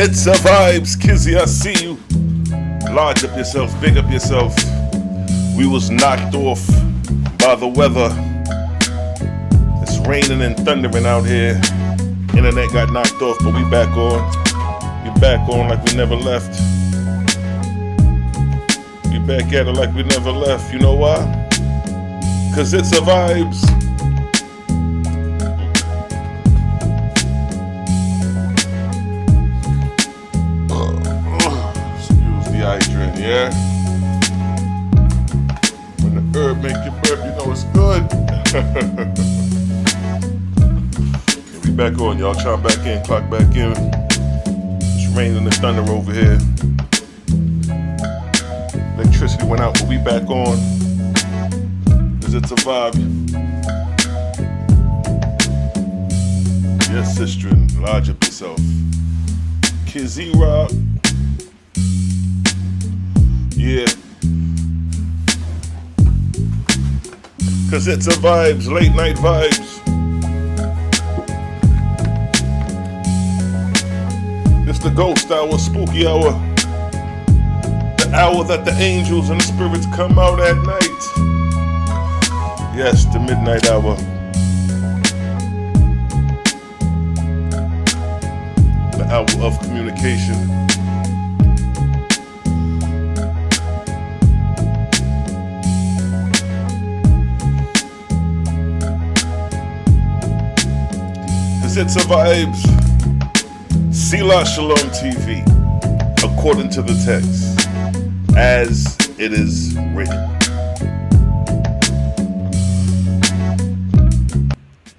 It's a vibes, Kizzy, I see you. Large up yourself, big up yourself. We was knocked off by the weather. It's raining and thundering out here. Internet got knocked off, but we back on. We back on like we never left. We back at it like we never left. You know why? Cause it's a vibes. Hydrant, yeah. When the herb make you burp, you know it's good. Yeah, we back on, y'all. Chime back in, clock back in. It's raining and thunder over here. Electricity went out, but we back on. Cause it's a vibe. Yes, sister, large up yourself. Kizzy Rock. Yeah. Cause it's a vibes, late night vibes. It's the ghost hour, spooky hour. The hour that the angels and the spirits come out at night. Yes, the midnight hour. The hour of communication. It's a vibes. Selah, Shalom TV, according to the text, as it is written.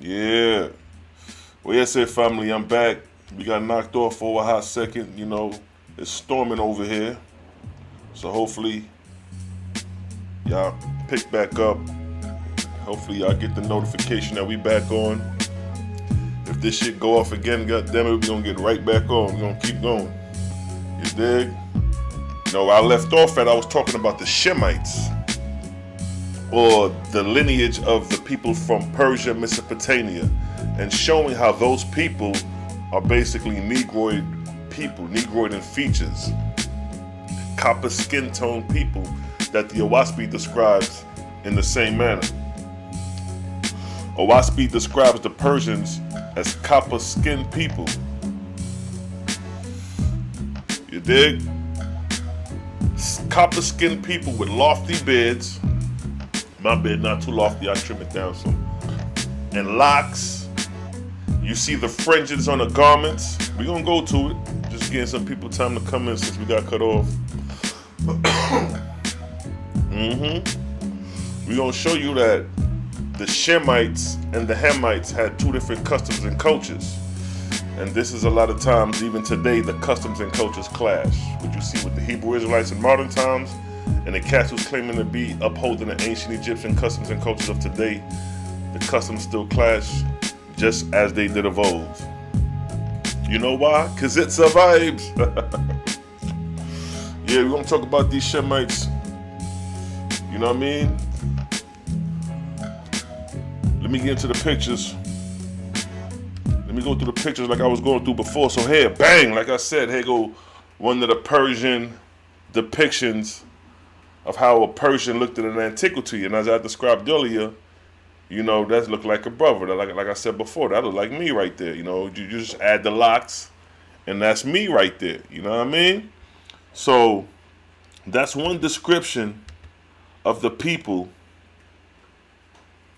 Yeah. Well, yes, family, I'm back. We got knocked off for a hot second. You know, it's storming over here. So hopefully, y'all pick back up. Hopefully, y'all get the notification that we back on. If this shit go off again, goddammit, we gonna get right back on. We gonna keep going. You dig? You know, I left off at, I was talking about the Shemites, or the lineage of the people from Persia, Mesopotamia, and showing how those people are basically Negroid people, Negroid in features, copper skin tone people that the Oahspe describes in the same manner. Oahspe describes the Persians as copper-skinned people. You dig? Copper-skinned people with lofty beards. My beard not too lofty, I trim it down some. And locks. You see the fringes on the garments. We gonna go to it. Just getting some people time to come in since we got cut off. We gonna show you that the Shemites and the Hamites had two different customs and cultures. And this is a lot of times, even today, the customs and cultures clash. What you see with the Hebrew Israelites in modern times, and the cats who's claiming to be upholding the ancient Egyptian customs and cultures of today, the customs still clash just as they did of old. You know why? Cause it's a vibes. Yeah, we're gonna talk about these Shemites. You know what I mean? Let me get into the pictures. Let me go through the pictures like I was going through before. So here, bang, like I said, here go one of the Persian depictions of how a Persian looked at an antiquity. And as I described earlier, you know, that looked like a brother. Like I said before, that looked like me right there. You know, you just add the locks, and that's me right there. You know what I mean? So that's one description of the people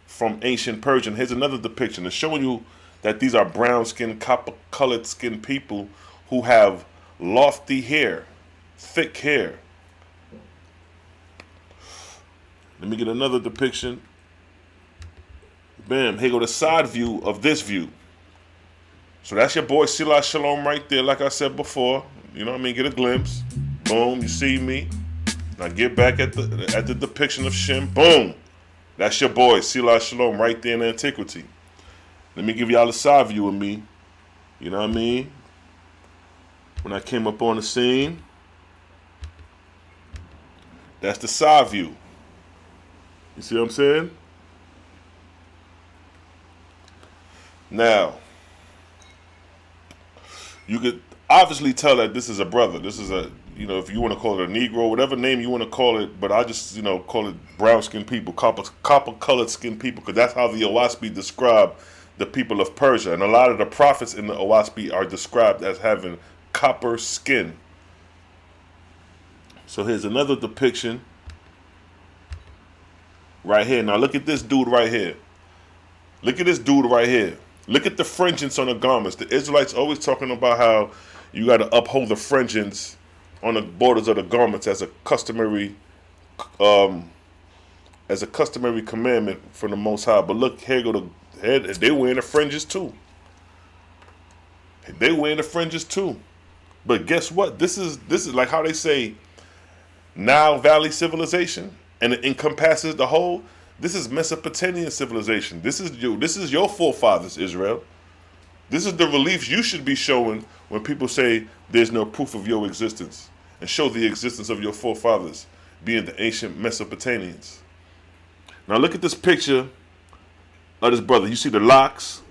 from ancient Persian. Here's another depiction. It's showing you that these are brown-skinned, copper-colored skin people who have lofty hair, thick hair. Let me get another depiction. Bam, here go the side view of this view. So that's your boy Selah Shalom right there, like I said before. You know what I mean? Get a glimpse. Boom, you see me. Now get back at the depiction of Shem. Boom. That's your boy, Selah Shalom, right there in antiquity. Let me give y'all a side view of me. You know what I mean? When I came up on the scene. That's the side view. You see what I'm saying? Now, you could obviously tell that this is a brother. This is a, you know, if you want to call it a Negro, whatever name you want to call it, but I just, you know, call it brown-skinned people, copper-colored skinned people, because that's how the Oahspe describe the people of Persia. And a lot of the prophets in the Oahspe are described as having copper skin. So here's another depiction right here. Now look at this dude right here. Look at this dude right here. Look at the fringings on the garments. The Israelites always talking about how you got to uphold the fringings on the borders of the garments as a customary commandment from the Most High. But look, here go the head. They wearing the fringes too. They wearing the fringes too. But guess what? This is like how they say Nile Valley civilization, and it encompasses the whole. This is Mesopotamian civilization. This is your forefathers, Israel. This is the relief you should be showing when people say there's no proof of your existence, and show the existence of your forefathers, being the ancient Mesopotamians. Now look at this picture of this brother. You see the locks,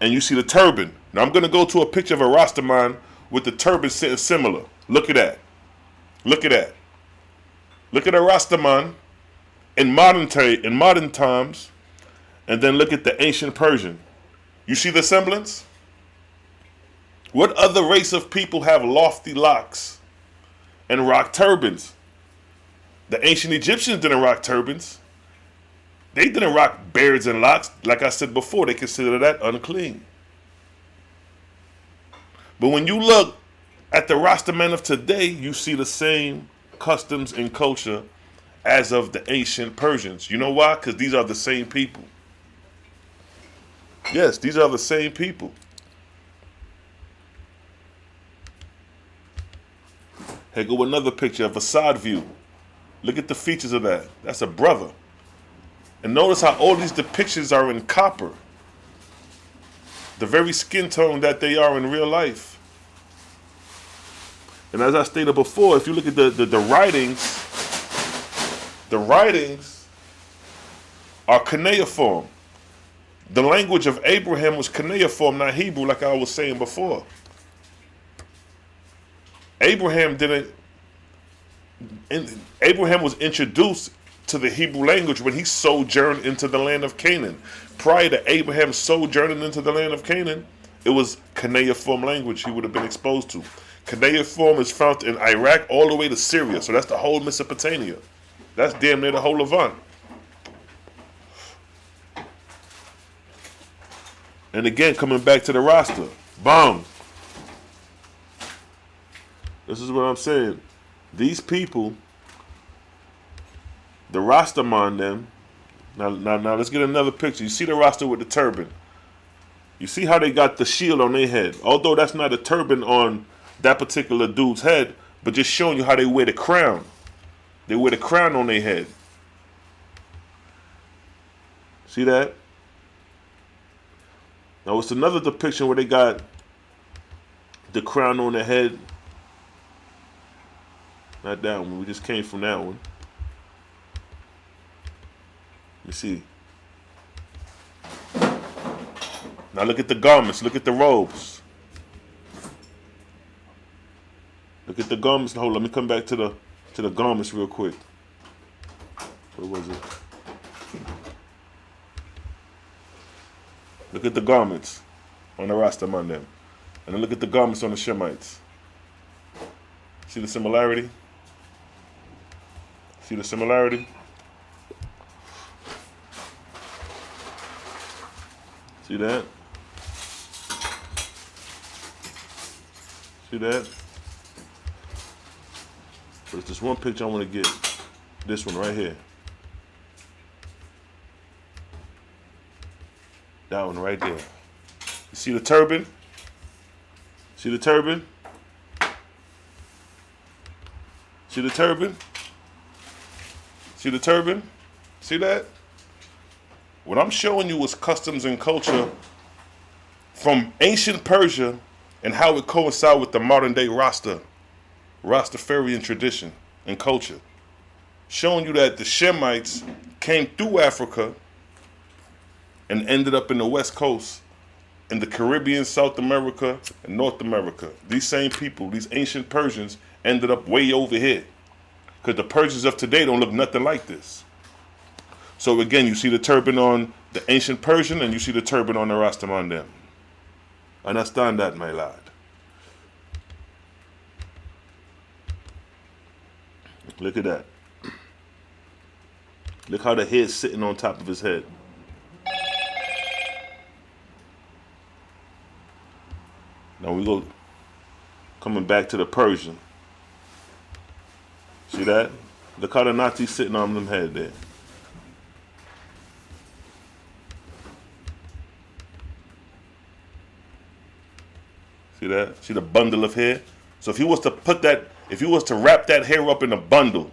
and you see the turban. Now I'm going to go to a picture of a Rasta man with the turban sitting similar. Look at that. Look at that. Look at a Rasta man in modern times, and then look at the ancient Persian. You see the semblance? What other race of people have lofty locks and rock turbans? The ancient Egyptians didn't rock turbans. They didn't rock beards and locks. Like I said before, they consider that unclean. But when you look at the Rasta men of today, you see the same customs and culture as of the ancient Persians. You know why? Because these are the same people. Yes, these are the same people. Here go another picture of a side view. Look at the features of that. That's a brother. And notice how all these depictions are in copper. The very skin tone that they are in real life. And as I stated before, if you look at the writings are cuneiform. The language of Abraham was cuneiform, not Hebrew, like I was saying before. Abraham was introduced to the Hebrew language when he sojourned into the land of Canaan. Prior to Abraham sojourning into the land of Canaan, it was cuneiform language he would have been exposed to. Cuneiform is found in Iraq all the way to Syria, so that's the whole Mesopotamia. That's damn near the whole Levant. And again, coming back to the Rasta, boom. This is what I'm saying. These people, the Rasta man, them. Now let's get another picture. You see the Rasta with the turban. You see how they got the shield on their head. Although that's not a turban on that particular dude's head, but just showing you how they wear the crown. They wear the crown on their head. See that? Now it's another depiction where they got the crown on their head. Not that one. We just came from that one. You see. Now look at the garments. Look at the robes. Look at the garments. Hold on, let me come back to the garments real quick. Where was it? Look at the garments on the Rasta man them. And then look at the garments on the Shemites. See the similarity? See the similarity? See that? See that? But it's this one picture I want to get. This one right here. That one right there. You see the turban? See the turban? See the turban? See the turban? See that? What I'm showing you is customs and culture from ancient Persia and how it coincides with the modern day Rastafarian tradition and culture. Showing you that the Shemites came through Africa and ended up in the west coast in the Caribbean, South America, and North America. These same people, these ancient Persians, ended up way over here. Because the Persians of today don't look nothing like this. So again, you see the turban on the ancient Persian and you see the turban on the Rastaman them. Understand that, my lad. Look at that. Look how the hair's sitting on top of his head. Now we go coming back to the Persian. See that? Look how the Nazi's sitting on them head there. See that? See the bundle of hair? So if he was to put that, if he was to wrap that hair up in a bundle,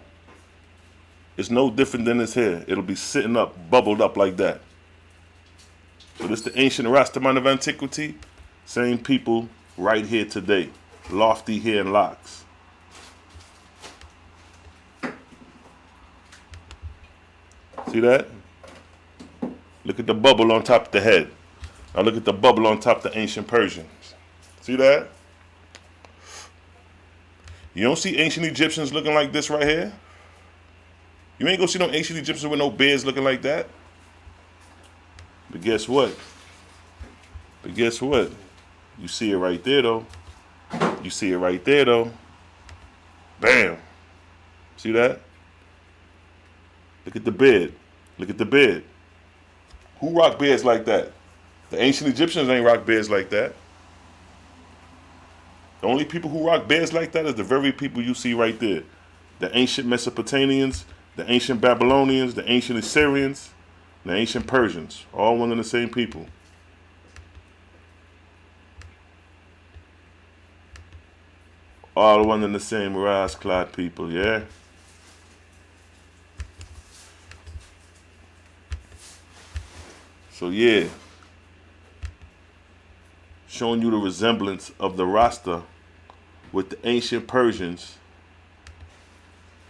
it's no different than his hair. It'll be sitting up, bubbled up like that. So this the ancient Rastaman of antiquity. Same people right here today. Lofty hair and locks. See that? Look at the bubble on top of the head. Now look at the bubble on top of the ancient Persians. See that? You don't see ancient Egyptians looking like this right here? You ain't gonna see no ancient Egyptians with no beards looking like that. But guess what? You see it right there though. You see it right there though. Bam. See that? Look at the beard. Look at the beard. Who rock beards like that? The ancient Egyptians ain't rock beards like that. The only people who rock beards like that is the very people you see right there. The ancient Mesopotamians, the ancient Babylonians, the ancient Assyrians, the ancient Persians. All one and the same people. All one and the same ras-clad people, yeah? So yeah, showing you the resemblance of the Rasta with the ancient Persians.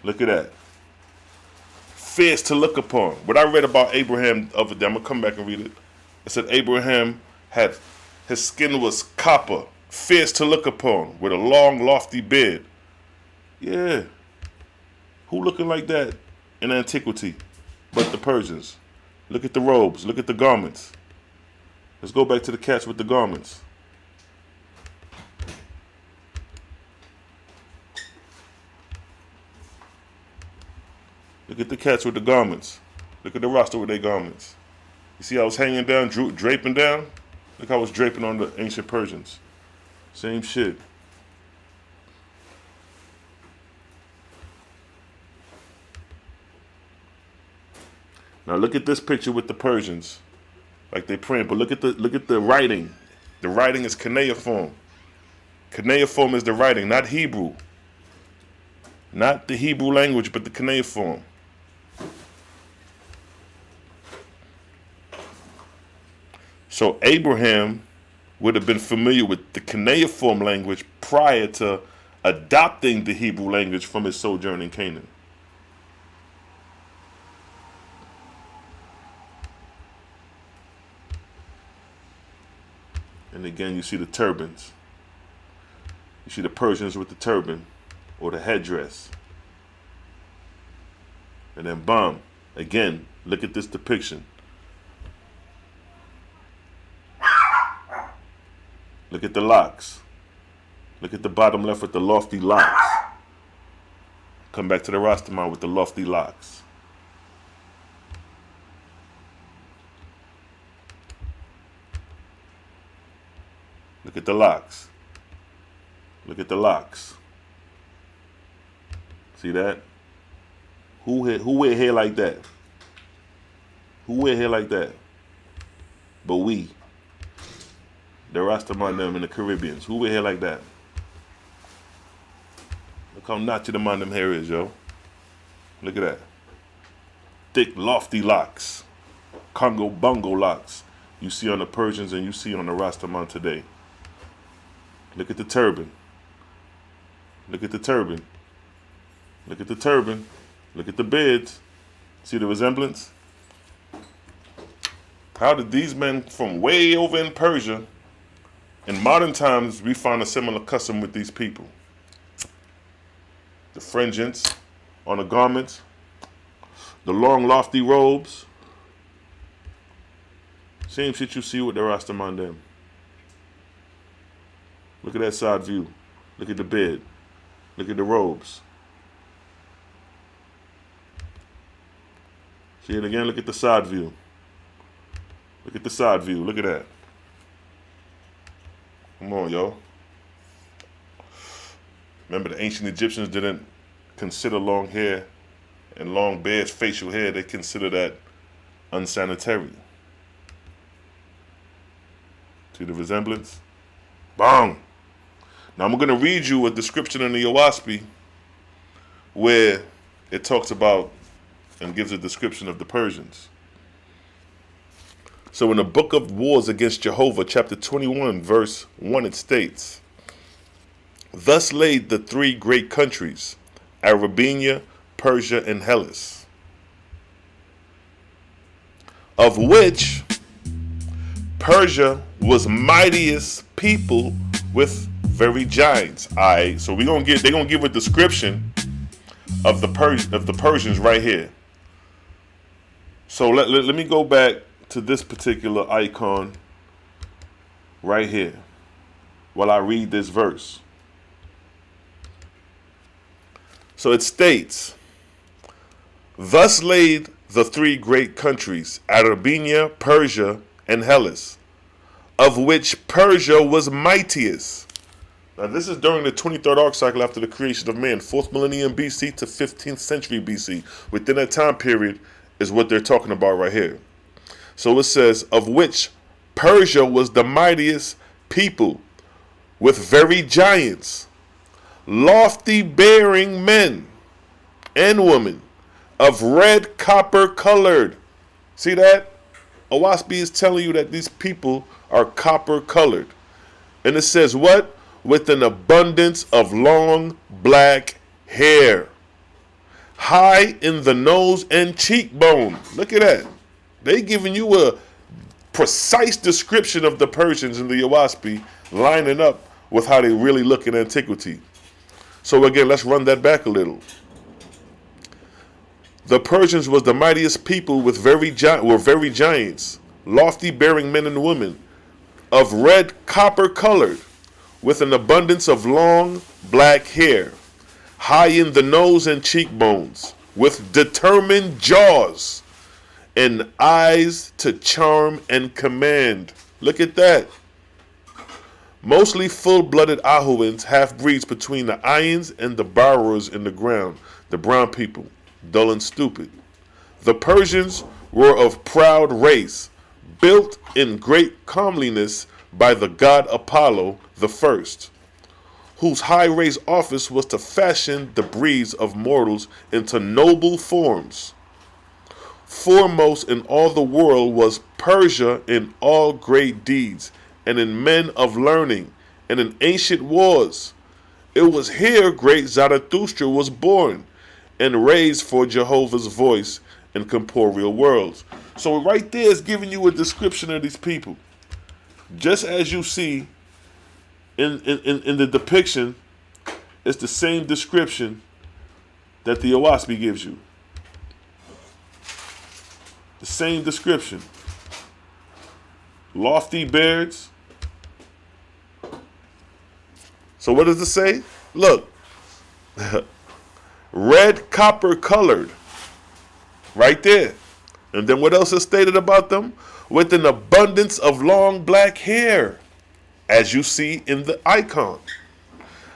Look at that. Fierce to look upon. What I read about Abraham the other day, I'm going to come back and read it. It said Abraham had, his skin was copper, fierce to look upon, with a long, lofty beard. Yeah. Who looking like that in antiquity but the Persians? Look at the robes. Look at the garments. Let's go back to the cats with the garments. Look at the cats with the garments. Look at the Rasta with their garments. You see how I was hanging down, draping down? Look how I was draping on the ancient Persians. Same shit. Now look at this picture with the Persians. Like they praying, but look at the writing. The writing is cuneiform. Cuneiform is the writing, not Hebrew. Not the Hebrew language, but the cuneiform. So Abraham would have been familiar with the cuneiform language prior to adopting the Hebrew language from his sojourn in Canaan. And again, you see the turbans. You see the Persians with the turban or the headdress. And then bam, again, look at this depiction. Look at the locks. Look at the bottom left with the lofty locks. Come back to the Rastaman with the lofty locks. Look at the locks. Look at the locks. See that? Who wear hair like that? Who wear hair like that? But we. The Rastaman them in the Caribbeans. Who wear hair like that? Look how naughty the man them hair is, yo. Look at that. Thick, lofty locks. Congo bongo locks. You see on the Persians and you see on the Rastaman today. Look at the turban. Look at the turban. Look at the turban. Look at the beards. See the resemblance? How did these men from way over in Persia In modern times, we find a similar custom with these people. The fringents on the garments, the long lofty robes. Same shit you see with the Rastaman them. Look at that side view. Look at the bed. Look at the robes. See it again? Look at the side view. Look at the side view. Look at that. Come on, yo. Remember, the ancient Egyptians didn't consider long hair and long beards, facial hair. They consider that unsanitary. See the resemblance? Bang! Now I'm going to read you a description in the Oahspe where it talks about and gives a description of the Persians. So in the Book of Wars Against Jehovah, chapter 21, verse 1, it states, "Thus laid the three great countries, Arabia, Persia, and Hellas, of which Persia was mightiest people with very giants." Alright, so they're gonna give a description of the Persians right here. So let me go back to this particular icon right here while I read this verse. So it states, "Thus laid the three great countries, Arabia, Persia, and Hellas, of which Persia was mightiest." Now this is during the 23rd arc cycle after the creation of man, 4th millennium BC to 15th century BC. Within that time period is what they're talking about right here. So it says, "Of which Persia was the mightiest people, with very giants, lofty bearing men and women, of red copper colored." See that? Oahspe is telling you that these people are copper colored. And it says what? "With an abundance of long black hair, high in the nose and cheekbone." Look at that. They giving you a precise description of the Persians in the Oahspe, lining up with how they really look in antiquity. So again, let's run that back a little. The Persians was the mightiest people with very giants, lofty bearing men and women, of red copper colored, with an abundance of long black hair, high in the nose and cheekbones, with determined jaws, and eyes to charm and command. Look at that. Mostly full-blooded Ahuans, half-breeds between the Ions and the borrowers in the ground, the brown people, dull and stupid. The Persians were of proud race, built in great comeliness by the god Apollo the first, whose high race office was to fashion the breeds of mortals into noble forms. Foremost in all the world was Persia in all great deeds, and in men of learning, and in ancient wars. It was here great Zarathustra was born, and raised for Jehovah's voice in corporeal worlds. So right there is giving you a description of these people. Just as you see in the depiction, it's the same description that the Oahspe gives you. The same description. Lofty beards. So what does it say? Look. Red copper colored. Right there. And then what else is stated about them? With an abundance of long black hair, as you see in the icon.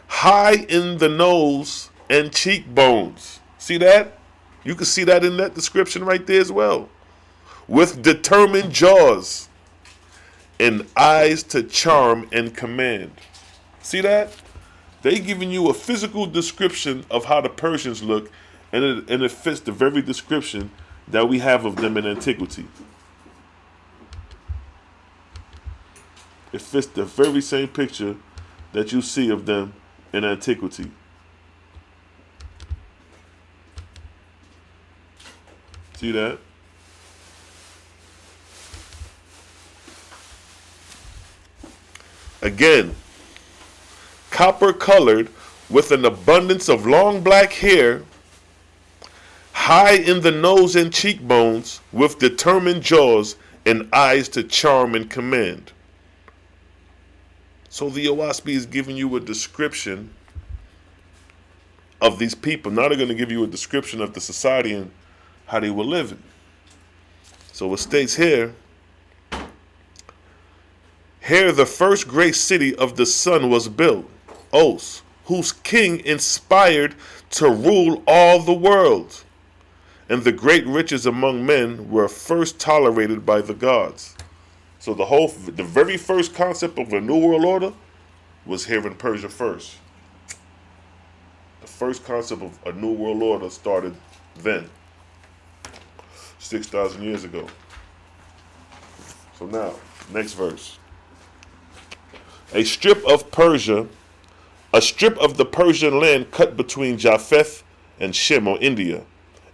High in the nose and cheekbones. See that? You can see that in that description right there as well. With determined jaws and eyes to charm and command. See that? They giving you a physical description of how the Persians look, and it fits the very description that we have of them in antiquity. It fits the very same picture that you see of them in antiquity. See that? Again, copper colored with an abundance of long black hair, high in the nose and cheekbones, with determined jaws and eyes to charm and command. So the Owaspe is giving you a description of these people. Now they're going to give you a description of the society and how they were living. So it states here, here the first great city of the sun was built, Oahspe, whose king inspired to rule all the world. And the great riches among men were first tolerated by the gods. So the very first concept of a new world order was here in Persia first. The first concept of a new world order started then, 6,000 years ago. So now, next verse. A strip of the Persian land cut between Japheth and Shem, or India,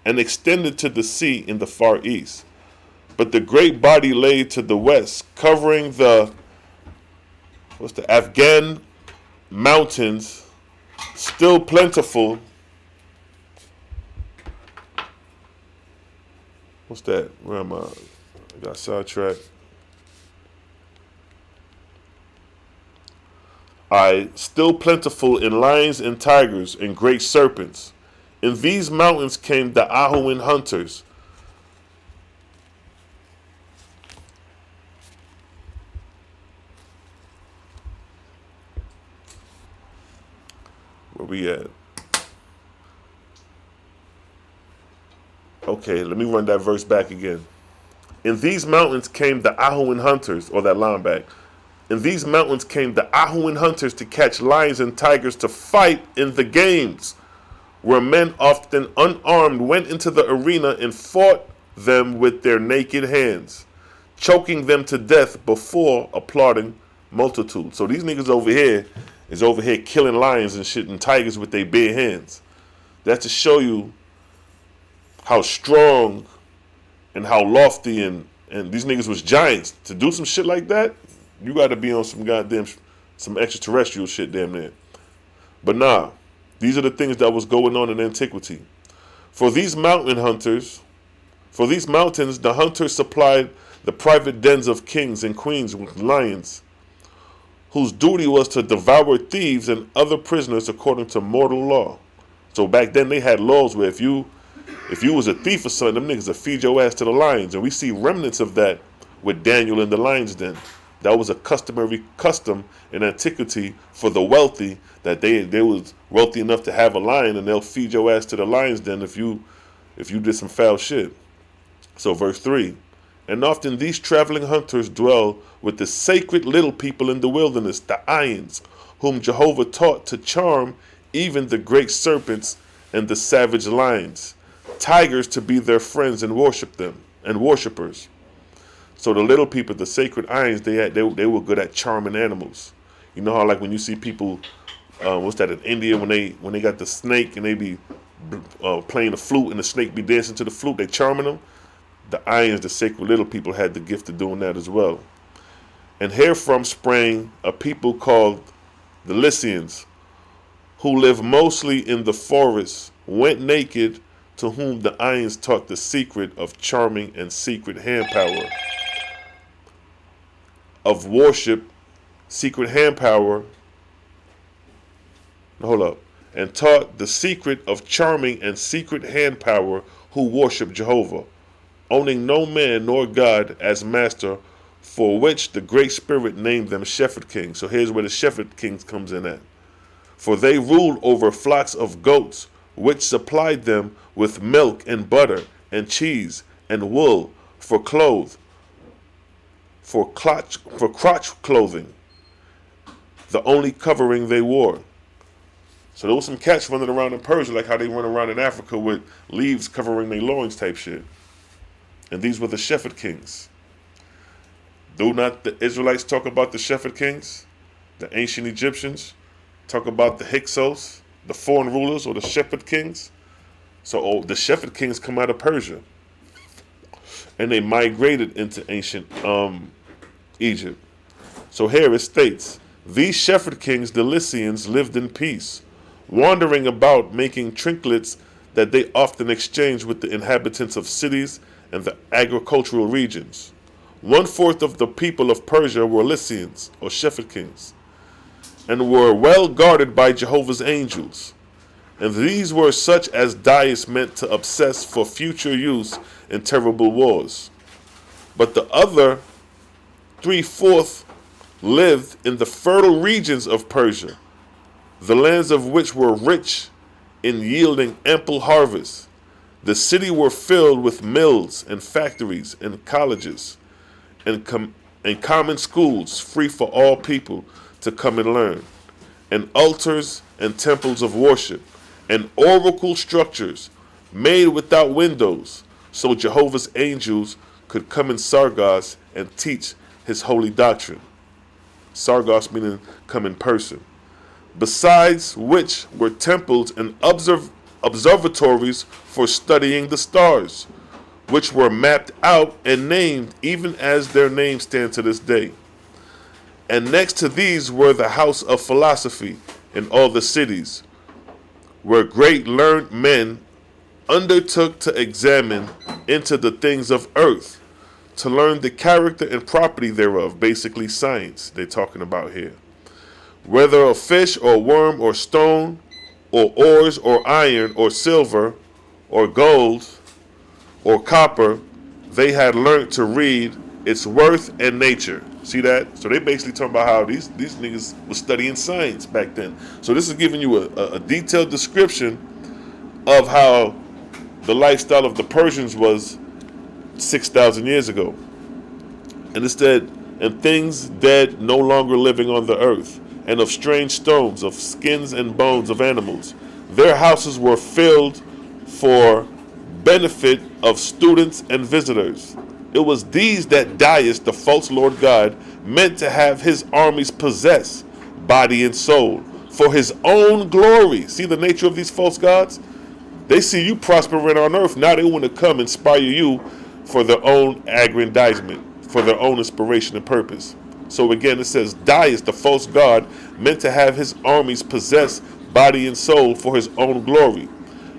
and extended to the sea in the far east. But the great body lay to the west, covering the Afghan mountains, still plentiful. What's that? Where am I? I got sidetracked. Still plentiful in lions and tigers and great serpents. In these mountains came the Ahuan hunters. Where we at? Okay, let me run that verse back again. In these mountains came the Ahuan hunters, or that line back. In these mountains came the Ahuan hunters to catch lions and tigers to fight in the games, where men often unarmed went into the arena and fought them with their naked hands, choking them to death before applauding multitudes. So these niggas over here is over here killing lions and shit and tigers with their bare hands. That's to show you how strong and how lofty and these niggas was giants. To do some shit like that, you got to be on some extraterrestrial shit damn near. But nah, these are the things that was going on in antiquity. For these mountains, the hunters supplied the private dens of kings and queens with lions, whose duty was to devour thieves and other prisoners according to mortal law. So back then they had laws where if you was a thief or something, them niggas would feed your ass to the lions. And we see remnants of that with Daniel in the lion's den. That was a customary custom in antiquity for the wealthy, that they was wealthy enough to have a lion and they'll feed your ass to the lion's den if you did some foul shit. So verse 3, and often these traveling hunters dwell with the sacred little people in the wilderness, the Ions, whom Jehovah taught to charm even the great serpents and the savage lions, tigers to be their friends and worship them, and worshippers. So the little people, the sacred Ions, they were good at charming animals. You know how like when you see people, what's that in India when they got the snake and they be playing the flute and the snake be dancing to the flute, they charming them. The Ions, the sacred little people, had the gift of doing that as well. And herefrom sprang a people called the Lycians, who live mostly in the forests, went naked, to whom the Ions taught the secret of charming and secret hand power. Of worship, secret hand power, and taught the secret of charming and secret hand power, who worship Jehovah, owning no man nor God as master, for which the Great Spirit named them shepherd kings. So here's where the shepherd kings comes in at. For they ruled over flocks of goats, which supplied them with milk and butter and cheese and wool for crotch clothing, the only covering they wore. So there was some cats running around in Persia like how they run around in Africa with leaves covering their loins type shit. And these were the shepherd kings. Do not the Israelites talk about the shepherd kings? The ancient Egyptians talk about the Hyksos, the foreign rulers, or the shepherd kings. So the shepherd kings come out of Persia. And they migrated into ancient Egypt. So here it states, These shepherd kings, the Lycians, lived in peace, wandering about making trinkets that they often exchanged with the inhabitants of cities and the agricultural regions. One-fourth of the people of Persia were Lycians, or shepherd kings, and were well guarded by Jehovah's angels. And these were such as deists meant to obsess for future use in terrible wars. But the other three-fourths lived in the fertile regions of Persia, the lands of which were rich in yielding ample harvests. The city were filled with mills and factories and colleges and common schools free for all people to come and learn, and altars and temples of worship, and oracle structures made without windows, so Jehovah's angels could come in Sargos and teach his holy doctrine. Sargos meaning come in person. Besides which were temples and observatories for studying the stars, which were mapped out and named even as their names stand to this day. And next to these were the house of philosophy in all the cities, where great learned men undertook to examine into the things of earth, to learn the character and property thereof, basically science they're talking about here. Whether a fish or worm or stone or ores or iron or silver or gold or copper, they had learned to read its worth and nature. See that? So they basically talking about how these niggas was studying science back then. So this is giving you a detailed description of how the lifestyle of the Persians was 6,000 years ago. And it said, and things dead no longer living on the earth, and of strange stones, of skins and bones of animals. Their houses were filled for benefit of students and visitors. It was these that Darius, the false Lord God, meant to have his armies possess, body and soul, for his own glory. See the nature of these false gods? They see you prospering on earth. Now they want to come inspire you for their own aggrandizement, for their own inspiration and purpose. So again, it says, Darius, the false god, meant to have his armies possess body and soul for his own glory,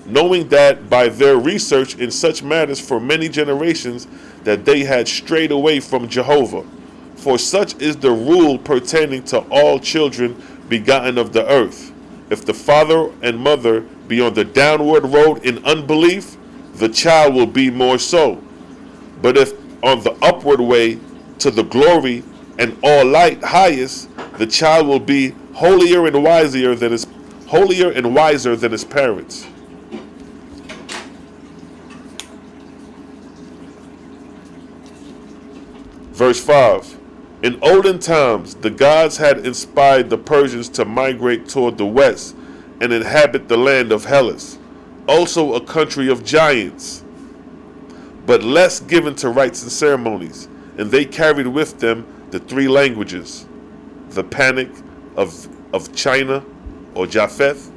knowing that by their research in such matters for many generations that they had strayed away from Jehovah. For such is the rule pertaining to all children begotten of the earth. If the father and mother be on the downward road in unbelief, the child will be more so. But if on the upward way to the glory and all light highest, the child will be holier and wiser than his parents. Verse 5. In olden times, the gods had inspired the Persians to migrate toward the west and inhabit the land of Hellas, also a country of giants, but less given to rites and ceremonies, and they carried with them the three languages, the Panic of China or Japheth,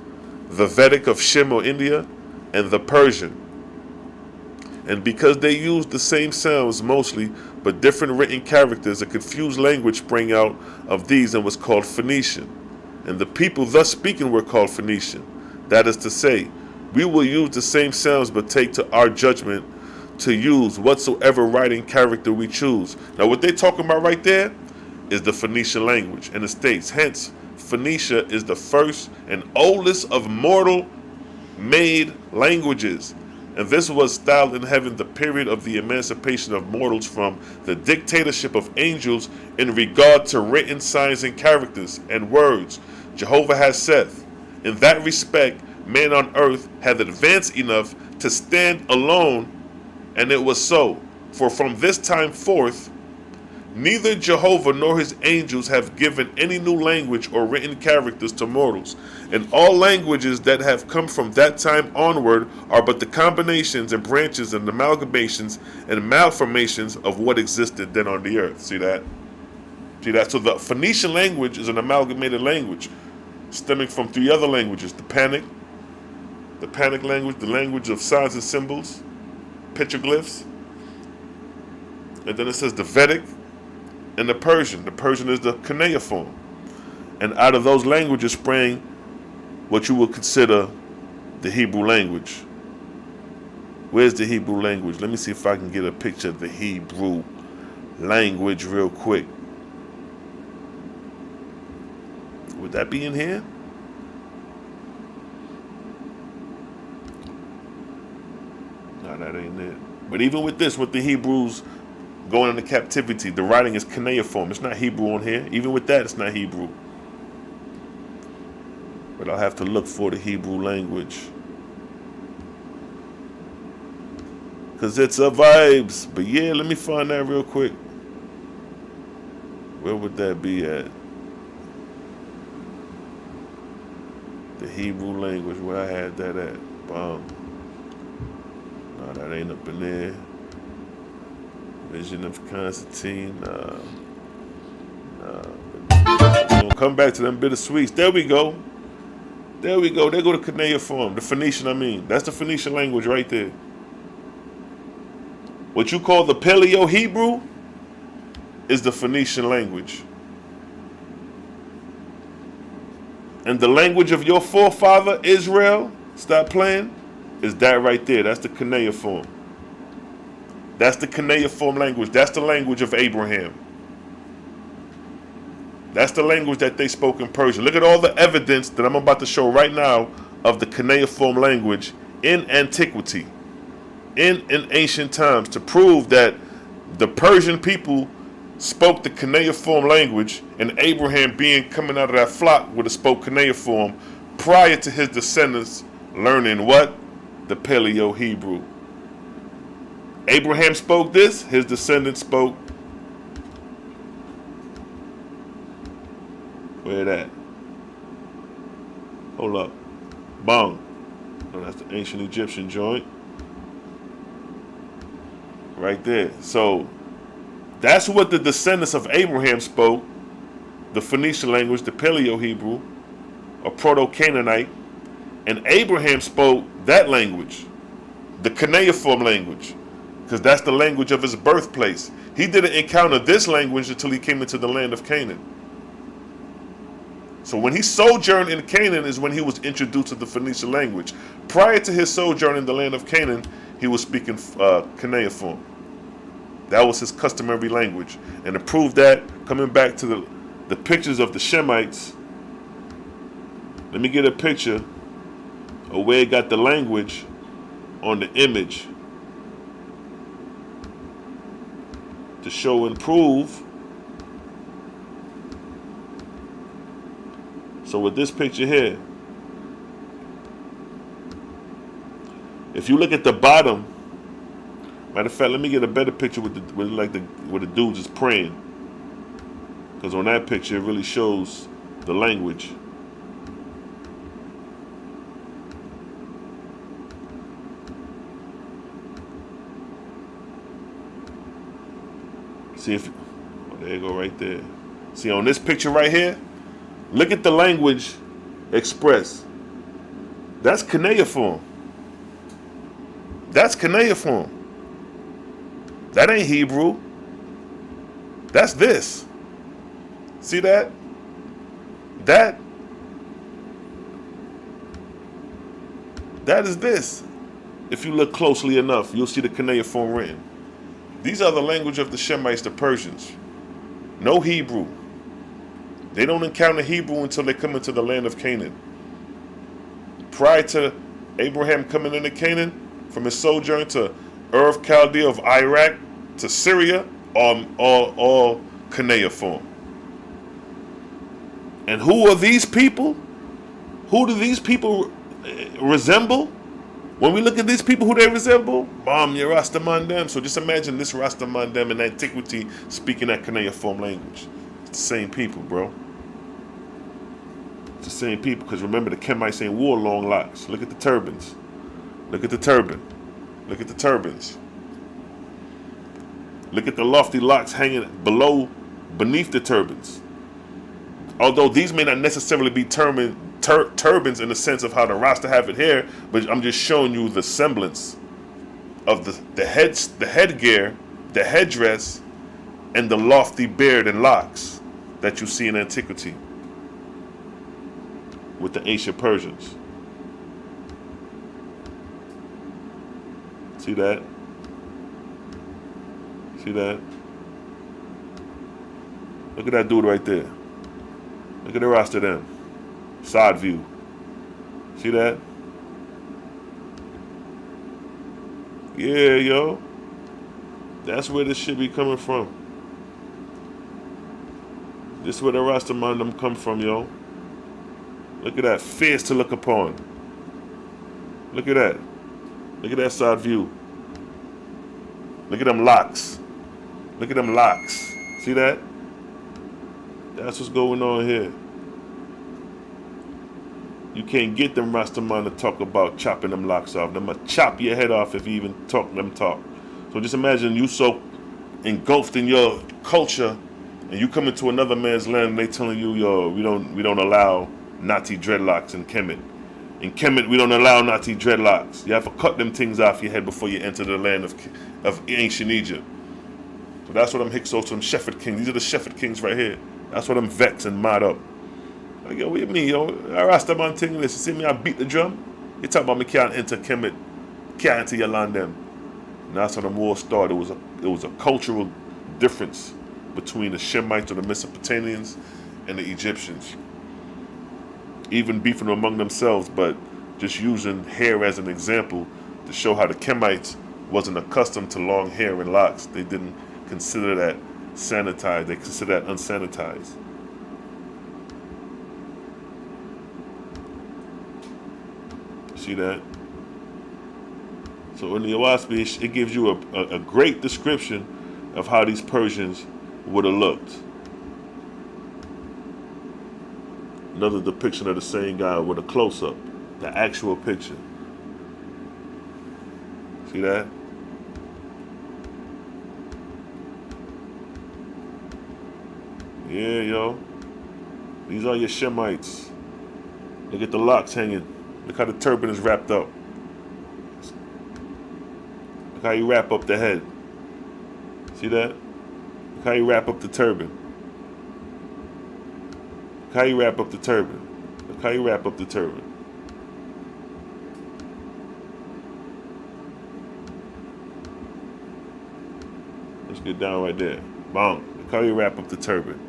the Vedic of Shem or India, and the Persian. And because they used the same sounds mostly, but different written characters, a confused language sprang out of these and was called Phoenician. And the people thus speaking were called Phoenician. That is to say, we will use the same sounds, but take to our judgment to use whatsoever writing character we choose. Now what they're talking about right there is the Phoenician language. And it states, hence, Phoenicia is the first and oldest of mortal made languages. And this was styled in heaven the period of the emancipation of mortals from the dictatorship of angels in regard to written signs and characters and words. Jehovah has said, in that respect, man on earth had advanced enough to stand alone, and it was so. For from this time forth, neither Jehovah nor his angels have given any new language or written characters to mortals. And all languages that have come from that time onward are but the combinations and branches and amalgamations and malformations of what existed then on the earth. See that? See that? So the Phoenician language is an amalgamated language stemming from three other languages. The Panic language, the language of signs and symbols, petroglyphs. And then it says the Vedic and the Persian. The Persian is the cuneiform. And out of those languages sprang what you would consider the Hebrew language. Where's the Hebrew language? Let me see if I can get a picture of the Hebrew language real quick. Would that be in here? No, that ain't it. But even with this, with the Hebrews going into captivity, the writing is cuneiform. It's not Hebrew on here. Even with that, it's not Hebrew. But I'll have to look for the Hebrew language. Because it's a vibes. But yeah, let me find that real quick. Where would that be at? The Hebrew language, where I had that at. No, that ain't up in there. Vision of Constantine. We're gonna come back to them bittersweets. There we go. There we go. There go the cuneiform. The Phoenician, I mean. That's the Phoenician language right there. What you call the Paleo-Hebrew is the Phoenician language. And the language of your forefather, Israel, stop playing, is that right there. That's the cuneiform. That's the cuneiform language. That's the language of Abraham. That's the language that they spoke in Persia. Look at all the evidence that I'm about to show right now of the cuneiform language in antiquity, in ancient times, to prove that the Persian people spoke the cuneiform language, and Abraham, being coming out of that flock, would have spoke cuneiform prior to his descendants learning what? The Paleo-Hebrew. Abraham spoke this, his descendants spoke. Where that? Hold up. Bong. Oh, that's the ancient Egyptian joint. Right there. So that's what the descendants of Abraham spoke. The Phoenician language, the Paleo-Hebrew, or Proto-Canaanite. And Abraham spoke that language, the cuneiform language, because that's the language of his birthplace. He didn't encounter this language until he came into the land of Canaan. So when he sojourned in Canaan is when he was introduced to the Phoenician language. Prior to his sojourn in the land of Canaan, he was speaking cuneiform. That was his customary language. And to prove that, coming back to the pictures of the Shemites, let me get a picture of where it got the language on the image to show and prove. So with this picture here, if you look at the bottom, matter of fact, let me get a better picture where the dudes is praying, because on that picture it really shows the language. See if, oh, there you go right there. See on this picture right here, look at the language expressed. That's cuneiform. That's cuneiform. That ain't Hebrew. That's this. See that? That is this. If you look closely enough, you'll see the cuneiform written. These are the language of the Shemites, the Persians. No Hebrew. They don't encounter Hebrew until they come into the land of Canaan. Prior to Abraham coming into Canaan, from his sojourn to Ur of Chaldea of Iraq to Syria, all cuneiform. And who are these people? Who do these people resemble? When we look at these people, who they resemble? Your Rasta man them. So just imagine this Rasta man them in antiquity speaking that cuneiform language. It's the same people, bro. It's the same people, because remember, the Kemites ain't wore long locks. Look at the turbans. Look at the turban. Look at the turbans. Look at the lofty locks hanging beneath the turbans. Although these may not necessarily be turbans in the sense of how the Rasta have it here, but I'm just showing you the semblance of the headgear, the headdress, and the lofty beard and locks that you see in antiquity. with the ancient Persians. See that? See that? Look at that dude right there. Look at the Rasta then. Side view. See that? Yeah, yo. That's where this shit be coming from. This is where the Rasta man them come from, yo. Look at that. Fierce to look upon. Look at that. Look at that side view. Look at them locks. Look at them locks. See that? That's what's going on here. You can't get them Rastaman to talk about chopping them locks off. Them gonna chop your head off if you even talk them talk. So just imagine you so engulfed in your culture, and you come into another man's land and they telling you, yo, we don't allow Nati dreadlocks in Kemet. In Kemet, we don't allow Nati dreadlocks. You have to cut them things off your head before you enter the land of ancient Egypt. So that's what I'm Hyksos, them Shepherd Kings. These are the Shepherd Kings right here. That's what I'm vexed and mad up. Like, yo, what you mean, yo? I Rastaman thing, listen, see me, I beat the drum? You talk about me can't enter Kemet, can't enter your land them. And that's how the war started. It was a cultural difference between the Shemites or the Mesopotamians and the Egyptians. Even beefing among themselves, but just using hair as an example to show how the Kemites wasn't accustomed to long hair and locks. They didn't consider that sanitized. They consider that unsanitized. See that? So in the Owaspe, it gives you a great description of how these Persians would have looked. Another depiction of the same guy with a close-up, the actual picture. See that? Yeah, yo. These are your Shemites. Look at the locks hanging. Look how the turban is wrapped up. Look how you wrap up the head. See that? Look how you wrap up the turban. Look how you wrap up the turban. Look how you wrap up the turban. Let's get down right there. Bang. Look how you wrap up the turban.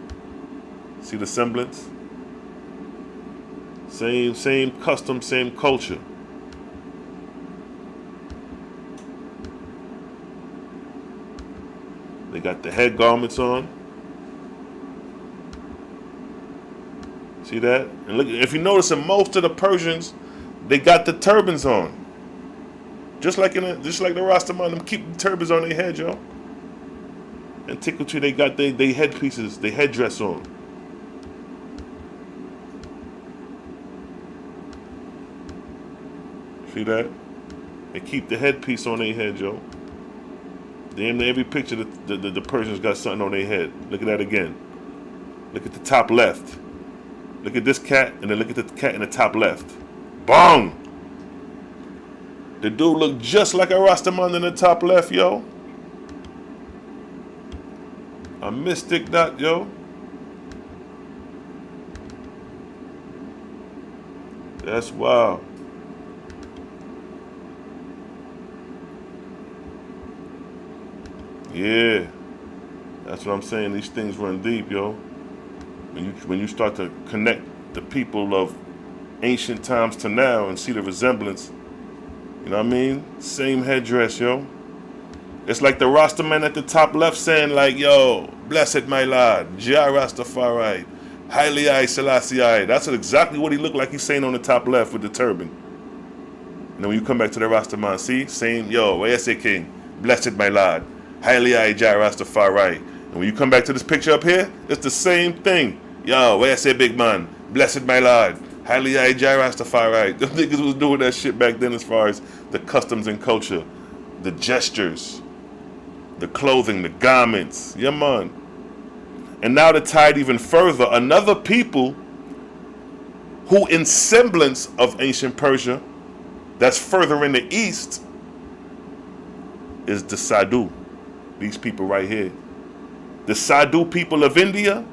See the semblance? Same custom, same culture. They got the head garments on. See that? And look, if you notice, in most of the Persians, they got the turbans on. Just like the Rastaman, them keep the turbans on their head, yo. And Tickletree, they got their headpieces, their headdress on. See that? They keep the headpiece on their head, yo. Damn, every picture the Persians got something on their head. Look at that again. Look at the top left. Look at this cat, and then look at the cat in the top left. Bong! The dude looked just like a Rastaman in the top left, yo. A mystic that, yo. That's wild. Yeah, that's what I'm saying. These things run deep, yo. When you start to connect the people of ancient times to now and see the resemblance, you know what I mean? Same headdress, yo. It's like the Rastaman at the top left saying like, yo, blessed my Lord, Jah Rastafari, highly I Selassie. That's exactly what he looked like he's saying on the top left with the turban. And then when you come back to the Rastaman, see? Same, yo, where you say king, blessed my Lord, highly I Jah Rastafari. And when you come back to this picture up here, it's the same thing. Yo, where you say big man, blessed my Lord, highly I Jah Rastafari. Them niggas was doing that shit back then as far as the customs and culture, the gestures, the clothing, the garments. Yeah, man. And now to tie it even further, another people who in semblance of ancient Persia, that's further in the east, is the Sadhu. These people right here. The Sadhu people of India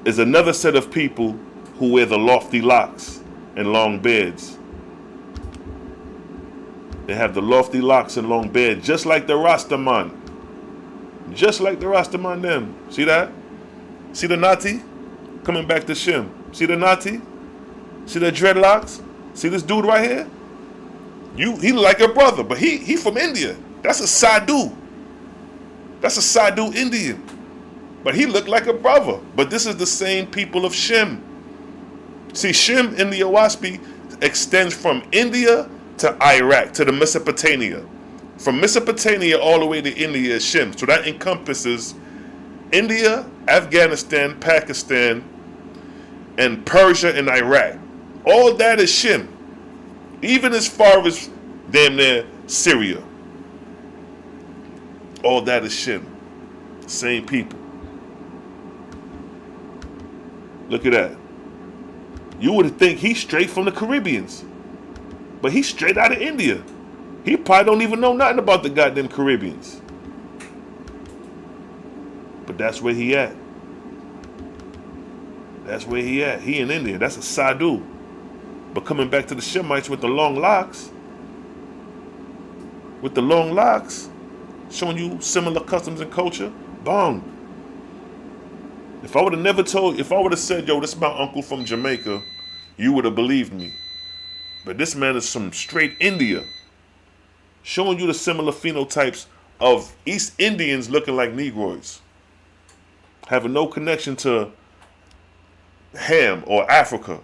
is another set of people who wear the lofty locks and long beards. They have the lofty locks and long beards, just like the Rasta man. Just like the Rasta man them. See that? See the Nati? Coming back to Shem. See the Nati? See the dreadlocks? See this dude right here? He like your brother, but he from India. That's a Sadhu. That's a Sadhu Indian. But he looked like a brother. But this is the same people of Shem. See, Shem in the Owaspe extends from India to Iraq, to the Mesopotamia. From Mesopotamia all the way to India is Shem. So that encompasses India, Afghanistan, Pakistan, and Persia and Iraq. All that is Shem. Even as far as damn near Syria. All that is Shem. Same people. Look at that. You would think he's straight from the Caribbeans. But he's straight out of India. He probably don't even know nothing about the goddamn Caribbeans. But that's where he at. That's where he at. He in India. That's a Sadhu. But coming back to the Shemites with the long locks. With the long locks. Showing you similar customs and culture. Bong. If I would have never told, if I would have said, yo, this is my uncle from Jamaica, you would have believed me. But this man is from straight India. Showing you the similar phenotypes of East Indians looking like Negroids. Having no connection to Ham or Africa.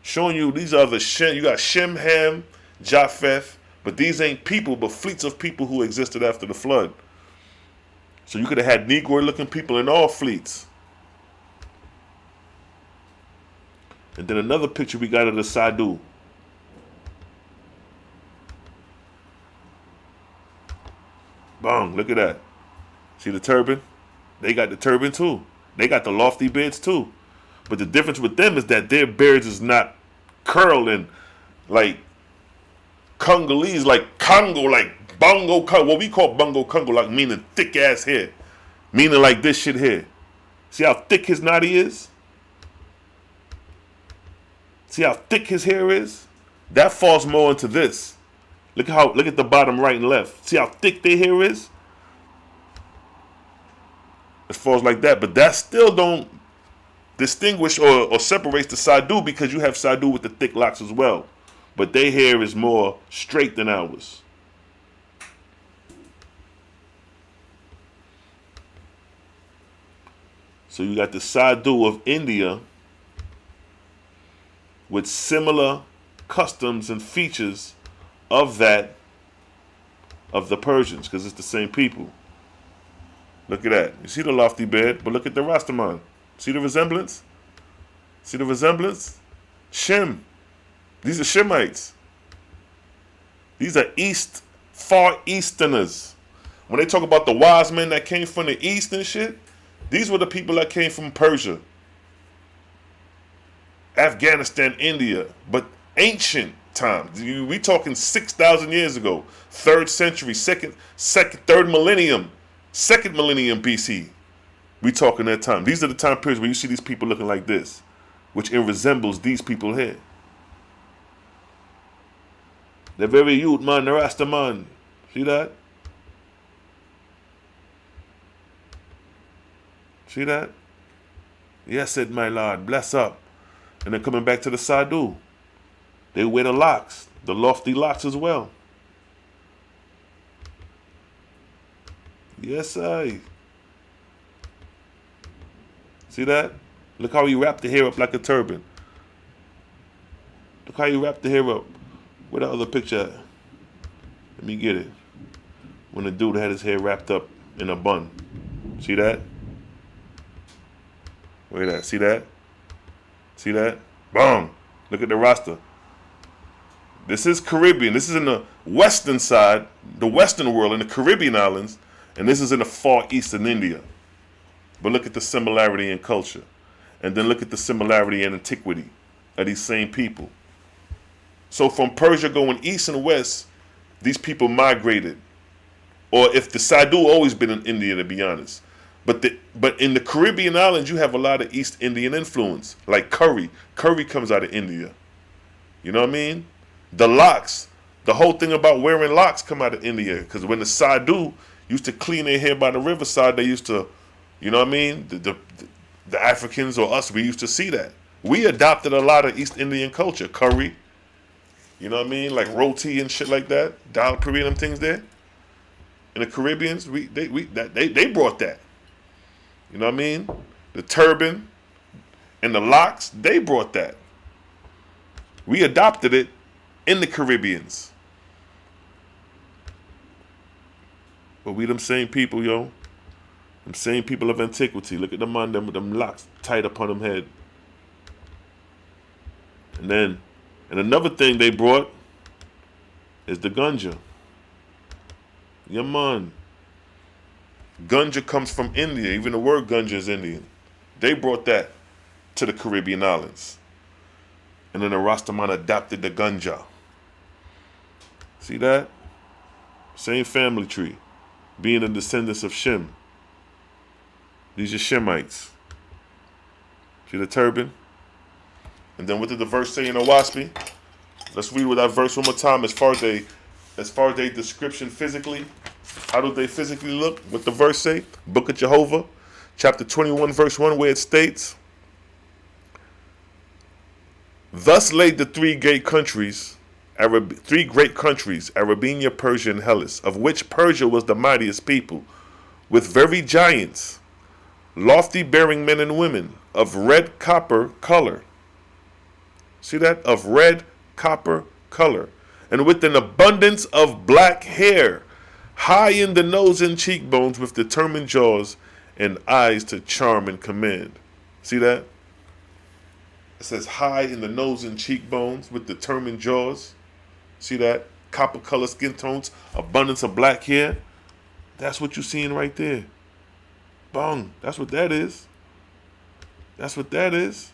Showing you these are the Shem, you got Shem, Ham, Japheth, but these ain't people, but fleets of people who existed after the flood. So you could have had Negroid looking people in all fleets. And then another picture we got of the Sadhu. Bong, look at that. See the turban? They got the turban too. They got the lofty beards too. But the difference with them is that their beards is not curling like Congolese, like Congo, like Bongo Congo. What we call Bongo Congo, like meaning thick ass hair. Meaning like this shit here. See how thick his natty is? See how thick his hair is? That falls more into this. Look at the bottom right and left. See how thick their hair is? It falls like that, but that still don't distinguish or separates the Sadhu, because you have Sadhu with the thick locks as well. But their hair is more straight than ours. So you got the Sadhu of India with similar customs and features of the Persians, because it's the same people. Look at that. You see the lofty beard, but look at the Rastaman. See the resemblance? See the resemblance? Shem. These are Shemites. These are Far Easterners. When they talk about the wise men that came from the East and shit, these were the people that came from Persia, Afghanistan, India, but ancient times. We talking 6,000 years ago, 3rd century, third millennium, 2nd millennium BC. We talking that time. These are the time periods where you see these people looking like this, which it resembles these people here. They're very youth, man, the Rasta man. See that? See that? Yes, said my Lord, bless up. And then coming back to the Sadhu. They wear the locks, the lofty locks as well. Yes, I. See that? Look how he wrapped the hair up like a turban. Look how he wrapped the hair up. Where the other picture at? Let me get it. When the dude had his hair wrapped up in a bun. See that? Look at that. See that? See that? Boom. Look at the Rasta. This is Caribbean. This is in the western side, the western world, in the Caribbean islands. And this is in the far eastern India. But look at the similarity in culture. And then look at the similarity in antiquity of these same people. So from Persia going east and west, these people migrated. Or if the Sadhu always been in India, to be honest. But in the Caribbean islands, you have a lot of East Indian influence, like curry. Curry comes out of India. You know what I mean? The locks, the whole thing about wearing locks come out of India. Because when the Sadhu used to clean their hair by the riverside, they used to, you know what I mean? The Africans or us, we used to see that. We adopted a lot of East Indian culture, curry. You know what I mean? Like roti and shit like that. Dal curry and them things there. In the Caribbeans, they brought that. You know what I mean? The turban and the locks, they brought that. We adopted it in the Caribbeans. But we them same people, yo. Them same people of antiquity. Look at the man them with them locks tied upon them head. And another thing they brought is the ganja. Yeah, man. Ganja comes from India. Even the word ganja is Indian. They brought that to the Caribbean islands. And then the Rastaman adopted the ganja. See that? Same family tree. Being the descendants of Shem. These are Shemites. See the turban? And then what did the verse say in Owaspe? Let's read with that verse one more time as far as they description physically. How do they physically look? What the verse say? Book of Jehovah, chapter 21, verse 1, where it states, thus laid the three great countries, Arabia, Persia, and Hellas, of which Persia was the mightiest people, with very giants, lofty bearing men and women, of red copper color. See that? Of red copper color. And with an abundance of black hair, high in the nose and cheekbones, with determined jaws and eyes to charm and command. See that? It says high in the nose and cheekbones with determined jaws. See that? Copper color skin tones, abundance of black hair. That's what you're seeing right there. Bong. That's what that is. That's what that is.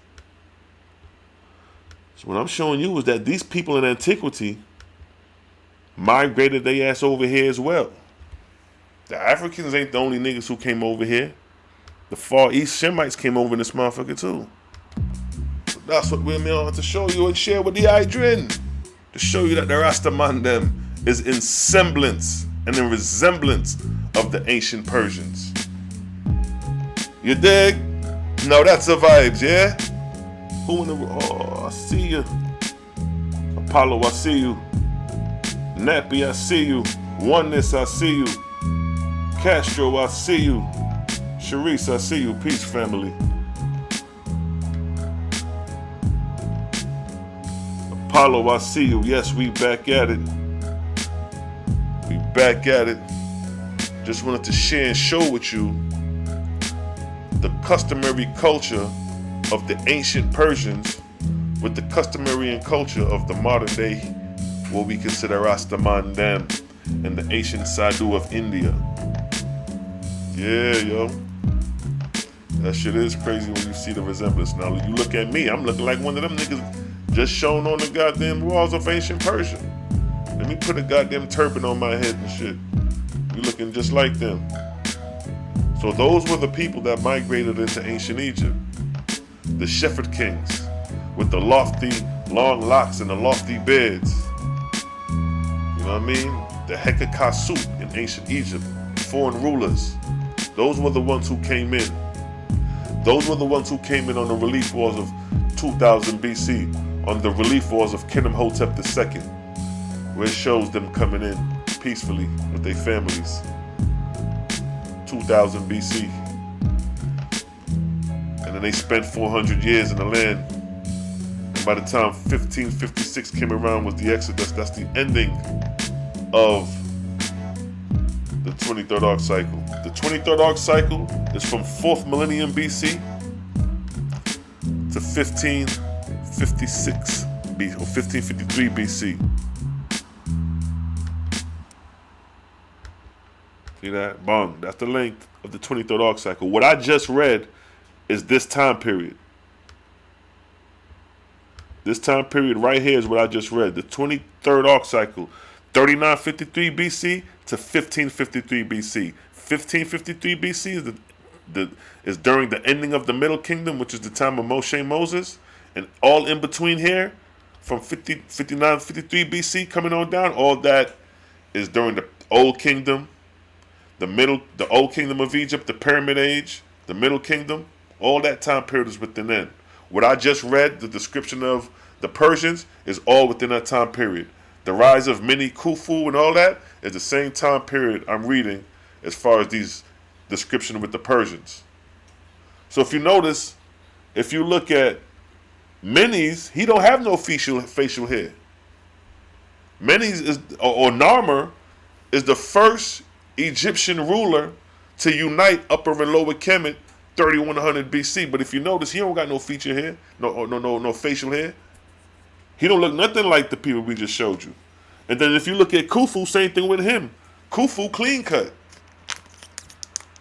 So what I'm showing you is that these people in antiquity migrated their ass over here as well. The Africans ain't the only niggas who came over here. The Far East Shemites came over in this motherfucker too. So that's what we're on to show you and share with the Idrin. To show you that the Rastaman them is in semblance and in resemblance of the ancient Persians. You dig? Now that's the vibes, yeah? Who in the... Oh, I see you. Apollo, I see you. Nappy, I see you. Oneness, I see you. Castro, I see you. Sharice, I see you. Peace, family. Apollo, I see you. Yes, we back at it. We back at it. Just wanted to share and show with you the customary culture of the ancient Persians with the customary and culture of the modern day, what we consider Rastaman them and the ancient Sadhu of India. Yeah, yo. That shit is crazy when you see the resemblance. Now, you look at me, I'm looking like one of them niggas just shown on the goddamn walls of ancient Persia. Let me put a goddamn turban on my head and shit. You looking just like them. So those were the people that migrated into ancient Egypt. The shepherd kings with the lofty, long locks and the lofty beards. You know what I mean? The Hekakasut in ancient Egypt, foreign rulers. Those were the ones who came in. Those were the ones who came in on the relief wars of 2000 BC, on the relief wars of Khenimhotep II, where it shows them coming in peacefully with their families. 2000 BC. And then they spent 400 years in the land. And by the time 1556 came around was the Exodus. That's the ending of the 23rd arc cycle. The 23rd arc cycle is from 4th millennium BC to 1556 BC or 1553 BC. See that? Bong. That's the length of the 23rd arc cycle. What I just read is this time period. This time period right here is what I just read. The 23rd arc cycle, 3953 BC to 1553 BC. 1553 BC is is during the ending of the Middle Kingdom, which is the time of Moshe Moses, and all in between here, from 59, 53 BC coming on down, all that is during the Old Kingdom, the Old Kingdom of Egypt, the Pyramid Age, the Middle Kingdom. All that time period is within that. What I just read, the description of the Persians, is all within that time period. The rise of mini Khufu and all that is the same time period I'm reading as far as these description with the Persians. So if you notice, if you look at Menes, he don't have no facial hair. Menes is, or Narmer, is the first Egyptian ruler to unite Upper and Lower Kemet 3100 BC. But if you notice, he don't got no feature hair, no facial hair. He don't look nothing like the people we just showed you. And then if you look at Khufu, same thing with him. Khufu clean cut.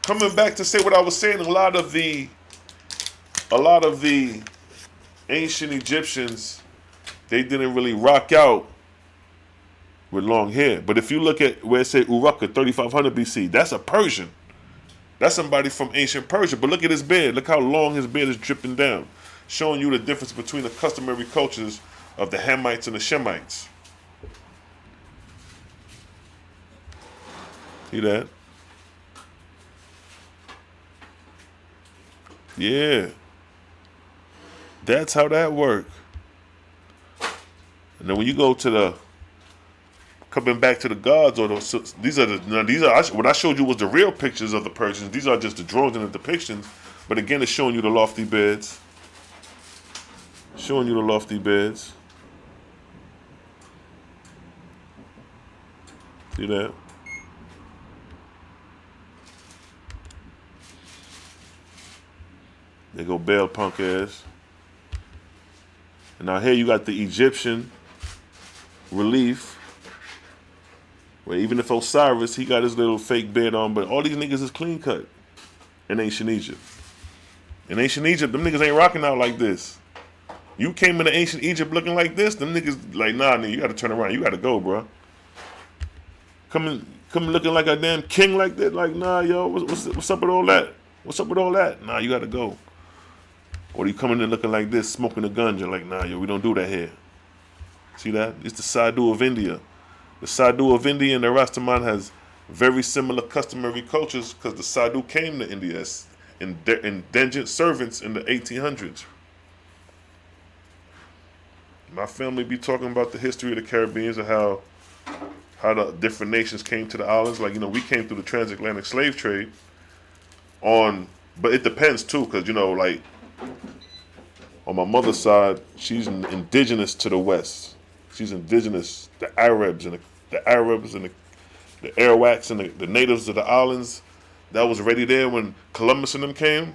Coming back to say what I was saying, a lot of the ancient Egyptians, they didn't really rock out with long hair. But if you look at where it say Urukka 3500 BC, that's a Persian. That's somebody from ancient Persia. But look at his beard. Look how long his beard is dripping down, showing you the difference between the customary cultures of the Hamites and the Shemites. See that? Yeah. That's how that works. And then when you go to the, coming back to the gods, or those, these are what I showed you was the real pictures of the Persians. These are just the drawings and the depictions. But again, it's showing you the lofty beds. Showing you the lofty beds. See that? They go Baal punk ass. And now here you got the Egyptian relief, where even if Osiris, he got his little fake beard on, but all these niggas is clean cut in ancient Egypt. In ancient Egypt, them niggas ain't rocking out like this. You came into ancient Egypt looking like this, them niggas like, nah, nigga, you gotta turn around. You gotta go, bro. Come looking like a damn king like that, like, nah, yo, what's up with all that? What's up with all that? Nah, you gotta go. Or you coming in looking like this, smoking a ganja, like, nah, yo, we don't do that here. See that? It's the Sadhu of India. The Sadhu of India and the Rastaman has very similar customary cultures because the Sadhu came to India as indentured servants in the 1800s. My family be talking about the history of the Caribbeans and how the different nations came to the islands. Like, you know, we came through the transatlantic slave trade but it depends too, because, you know, like, on my mother's side, she's indigenous to the West. She's indigenous, the Arabs and the Arawaks and the natives of the islands that was already there when Columbus and them came.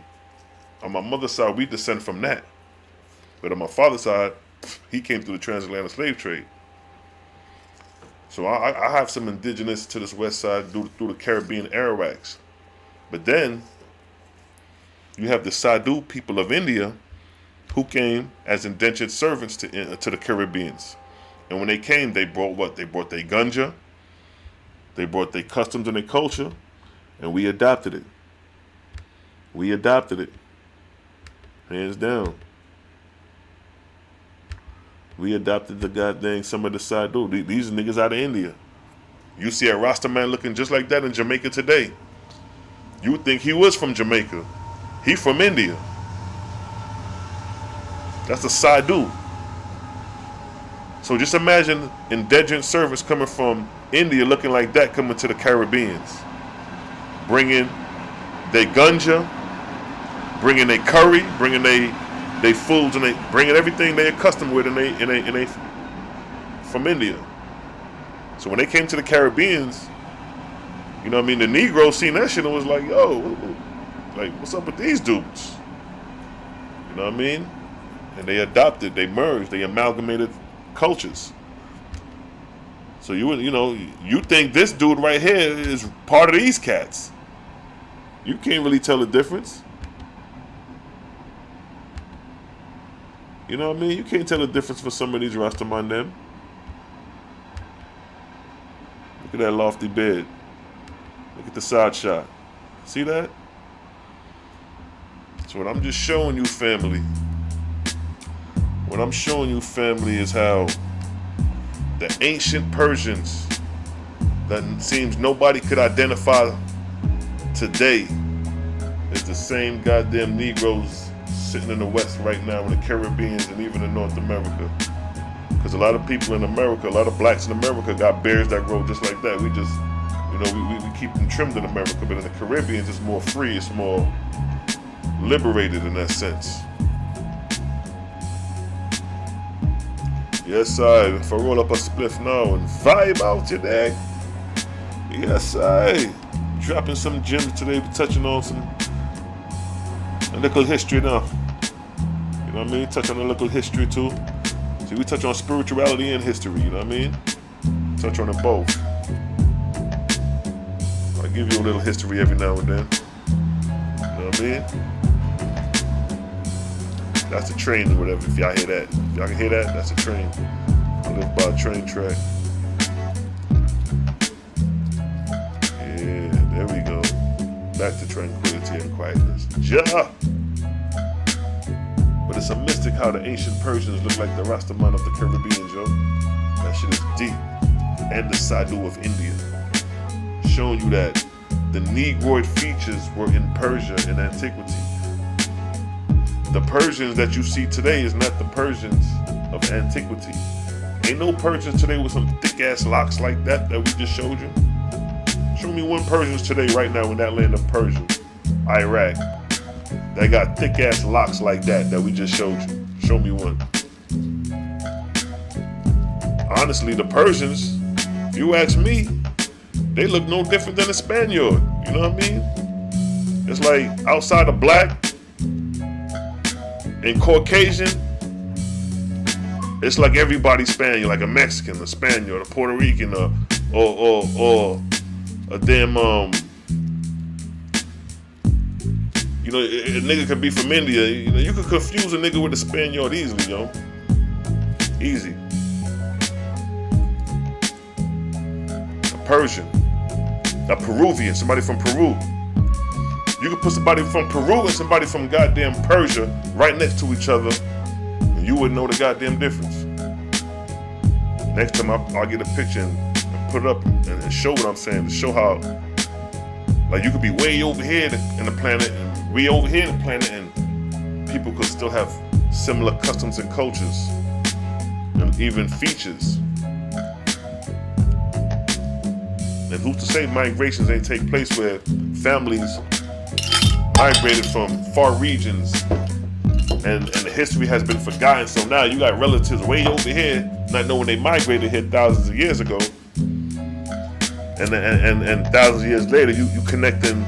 On my mother's side, we descend from that. But on my father's side, he came through the transatlantic slave trade. So I have some indigenous to this west side through the Caribbean Arawaks. But then you have the Sadhu people of India who came as indentured servants to the Caribbeans. And when they came, they brought what? They brought their ganja, they brought their customs and their culture, and we adopted it. We adopted it. Hands down. We adopted the goddamn some of the Sadhu. These niggas out of India. You see a Rasta man looking just like that in Jamaica today. You would think he was from Jamaica. He from India. That's a Sadhu. So just imagine indentured servants coming from India looking like that coming to the Caribbeans. Bringing their ganja, bringing their curry, bringing their foods, and they bringing everything they accustomed with in they from India. So when they came to the Caribbeans, you know what I mean, the Negroes seen that shit and was like, yo, like, what's up with these dudes? You know what I mean? And they adopted, they merged, they amalgamated cultures. So you think this dude right here is part of these cats. You can't really tell the difference. You know what I mean? You can't tell the difference for some of these Rastaman them. Look at that lofty bed. Look at the side shot. See that? So what I'm just showing you, family, is how the ancient Persians that seems nobody could identify today is the same goddamn Negroes sitting in the West right now, in the Caribbeans and even in North America. Because a lot of people in America, a lot of blacks in America got beards that grow just like that. We just, we keep them trimmed in America, but in the Caribbean it's more free, it's more liberated in that sense. Yes, if I roll up a spliff now and vibe out today. Yes, dropping some gems today, touching on some local history now. You know what I mean? Touch on the local history too. See, we touch on spirituality and history, you know what I mean? Touch on it both. I give you a little history every now and then. You know what I mean? That's a train or whatever, if y'all hear that. If y'all can hear that, that's a train. I live by a train track. Yeah, there we go. Back to tranquility and quietness. Ja! But it's a mystic how the ancient Persians look like the Rastaman of the Caribbean, yo. That shit is deep. And the Sadhu of India. Showing you that the Negroid features were in Persia in antiquity. The Persians that you see today is not the Persians of antiquity. Ain't no Persians today with some thick-ass locks like that we just showed you. Show me one Persians today right now in that land of Persia, Iraq, that got thick-ass locks like that we just showed you. Show me one. Honestly, the Persians, if you ask me, they look no different than a Spaniard. You know what I mean? It's like outside of black and Caucasian, it's like everybody Spaniard, like a Mexican, a Spaniard, a Puerto Rican, or a damn a nigga could be from India. You could confuse a nigga with a Spaniard easily, yo. Easy. A Persian, a Peruvian, somebody from Peru. You could put somebody from Peru and somebody from goddamn Persia right next to each other, and you wouldn't know the goddamn difference. Next time I'll get a picture and put it up and show what I'm saying, to show how, like, you could be way over here in the planet and way over here in the planet, and people could still have similar customs and cultures and even features. And who's to say migrations ain't take place where families migrated from far regions and the history has been forgotten, so now you got relatives way over here not knowing they migrated here thousands of years ago, and thousands of years later you connecting,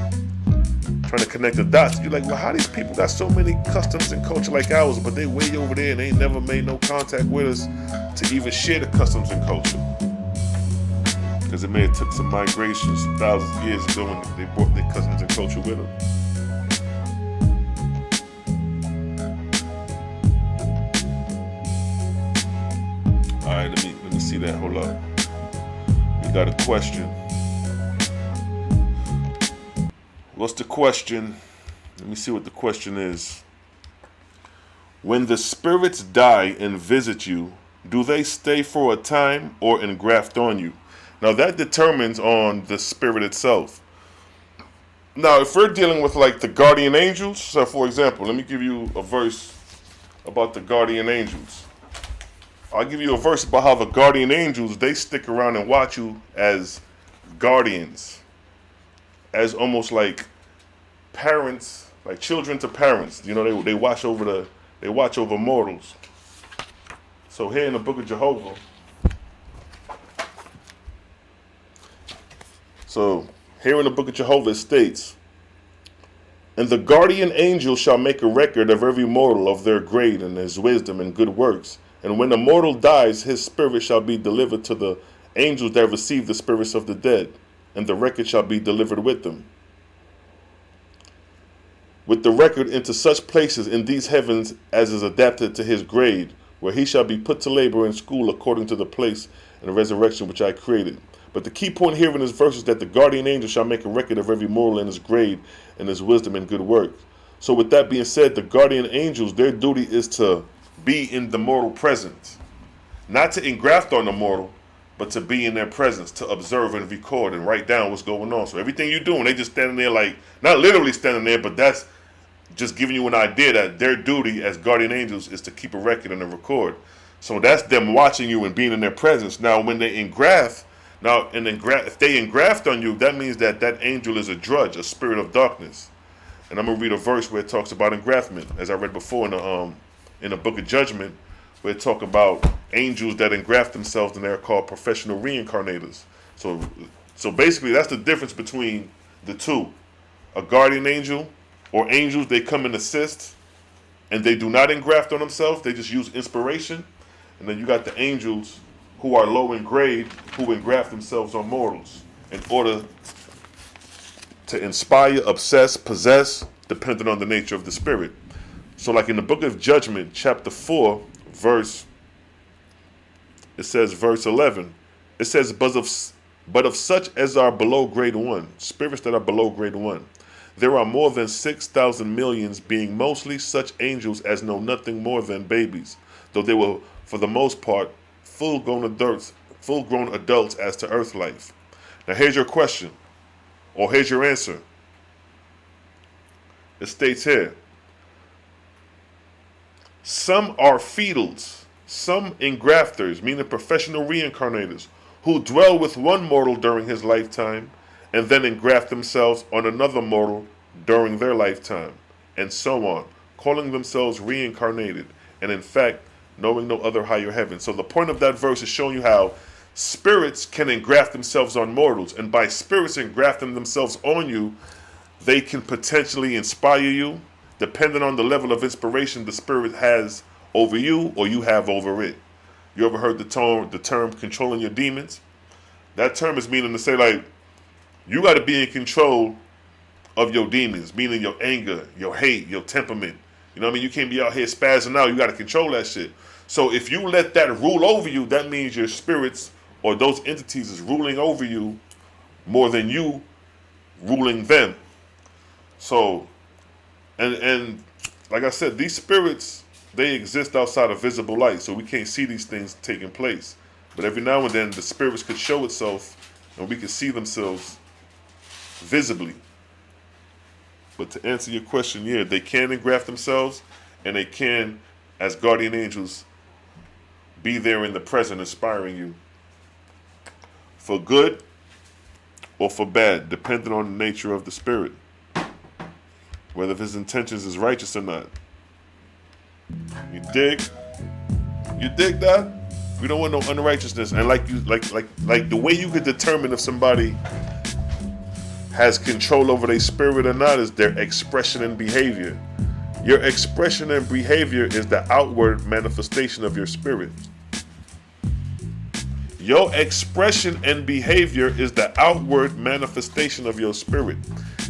trying to connect the dots. You're like, well, how these people got so many customs and culture like ours, but they way over there and they ain't never made no contact with us to even share the customs and culture? Because it may have took some migrations thousands of years ago when they brought their customs and culture with them. Alright, let me see that. Hold up. We got a question. What's the question? Let me see what the question is. When the spirits die and visit you, do they stay for a time or engraft on you? Now that determines on the spirit itself. Now, if we're dealing with like the guardian angels, so for example, let me give you a verse about the guardian angels. I'll give you a verse about how the guardian angels, they stick around and watch you as guardians, as almost like parents, like children to parents. You know, they watch over mortals. So here in the Book of Jehovah, it states, "And the guardian angel shall make a record of every mortal of their grade and his wisdom and good works. And when a mortal dies, his spirit shall be delivered to the angels that receive the spirits of the dead, and the record shall be delivered with them. With the record into such places in these heavens as is adapted to his grade, where he shall be put to labor in school according to the place and resurrection which I created." But the key point here in this verse is that the guardian angel shall make a record of every mortal in his grade and his wisdom and good works. So with that being said, the guardian angels, their duty is to be in the mortal presence. Not to engraft on the mortal, but to be in their presence, to observe and record and write down what's going on. So everything you're doing, they just standing there like, not literally standing there, but that's just giving you an idea that their duty as guardian angels is to keep a record and a record. So that's them watching you and being in their presence. Now when they engraft, if they engraft on you, that means that that angel is a drudge, a spirit of darkness. And I'm going to read a verse where it talks about engraftment, as I read before in the book of Judgment, where it talks about angels that engraft themselves, and they're called professional reincarnators. So basically, that's the difference between the two. A guardian angel, or angels, they come and assist, and they do not engraft on themselves. They just use inspiration. And then you got the angels who are low in grade, who engraft themselves on mortals in order to inspire, obsess, possess, depending on the nature of the spirit. So like in the book of Judgment, chapter 4, verse 11, it says, but of such as are below grade 1, spirits that are below grade 1, there are more than 6,000 millions, being mostly such angels as know nothing more than babies, though they were, for the most part, full-grown adults as to earth life. Now here's your question, or here's your answer. It states here, some are fetals, some engrafters, meaning professional reincarnators, who dwell with one mortal during his lifetime and then engraft themselves on another mortal during their lifetime, and so on, calling themselves reincarnated, and in fact, knowing no other higher heaven. So the point of that verse is showing you how spirits can engraft themselves on mortals, and by spirits engrafting themselves on you, they can potentially inspire you, depending on the level of inspiration the spirit has over you or you have over it. You ever heard the term controlling your demons? That term is meaning to say, like, you got to be in control of your demons, meaning your anger, your hate, your temperament. You know what I mean? You can't be out here spazzing out. You got to control that shit. So if you let that rule over you, that means your spirits or those entities is ruling over you more than you ruling them. So, and like I said, these spirits, they exist outside of visible light, so we can't see these things taking place. But every now and then, the spirits could show itself, and we could see themselves visibly. But to answer your question, yeah, they can engraft themselves, and they can, as guardian angels, be there in the present, inspiring you for good or for bad, depending on the nature of the spirit, whether his intentions is righteous or not. You dig? You dig that? We don't want no unrighteousness. And like the way you could determine if somebody has control over their spirit or not is their expression and behavior. Your expression and behavior is the outward manifestation of your spirit. Your expression and behavior is the outward manifestation of your spirit.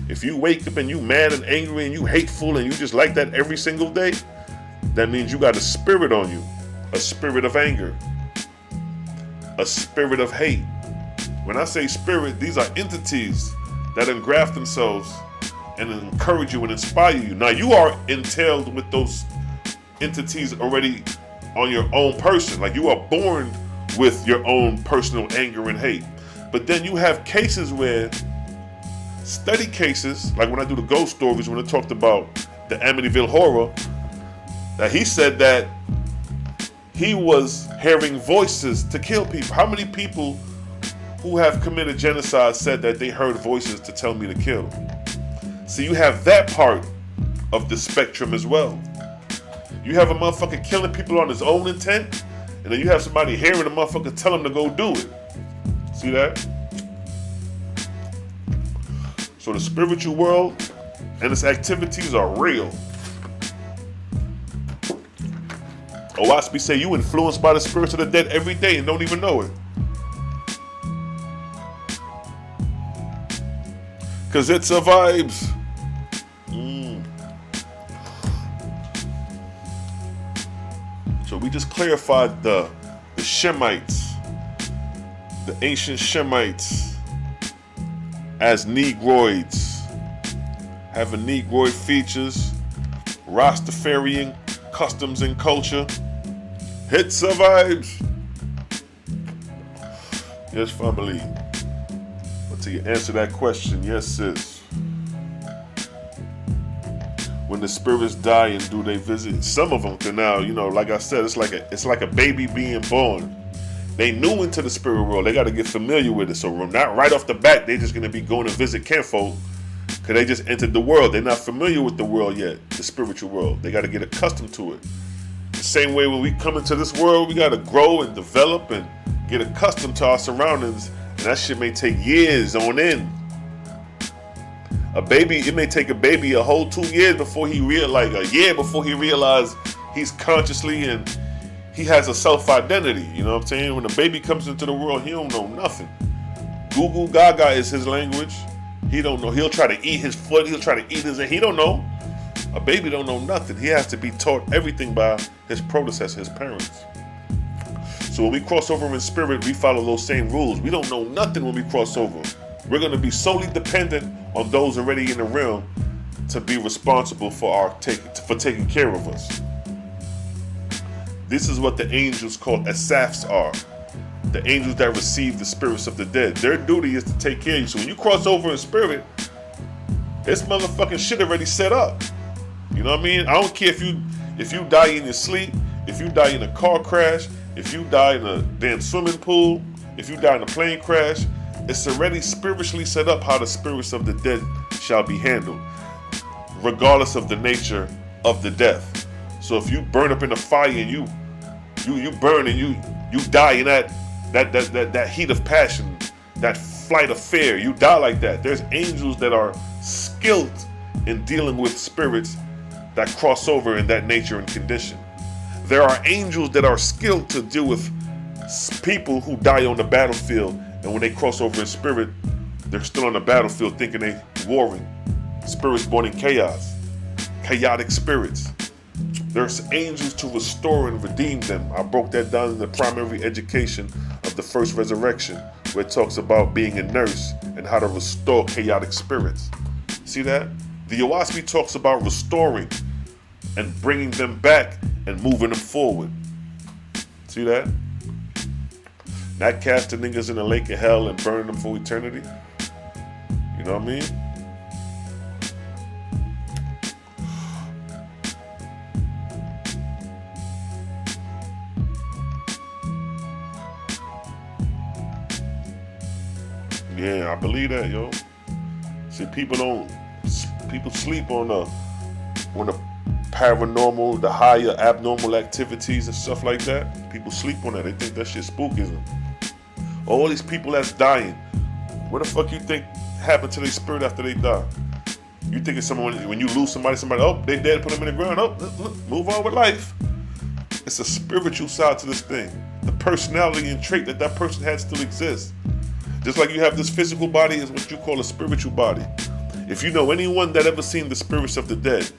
If you wake up and you mad and angry and you hateful and you just like that every single day, that means you got a spirit on you. A spirit of anger. A spirit of hate. When I say spirit, these are entities that engraft themselves and encourage you and inspire you. Now you are entailed with those entities already on your own person. Like you are born with your own personal anger and hate. But then you have cases where, study cases, like when I do the ghost stories, when I talked about the Amityville Horror, that he said that he was hearing voices to kill people. How many people who have committed genocide said that they heard voices to tell me to kill? So you have that part of the spectrum as well. You have a motherfucker killing people on his own intent, and then you have somebody hearing a motherfucker tell him to go do it. See that? So the spiritual world and its activities are real. Oahspe say you influenced by the spirits of the dead every day and don't even know it. Cause it's a vibes. So we just clarified the Shemites, the ancient Shemites, as Negroids, having Negroid features, Rastafarian customs and culture. It survives. Yes, family. Until you answer that question, yes, sis. When the spirits die, and do they visit? Some of them can now, like I said, it's like a baby being born. They new into the spirit world. They got to get familiar with it. So not right off the bat, they just going to be going to visit kinfolk because they just entered the world. They're not familiar with the world yet, the spiritual world. They got to get accustomed to it. The same way when we come into this world, we got to grow and develop and get accustomed to our surroundings. And that shit may take years on end. It may take a baby a whole 2 years before he realizes he's consciously and he has a self-identity. You know what I'm saying? When a baby comes into the world, he don't know nothing. Goo Goo Gaga is his language. He don't know. He'll try to eat his foot. He'll try to eat his... He don't know. A baby don't know nothing. He has to be taught everything by his predecessor, his parents. So when we cross over in spirit, we follow those same rules. We don't know nothing when we cross over. We're going to be solely dependent on those already in the realm to be responsible for taking care of us. This is what the angels called asafs are. The angels that receive the spirits of the dead. Their duty is to take care of you. So when you cross over in spirit, this motherfucking shit already set up. You know what I mean? I don't care if you die in your sleep, if you die in a car crash, if you die in a damn swimming pool, if you die in a plane crash, it's already spiritually set up how the spirits of the dead shall be handled, regardless of the nature of the death. So if you burn up in a fire and you burn and you die in that heat of passion, that flight of fear, you die like that. There's angels that are skilled in dealing with spirits that cross over in that nature and condition. There are angels that are skilled to deal with people who die on the battlefield, and when they cross over in spirit, they're still on the battlefield thinking they warring. Spirits born in chaos, chaotic spirits. There's angels to restore and redeem them. I broke that down in the primary education of the first resurrection, where it talks about being a nurse and how to restore chaotic spirits. See that? The Oahspe talks about restoring and bringing them back and moving them forward. See that? Not cast the niggas in the lake of hell and burn them for eternity. You know what I mean? Yeah, I believe that, yo. See, people sleep on the paranormal, the higher abnormal activities and stuff like that. People sleep on that. They think that shit spookism. All these people that's dying, what the fuck you think happened to their spirit after they die? You think it's someone, when you lose somebody, oh, they dead, put them in the ground, oh, move on with life. It's a spiritual side to this thing. The personality and trait that person has still exists. Just like you have this physical body is what you call a spiritual body. If you know anyone that ever seen the spirits of the dead,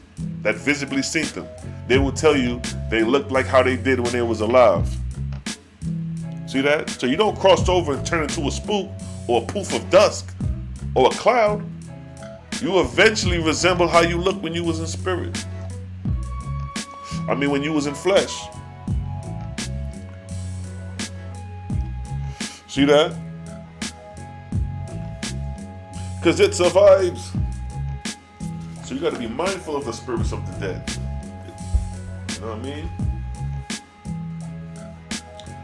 that visibly seen them, they will tell you they looked like how they did when they was alive. See that? So you don't cross over and turn into a spook or a poof of dusk or a cloud. You eventually resemble how you look when you was in spirit. When you was in flesh. See that? Because it survives. So you got to be mindful of the spirits of the dead. You know what I mean?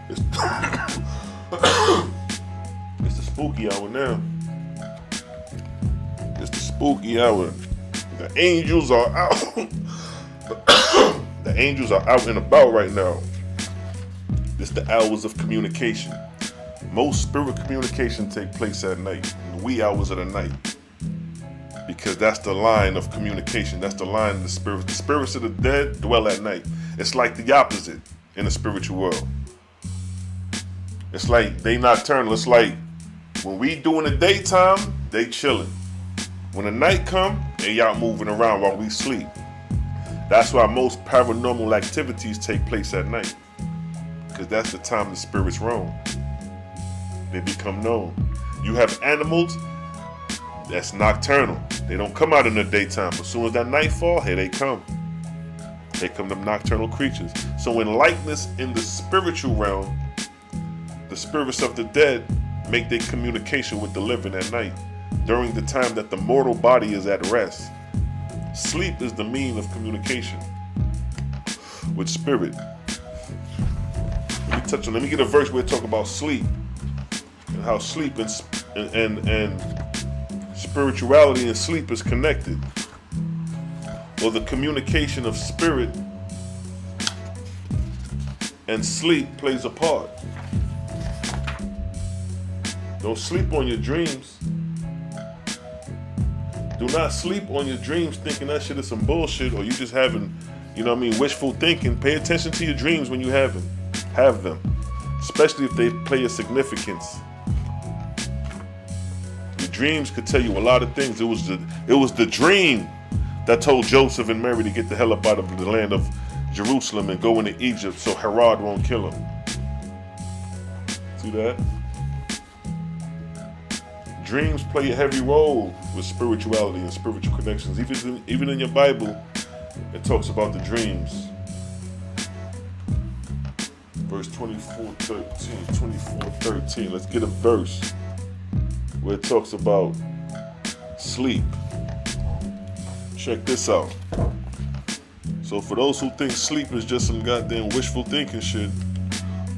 It's the spooky hour now. It's the spooky hour. The angels are out. The angels are out and about right now. It's the hours of communication. Most spirit communication take place at night, in the wee hours of the night. Because that's the line of communication. That's the line of the spirits. The spirits of the dead dwell at night. It's like the opposite in the spiritual world. It's like they nocturnal. It's like when we do in the daytime, they chilling. When the night come, they out moving around while we sleep. That's why most paranormal activities take place at night. Because that's the time the spirits roam. They become known. You have animals that's nocturnal. They don't come out in the daytime. As soon as that night fall, here they come. Here come them nocturnal creatures. So in likeness in the spiritual realm, the spirits of the dead make their communication with the living at night, during the time that the mortal body is at rest. Sleep is the mean of communication with spirit. Let me get a verse where it talk about sleep and how sleep and spirituality and sleep is connected, or the communication of spirit and sleep plays a part. Don't sleep on your dreams. Do not sleep on your dreams thinking that shit is some bullshit, or you just having, wishful thinking. Pay attention to your dreams when you have them, especially if they play a significance. Your dreams could tell you a lot of things. It was the dream that told Joseph and Mary to get the hell up out of the land of Jerusalem and go into Egypt so Herod won't kill him. See that? Dreams play a heavy role with spirituality and spiritual connections. Even in your Bible, it talks about the dreams. Verse 24:13. Let's get a verse where it talks about sleep. Check this out. So for those who think sleep is just some goddamn wishful thinking shit,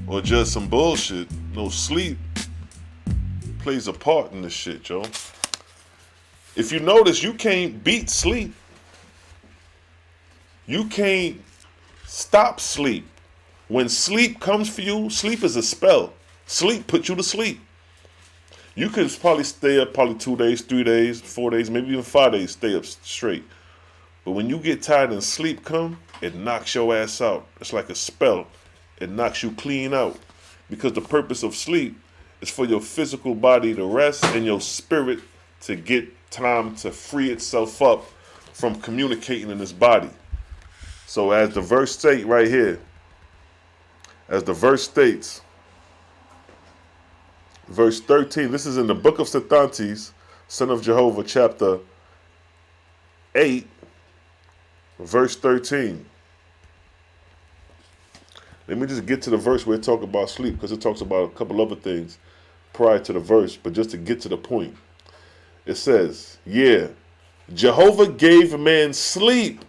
or just some bullshit, no, sleep plays a part in this shit, yo. If you notice, you can't beat sleep. You can't stop sleep. When sleep comes for you, sleep is a spell. Sleep puts you to sleep. You could probably stay up 2 days, 3 days, 4 days, maybe even 5 days, stay up straight. But when you get tired and sleep come, it knocks your ass out. It's like a spell. It knocks you clean out. Because the purpose of sleep is for your physical body to rest and your spirit to get time to free itself up from communicating in this body. So as the verse states right here, verse 13, this is in the book of Sethantes, Son of Jehovah, chapter 8, verse 13. Let me just get to the verse where it talks about sleep, because it talks about a couple other things prior to the verse, but just to get to the point. It says, Jehovah gave man sleep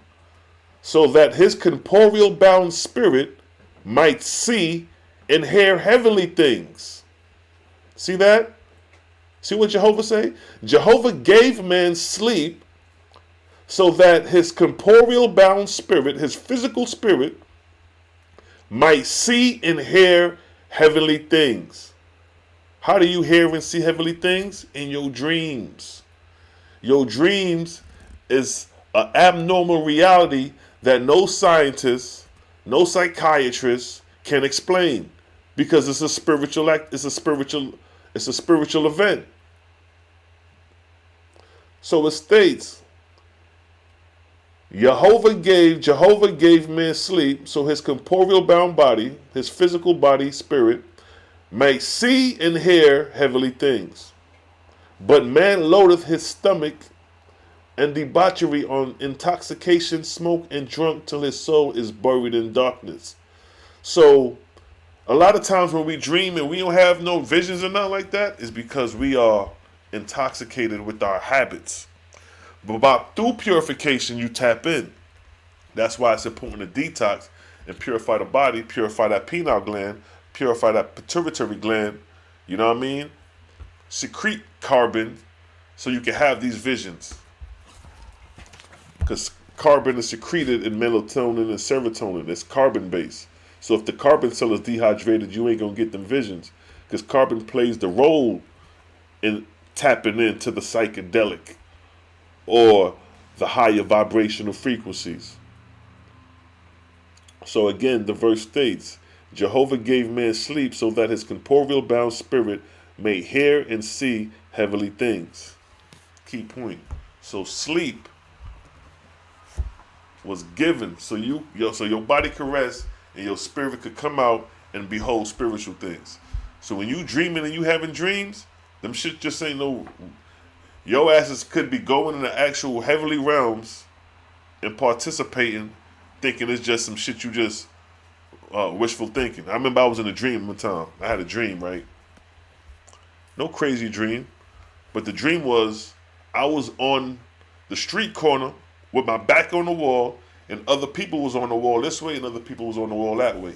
so that his corporeal bound spirit might see and hear heavenly things. See that? See what Jehovah say? Jehovah gave man sleep so that his corporeal bound spirit, his physical spirit, might see and hear heavenly things. How do you hear and see heavenly things? In your dreams. Your dreams is an abnormal reality that no scientist, no psychiatrist can explain, because it's a spiritual act. It's a spiritual event. So it states, Jehovah gave man sleep so his corporeal bound body, his physical body, spirit, may see and hear heavenly things. But man loadeth his stomach and debauchery on intoxication, smoke, and drunk till his soul is buried in darkness. So a lot of times when we dream and we don't have no visions or nothing like that, is because we are intoxicated with our habits. But through purification, you tap in. That's why it's important to detox and purify the body, purify that pineal gland, purify that pituitary gland, you know what I mean? Secrete carbon so you can have these visions. Because carbon is secreted in melatonin and serotonin. It's carbon based. So if the carbon cell is dehydrated, you ain't going to get them visions. Because carbon plays the role in tapping into the psychedelic or the higher vibrational frequencies. So again, the verse states, Jehovah gave man sleep so that his corporeal bound spirit may hear and see heavenly things. Key point. So sleep was given so your body could rest and your spirit could come out and behold spiritual things. So when you dreaming and you having dreams, them shit just ain't no. Your asses could be going in the actual heavenly realms and participating thinking it's just some shit you just wishful thinking. I remember I was in a dream one time. I had a dream, right? No crazy dream, but the dream was I was on the street corner with my back on the wall, and other people was on the wall this way and other people was on the wall that way.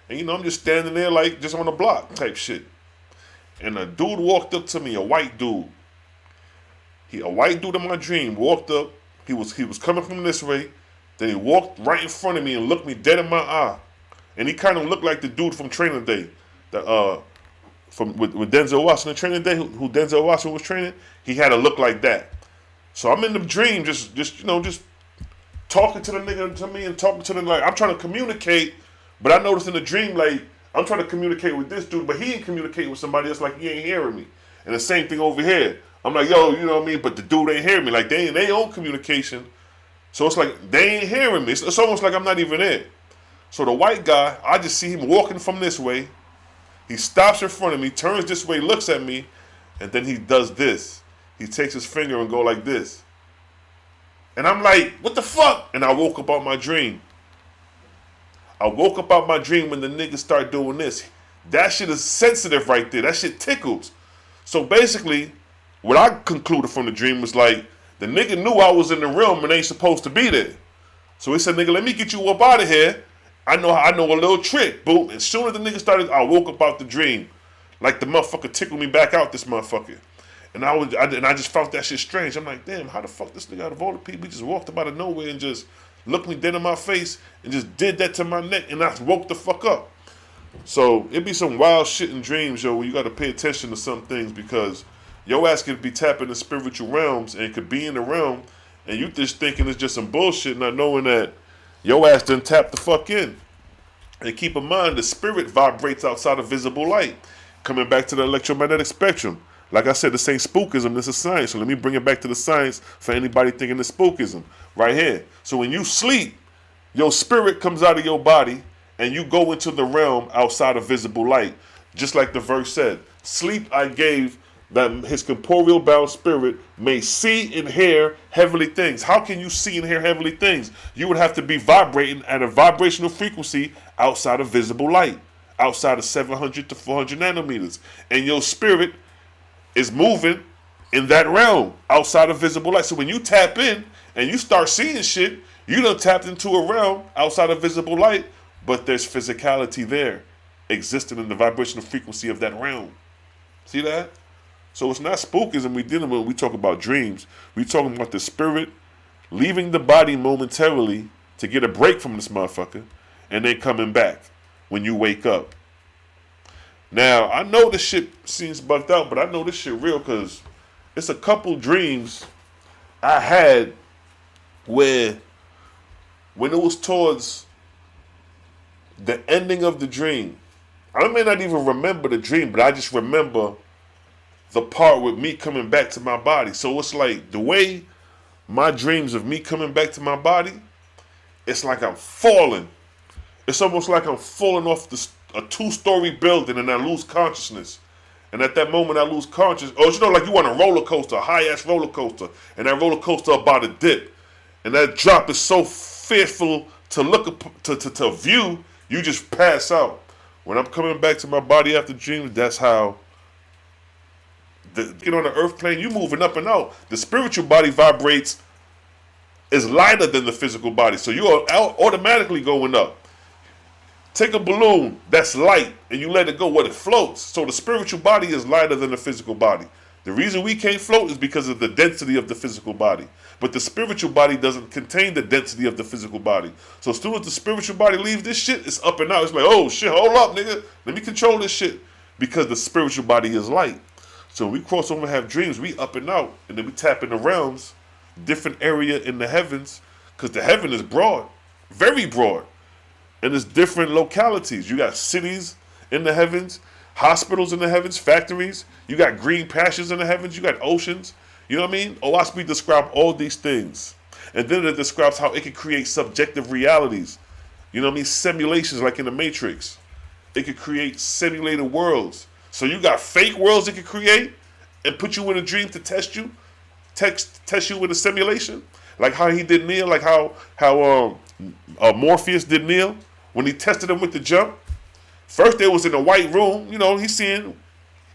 And you know, I'm just standing there like just on the block type shit. And a dude walked up to me, a white dude. A white dude in my dream walked up. He was coming from this way. Then he walked right in front of me and looked me dead in my eye. And he kind of looked like the dude from Training Day, with Denzel Washington, Training Day, who Denzel Washington was training. He had a look like that. So I'm in the dream, just talking to the nigga to me and talking to the, like, I'm trying to communicate, but I noticed in the dream, like, I'm trying to communicate with this dude, but he ain't communicating with somebody else, like he ain't hearing me. And the same thing over here. I'm like, yo, you know what I mean? But the dude ain't hearing me. Like, they ain't their own communication. So it's like, they ain't hearing me. It's almost like I'm not even there. So the white guy, I just see him walking from this way. He stops in front of me, turns this way, looks at me, and then he does this. He takes his finger and go like this. And I'm like, what the fuck? And I woke up out my dream. I woke up out my dream when the niggas start doing this. That shit is sensitive right there. That shit tickles. So basically, what I concluded from the dream was like, the nigga knew I was in the realm and ain't supposed to be there. So he said, nigga, let me get you up out of here. I know a little trick. Boom. As soon as the nigga started, I woke up out the dream. Like the motherfucker tickled me back out, this motherfucker. And I just felt that shit strange. I'm like, damn, how the fuck this nigga out of all the people, he just walked up out of nowhere and just looked me dead in my face and just did that to my neck, and I woke the fuck up. So it be some wild shit in dreams, yo, where you got to pay attention to some things, because your ass could be tapping the spiritual realms and could be in the realm, and you just thinking it's just some bullshit, not knowing that your ass done tap the fuck in. And keep in mind, the spirit vibrates outside of visible light. Coming back to the electromagnetic spectrum. Like I said, this ain't spookism, this is science. So let me bring it back to the science for anybody thinking it's spookism. Right here. So when you sleep, your spirit comes out of your body and you go into the realm outside of visible light. Just like the verse said, sleep I gave that his corporeal bound spirit may see and hear heavenly things. How can you see and hear heavenly things? You would have to be vibrating at a vibrational frequency outside of visible light, outside of 700 to 400 nanometers. And your spirit is moving in that realm outside of visible light. So when you tap in and you start seeing shit, you done tapped into a realm outside of visible light, but there's physicality there existing in the vibrational frequency of that realm. See that? So it's not spookism we dealing with when we talk about dreams. We talking about the spirit leaving the body momentarily to get a break from this motherfucker and then coming back when you wake up. Now, I know this shit seems bugged out, but I know this shit real, because it's a couple dreams I had where when it was towards the ending of the dream, I may not even remember the dream, but I just remember the part with me coming back to my body. So it's like the way my dreams of me coming back to my body, it's like I'm falling. It's almost like I'm falling off a 2-story building and I lose consciousness. And at that moment I lose consciousness. Oh, you know, like you on a roller coaster, a high-ass roller coaster, and that roller coaster about to dip. And that drop is so fearful to look up, to view, you just pass out. When I'm coming back to my body after dreams, that's how get on the earth plane, you moving up and out. The spiritual body vibrates, is lighter than the physical body. So you are automatically going up. Take a balloon that's light and you let it go, it floats. So the spiritual body is lighter than the physical body. The reason we can't float is because of the density of the physical body. But the spiritual body doesn't contain the density of the physical body. So as soon as the spiritual body leaves this shit, it's up and out. It's like, oh shit, hold up, nigga. Let me control this shit. Because the spiritual body is light. So when we cross over and have dreams, we up and out. And then we tap in the realms, different area in the heavens. Because the heaven is broad, very broad. And there's different localities. You got cities in the heavens, hospitals in the heavens, factories. You got green pastures in the heavens. You got oceans. You know what I mean? Oahspe describes all these things. And then it describes how it can create subjective realities. You know what I mean? Simulations like in the Matrix. It could create simulated worlds. So you got fake worlds it could create and put you in a dream to test you. Test you with a simulation. Like how he did Neil, like how Morpheus did Neo when he tested him with the jump. First, they was in a white room. You know, he's standing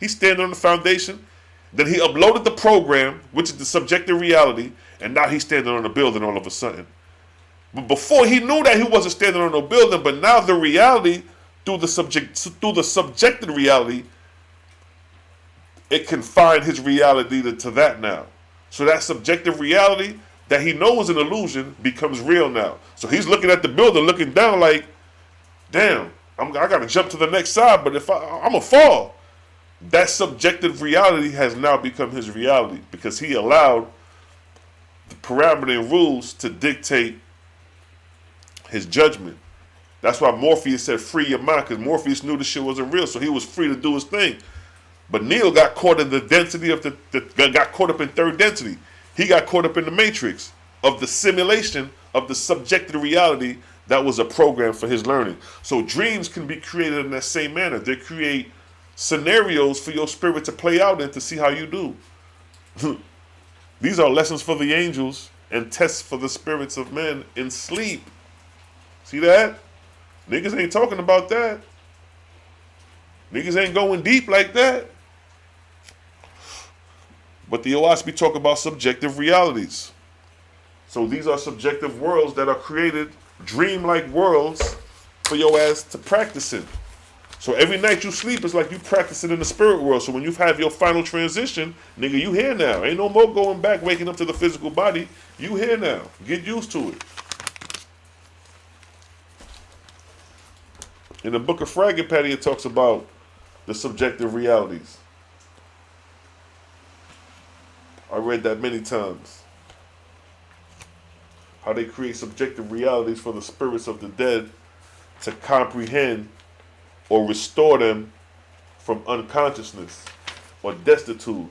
on the foundation. Then he uploaded the program, which is the subjective reality, and now he's standing on the building all of a sudden. But before he knew that he wasn't standing on no building, but now the reality through the subjective reality, it confined his reality to that now. So that subjective reality that he knows is an illusion becomes real now. So he's looking at the building, looking down like, damn, I got to jump to the next side, but if I'm going to fall. That subjective reality has now become his reality because he allowed the parameter and rules to dictate his judgment. That's why Morpheus said, free your mind, because Morpheus knew the shit wasn't real, so he was free to do his thing. But Neo got caught in the density of got caught up in third density. He got caught up in the matrix of the simulation of the subjective reality that was a program for his learning. So dreams can be created in that same manner. They create scenarios for your spirit to play out in to see how you do. These are lessons for the angels and tests for the spirits of men in sleep. See that? Niggas ain't talking about that. Niggas ain't going deep like that. But the Oahspe talk about subjective realities. So these are subjective worlds that are created, dream-like worlds for your ass to practice in. So every night you sleep, it's like you practicing in the spirit world. So when you have your final transition, nigga, you here now. Ain't no more going back, waking up to the physical body. You here now. Get used to it. In the book of Fragapati, it talks about the subjective realities. I read that many times. How they create subjective realities for the spirits of the dead to comprehend or restore them from unconsciousness or destitute.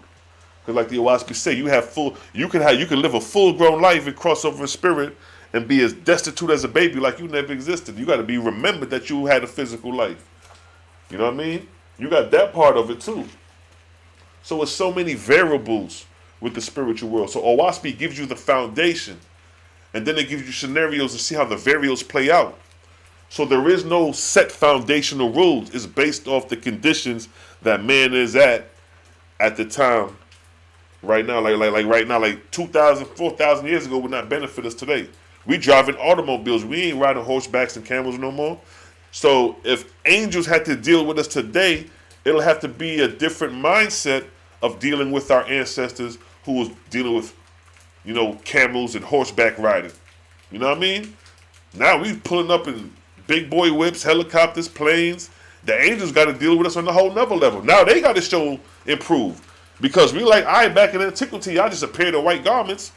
Because like the Oahspe say, you can live a full-grown life and cross over in spirit and be as destitute as a baby like you never existed. You got to be remembered that you had a physical life. You know what I mean? You got that part of it too. So it's so many variables with the spiritual world. So Owaspe gives you the foundation, and then it gives you scenarios to see how the variables play out. So there is no set foundational rules. It's based off the conditions that man is at the time. Right now, like right now, like 2,000, 4,000 years ago would not benefit us today. We driving automobiles. We ain't riding horsebacks and camels no more. So if angels had to deal with us today, it'll have to be a different mindset of dealing with our ancestors who was dealing with, you know, camels and horseback riding. You know what I mean? Now we pulling up in big boy whips, helicopters, planes. The angels got to deal with us on a whole nother level. Now they got to show improve. Because we like, back in antiquity, y'all just appeared in white garments.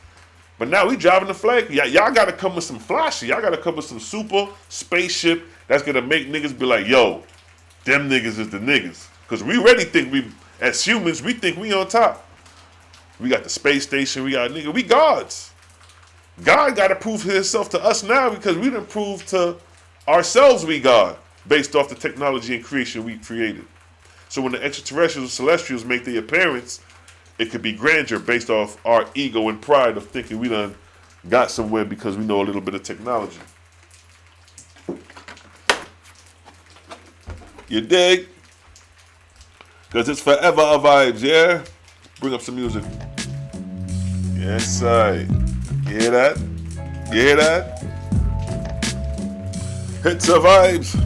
But now we driving the flag. Y'all got to come with some flashy. Y'all got to come with some super spaceship that's going to make niggas be like, yo, them niggas is the niggas. Because we already think as humans, we think we on top. We got the space station. We got nigga. We gods. God got to prove himself to us now because we didn't prove to ourselves we God based off the technology and creation we created. So when the extraterrestrials, celestials make their appearance, it could be grandeur based off our ego and pride of thinking we done got somewhere because we know a little bit of technology. You dig? Because it's forever a vibes, yeah? Bring up some music. Yes, I. You hear that? You hear that? It's a vibes.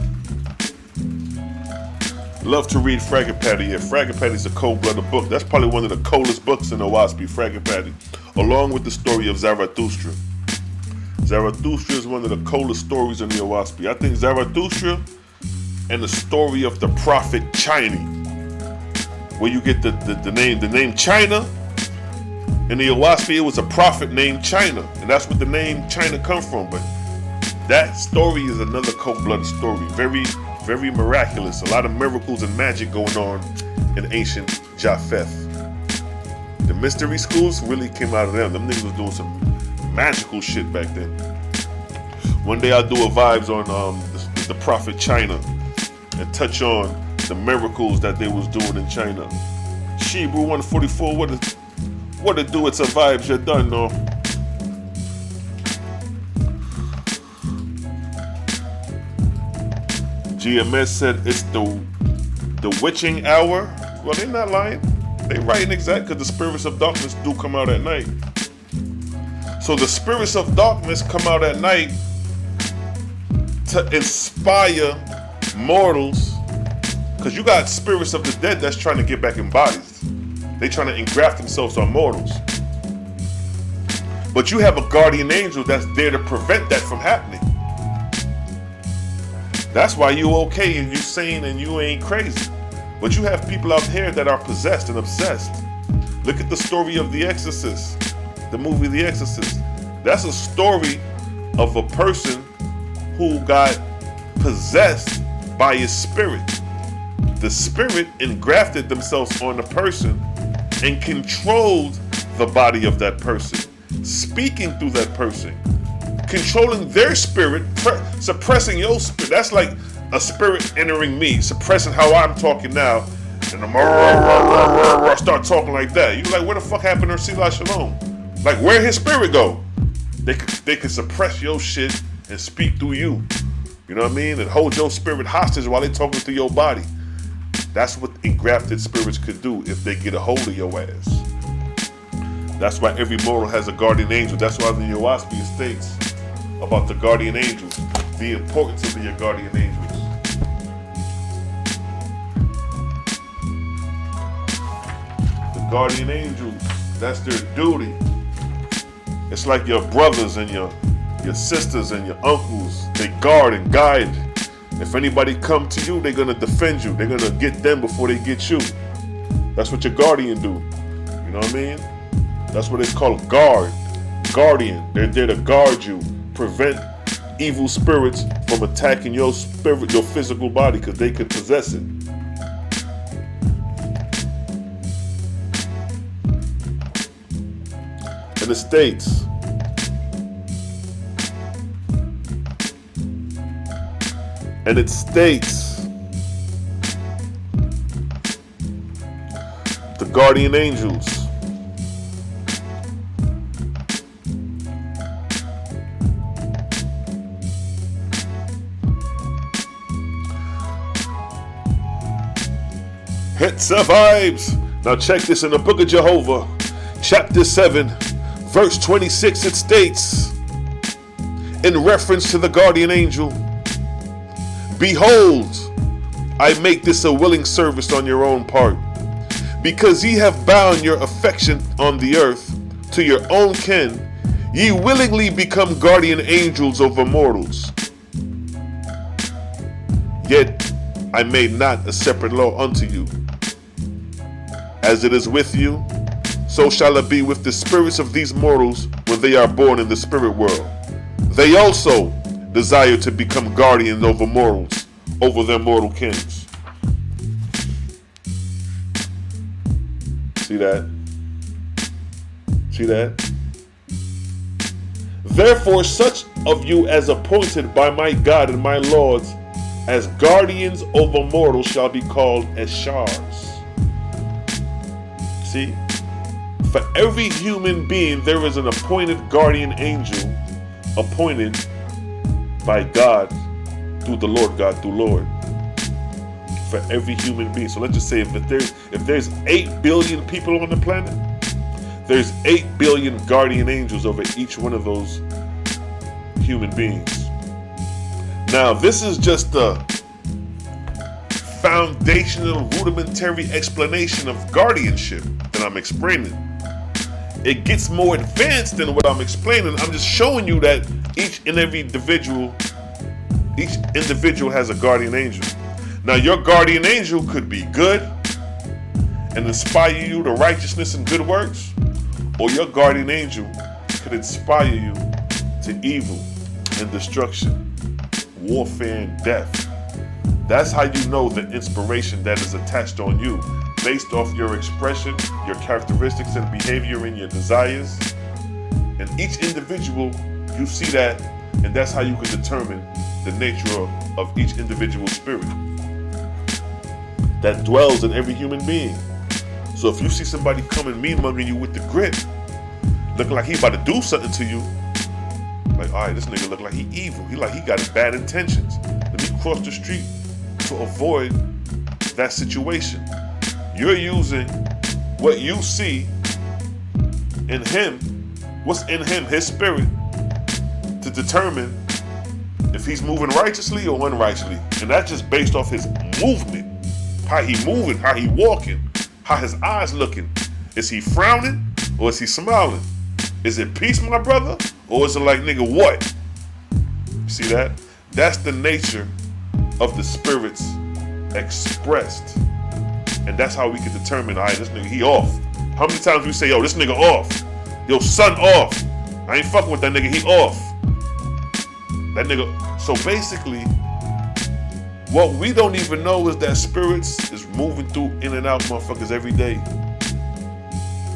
Love to read Fragapati. Yeah, Fragapati's a cold-blooded book. That's probably one of the coldest books in Oahspe, Fragapati, along with the story of Zarathustra. Zarathustra is one of the coldest stories in the Oahspe. I think Zarathustra and the story of the prophet China, where you get the name China. In the Oahspe, it was a prophet named China, and that's what the name China come from. But that story is another cold-blooded story, very, very miraculous. A lot of miracles and magic going on in ancient Japheth. The mystery schools really came out of them. Them niggas was doing some magical shit back then. One day I'll do a vibes on the prophet China and touch on the miracles that they was doing in China. Shebrew 144, what it do? It's a vibes, you're done, no? GMS said it's the witching hour. Well, they're not lying. They writing exact, because the spirits of darkness do come out at night. So the spirits of darkness come out at night to inspire mortals, because you got spirits of the dead that's trying to get back in bodies. They trying to engraft themselves on mortals. But you have a guardian angel that's there to prevent that from happening. That's why you okay and you sane and you ain't crazy. But you have people out here that are possessed and obsessed. Look at the story of The Exorcist, the movie The Exorcist. That's a story of a person who got possessed by his spirit. The spirit engrafted themselves on the person and controlled the body of that person, speaking through that person, controlling their spirit, suppressing your spirit. That's like a spirit entering me, suppressing how I'm talking now, and I'm start talking like that. You're like, where the fuck happened to Selah, Shalom? Like, where his spirit go? They could suppress your shit and speak through you. You know what I mean? And hold your spirit hostage while they talking through your body. That's what engrafted spirits could do if they get a hold of your ass. That's why every mortal has a guardian angel. That's why the Oahspe states about the guardian angels, the importance of the guardian angels. The guardian angels, that's their duty. It's like your brothers and your sisters and your uncles. They guard and guide. If anybody come to you, they're gonna defend you. They're gonna get them before they get you. That's what your guardian do. You know what I mean? That's what it's called, guardian. They're there to guard you, prevent evil spirits from attacking your spirit, your physical body, because they could possess it. And it states, the guardian angels, hits and vibes. Now check this in the Book of Jehovah, chapter 7, verse 26. It states, in reference to the guardian angel, behold, I make this a willing service on your own part, because ye have bound your affection on the earth to your own kin, ye willingly become guardian angels over mortals. Yet I made not a separate law unto you. As it is with you, so shall it be with the spirits of these mortals when they are born in the spirit world. They also desire to become guardians over mortals, over their mortal kins. See that? See that? Therefore, such of you as appointed by my God and my lords as guardians over mortals shall be called Ashars. See? For every human being, there is an appointed guardian angel appointed by God through the Lord God, through Lord. For every human being. So let's just say if there's 8 billion people on the planet, there's 8 billion guardian angels over each one of those human beings. Now, this is just the foundational, rudimentary explanation of guardianship that I'm explaining. It gets more advanced than what I'm explaining. I'm just showing you that each individual has a guardian angel. Now, your guardian angel could be good and inspire you to righteousness and good works, or your guardian angel could inspire you to evil and destruction, warfare and death. That's how you know the inspiration that is attached on you, based off your expression, your characteristics and behavior and your desires. And each individual, you see that, and that's how you can determine the nature of each individual spirit that dwells in every human being. So if you see somebody coming mean-mugging you with the grip, looking like he about to do something to you, like, all right, this nigga look like he evil. He got bad intentions. Let me cross the street to avoid that situation. You're using what you see in him, what's in him, his spirit, to determine if he's moving righteously or unrighteously. And that's just based off his movement. How he moving, how he walking, how his eyes looking. Is he frowning or is he smiling? Is it peace, my brother? Or is it like, nigga, what? See that? That's the nature of the spirits expressed. And that's how we can determine, all right, this nigga, he off. How many times we say, yo, this nigga off? Yo, son off. I ain't fucking with that nigga, he off. That nigga. So basically, what we don't even know is that spirits is moving through in and out motherfuckers every day.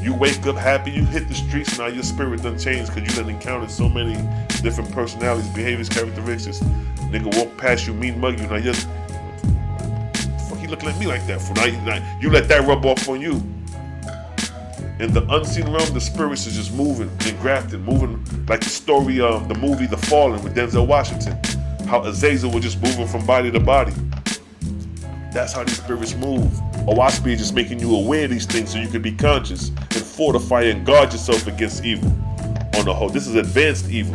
You wake up happy, you hit the streets, now your spirit done changed because you done encountered so many different personalities, behaviors, characteristics. Nigga walk past you, mean mug you, now you're, fuck he looking at me like that for? Now you let that rub off on you. In the unseen realm, the spirits is just moving and grafting, moving like the story of the movie The Fallen with Denzel Washington. How Azazel was just moving from body to body. That's how these spirits move. Owaspe is just making you aware of these things so you can be conscious and fortify and guard yourself against evil. On the whole, this is advanced evil.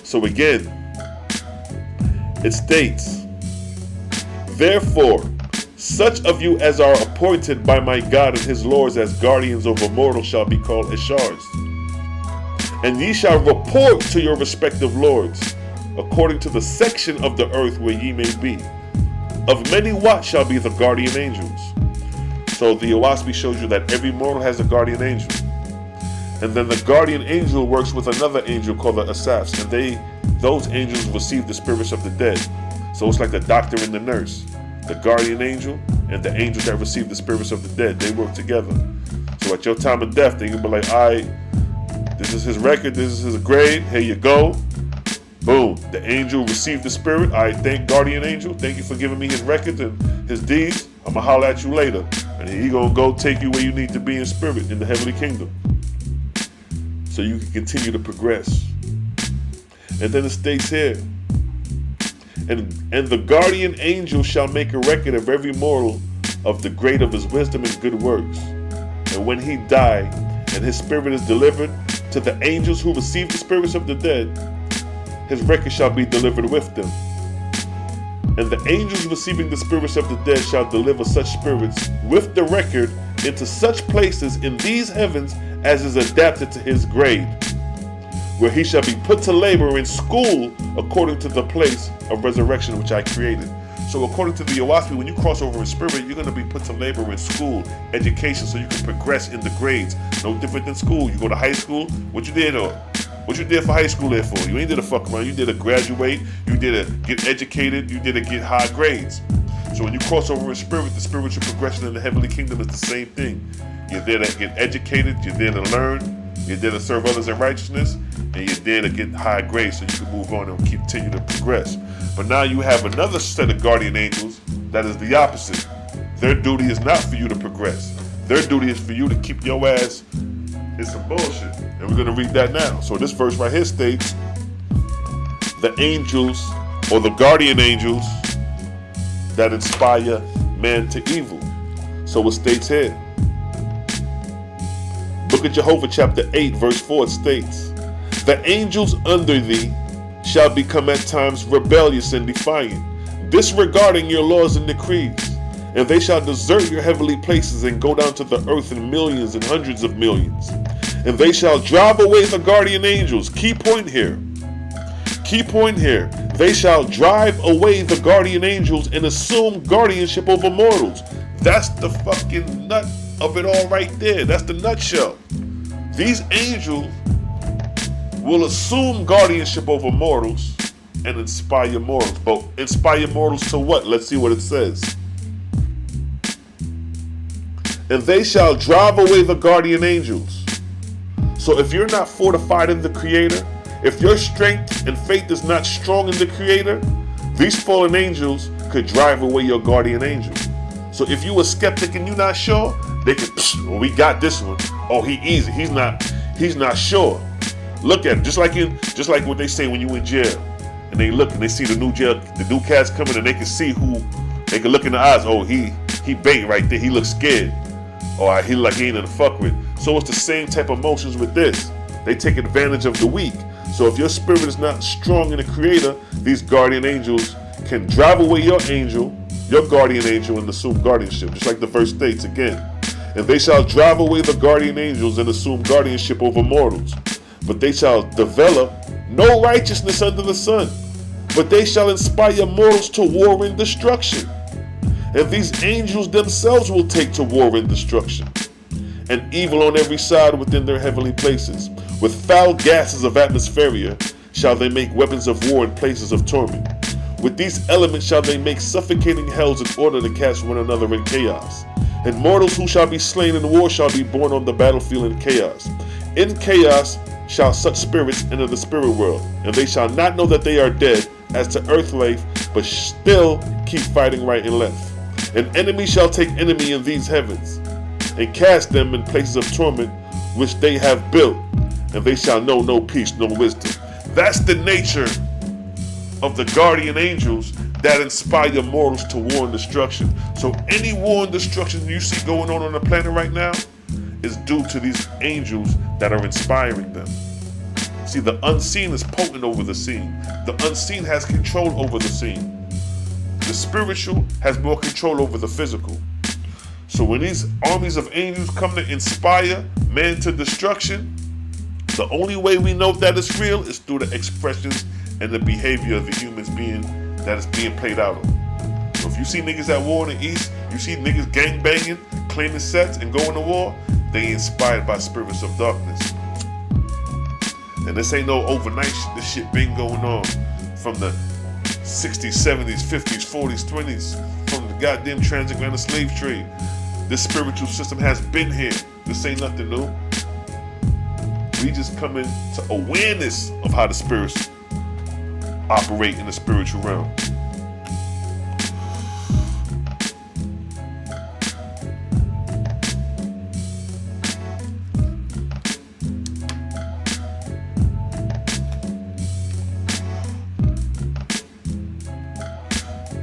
So again, it states, therefore, such of you as are appointed by my God and his lords as guardians over mortals shall be called Ashars. And ye shall report to your respective lords, according to the section of the earth where ye may be. Of many watts shall be the guardian angels. So the Owaspe shows you that every mortal has a guardian angel. And then the guardian angel works with another angel called the Asafs. And those angels receive the spirits of the dead. So it's like the doctor and the nurse. The guardian angel and the angel that receive the spirits of the dead, they work together. So at your time of death, they can be like, all right, this is his record, this is his grade, here you go. Boom, the angel received the spirit. I thank guardian angel, thank you for giving me his records and his deeds. I'm gonna holler at you later. And he gonna go take you where you need to be in spirit in the heavenly kingdom. So you can continue to progress. And then it states here, And the guardian angel shall make a record of every mortal of the grade of his wisdom and good works. And when he die, and his spirit is delivered to the angels who receive the spirits of the dead, his record shall be delivered with them. And the angels receiving the spirits of the dead shall deliver such spirits with the record into such places in these heavens as is adapted to his grade, where he shall be put to labor in school according to the place of resurrection which I created. So according to the Owaspe, when you cross over in spirit, you're going to be put to labor in school, education, so you can progress in the grades. No different than school. You go to high school, what you did for high school there for? You ain't did a fuck around. You did a graduate, you did a get educated, you did a get high grades. So when you cross over in spirit, the spiritual progression in the heavenly kingdom is the same thing. You're there to get educated, you're there to learn, you're there to serve others in righteousness, and you're there to get high grades so you can move on and continue to progress. But now you have another set of guardian angels that is the opposite. Their duty is not for you to progress. Their duty is for you to keep your ass in some bullshit. And we're going to read that now. So this verse right here states, the angels, or the guardian angels, that inspire man to evil. So it states here, Book of Jehovah chapter 8 verse 4, it states, the angels under thee shall become at times rebellious and defiant, disregarding your laws and decrees, and they shall desert your heavenly places and go down to the earth in millions and hundreds of millions. And they shall drive away the guardian angels. Key point here. Key point here. They shall drive away the guardian angels and assume guardianship over mortals. That's the fucking nut of it all right there. That's the nutshell. These angels will assume guardianship over mortals and inspire mortals. But inspire mortals to what? Let's see what it says. And they shall drive away the guardian angels. So if you're not fortified in the Creator, if your strength and faith is not strong in the Creator, these fallen angels could drive away your guardian angel. So if you a skeptic and you're not sure, they can, well, we got this one. Oh, he easy. He's not sure. Look at him. Just like what they say when you in jail. and they look and they see the new cats coming, and they can see who, they can look in the eyes. Oh, he bait right there. He looks scared. Or he like he ain't gonna fuck with. So it's the same type of emotions with this. They take advantage of the weak. So if your spirit is not strong in the Creator, these guardian angels can drive away your angel, your guardian angel, and assume guardianship. Just like the verse states again. And they shall drive away the guardian angels and assume guardianship over mortals. But they shall develop no righteousness under the sun. But they shall inspire mortals to war and destruction. And these angels themselves will take to war and destruction, and evil on every side within their heavenly places. With foul gases of atmosphere shall they make weapons of war in places of torment. With these elements shall they make suffocating hells in order to cast one another in chaos. And mortals who shall be slain in war shall be born on the battlefield in chaos. In chaos shall such spirits enter the spirit world, and they shall not know that they are dead as to earth life, but still keep fighting right and left. An enemy shall take enemy in these heavens, and cast them in places of torment which they have built, and they shall know no peace, no wisdom. That's the nature of the guardian angels that inspire mortals to war and destruction. So any war and destruction you see going on the planet right now is due to these angels that are inspiring them. See, the unseen is potent over the seen. The unseen has control over the seen. The spiritual has more control over the physical. So when these armies of angels come to inspire man to destruction, the only way we know that it's real is through the expressions and the behavior of the humans being that is being played out on. So if you see niggas at war in the East, you see niggas gang banging, claiming sets, and going to war, they inspired by spirits of darkness. And this ain't no overnight shit. This shit been going on from the 60s, 70s, 50s, 40s, 20s, from the goddamn transatlantic slave trade. This spiritual system has been here. This ain't nothing new. We just come into awareness of how the spirits operate in the spiritual realm.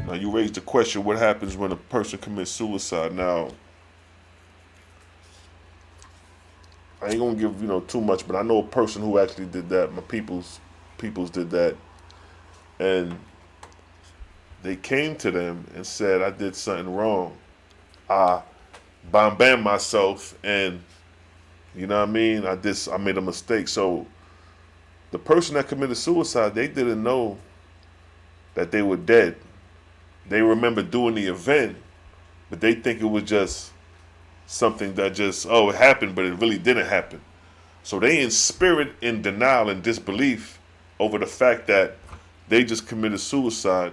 Now you raised the question, what happens when a person commits suicide? Now, I ain't gonna give too much, but I know a person who actually did that. My peoples did that, and they came to them and said, I did something wrong. I bam myself, and you know what I mean, I made a mistake. So the person that committed suicide, they didn't know that they were dead. They remember doing the event, but they think it was just something that just, it happened, but it really didn't happen. So they in spirit in denial and disbelief over the fact that they just committed suicide.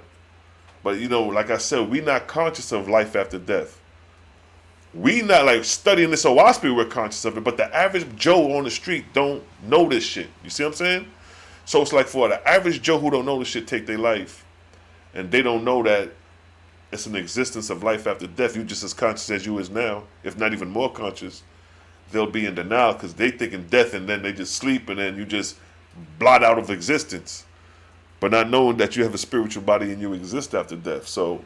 But like I said, we not conscious of life after death. We not like studying this Oahspe, we're conscious of it, but the average Joe on the street don't know this shit. You see what I'm saying? So it's like for the average Joe who don't know this shit take their life, and they don't know that it's an existence of life after death. You just as conscious as you is now, if not even more conscious. They'll be in denial because they thinking death, and then they just sleep, and then you just blot out of existence, but not knowing that you have a spiritual body and you exist after death. So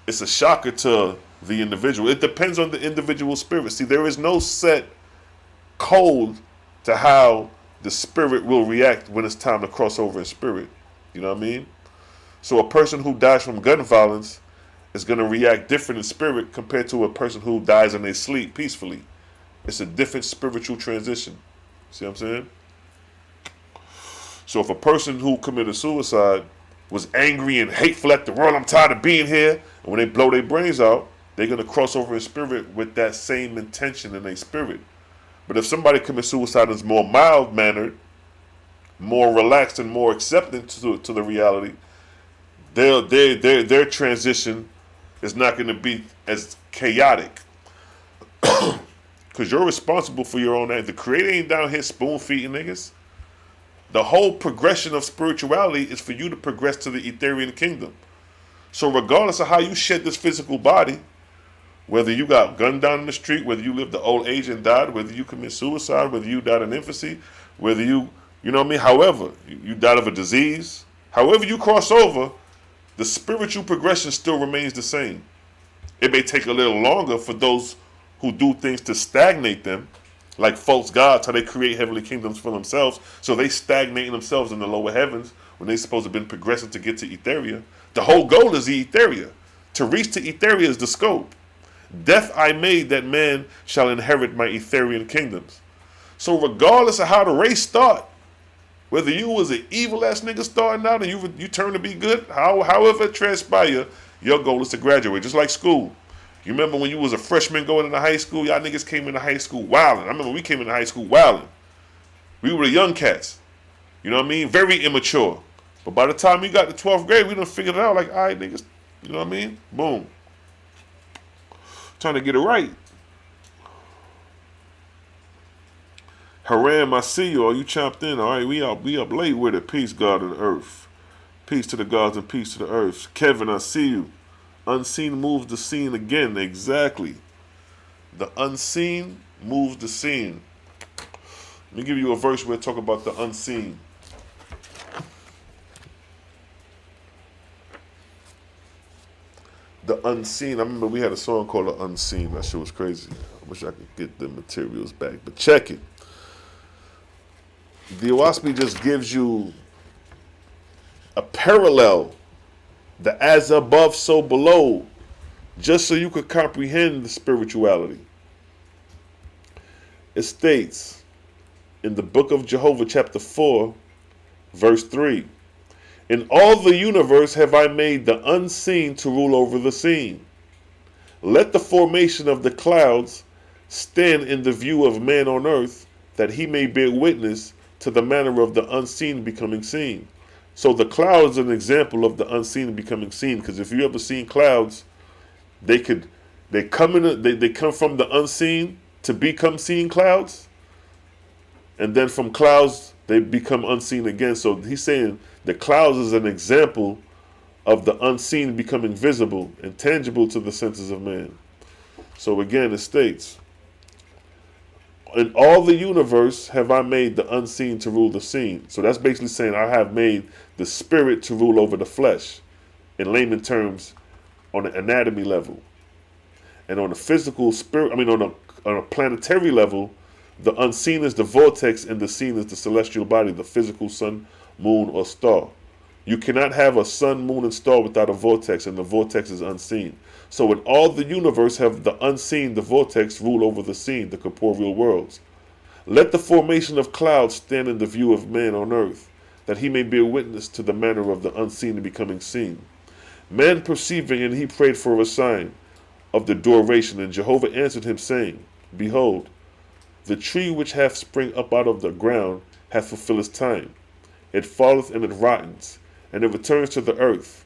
it's a shocker to the individual. It depends on the individual spirit. See, there is no set code to how the spirit will react when it's time to cross over in spirit. You know what I mean? So a person who dies from gun violence is going to react different in spirit compared to a person who dies in their sleep peacefully. It's a different spiritual transition. See what I'm saying? So if a person who committed suicide was angry and hateful at the world, I'm tired of being here, and when they blow their brains out, they're going to cross over in spirit with that same intention in their spirit. But if somebody commits suicide and is more mild-mannered, more relaxed, and more accepting to the reality, their transition is not going to be as chaotic. Because you're responsible for your own act. The Creator ain't down here spoon-feeding niggas. The whole progression of spirituality is for you to progress to the Ethereal kingdom. So regardless of how you shed this physical body, whether you got gunned down in the street, whether you lived the old age and died, whether you commit suicide, whether you died in infancy, whether you know what I mean? However, you died of a disease, However you cross over, the spiritual progression still remains the same. It may take a little longer for those who do things to stagnate them, like false gods, how they create heavenly kingdoms for themselves, so they stagnate themselves in the lower heavens when they're supposed to have been progressing to get to Etheria. The whole goal is the Etheria. To reach to Etheria is the scope. Death I made that man shall inherit my Etherian kingdoms. So regardless of how the race start, whether you was an evil ass nigga starting out and you turn to be good, however it transpire, your goal is to graduate. Just like school. You remember when you was a freshman going into high school, y'all niggas came into high school wilding. I remember we came into high school wilding. We were the young cats. You know what I mean? Very immature. But by the time we got to 12th grade, we done figured it out like, all right, niggas. You know what I mean? Boom. Trying to get it right. Haram, I see you. All you chopped in. All right, we up late with it. Peace, God of the earth. Peace to the gods and peace to the earth. Kevin, I see you. Unseen moves the scene again. Exactly. The unseen moves the scene. Let me give you a verse where it talk about the unseen. The unseen. I remember we had a song called The Unseen. That shit was crazy. I wish I could get the materials back. But check it. The Oahspe just gives you a parallel. The as above, so below. Just so you could comprehend the spirituality. It states in the book of Jehovah, chapter 4, verse 3. In all the universe have I made the unseen to rule over the seen. Let the formation of the clouds stand in the view of man on earth, that he may bear witness to the manner of the unseen becoming seen. So the cloud is an example of the unseen becoming seen, because if you ever seen clouds, they come from the unseen to become seen clouds, and then from clouds they become unseen again. So he's saying the clouds is an example of the unseen becoming visible and tangible to the senses of man. So again, it states, in all the universe have I made the unseen to rule the seen. So that's basically saying I have made the spirit to rule over the flesh, in layman terms, on the anatomy level. And on the physical spirit, on a planetary level, the unseen is the vortex and the seen is the celestial body, the physical sun, moon, or star. You cannot have a sun, moon, and star without a vortex, and the vortex is unseen. So in all the universe have the unseen, the vortex, rule over the seen, the corporeal worlds. Let the formation of clouds stand in the view of man on earth, that he may bear witness to the manner of the unseen becoming seen. Man perceiving, and he prayed for a sign of the duration, and Jehovah answered him, saying, Behold, the tree which hath spring up out of the ground hath fulfilled its time. It falleth and it rottens, and it returns to the earth.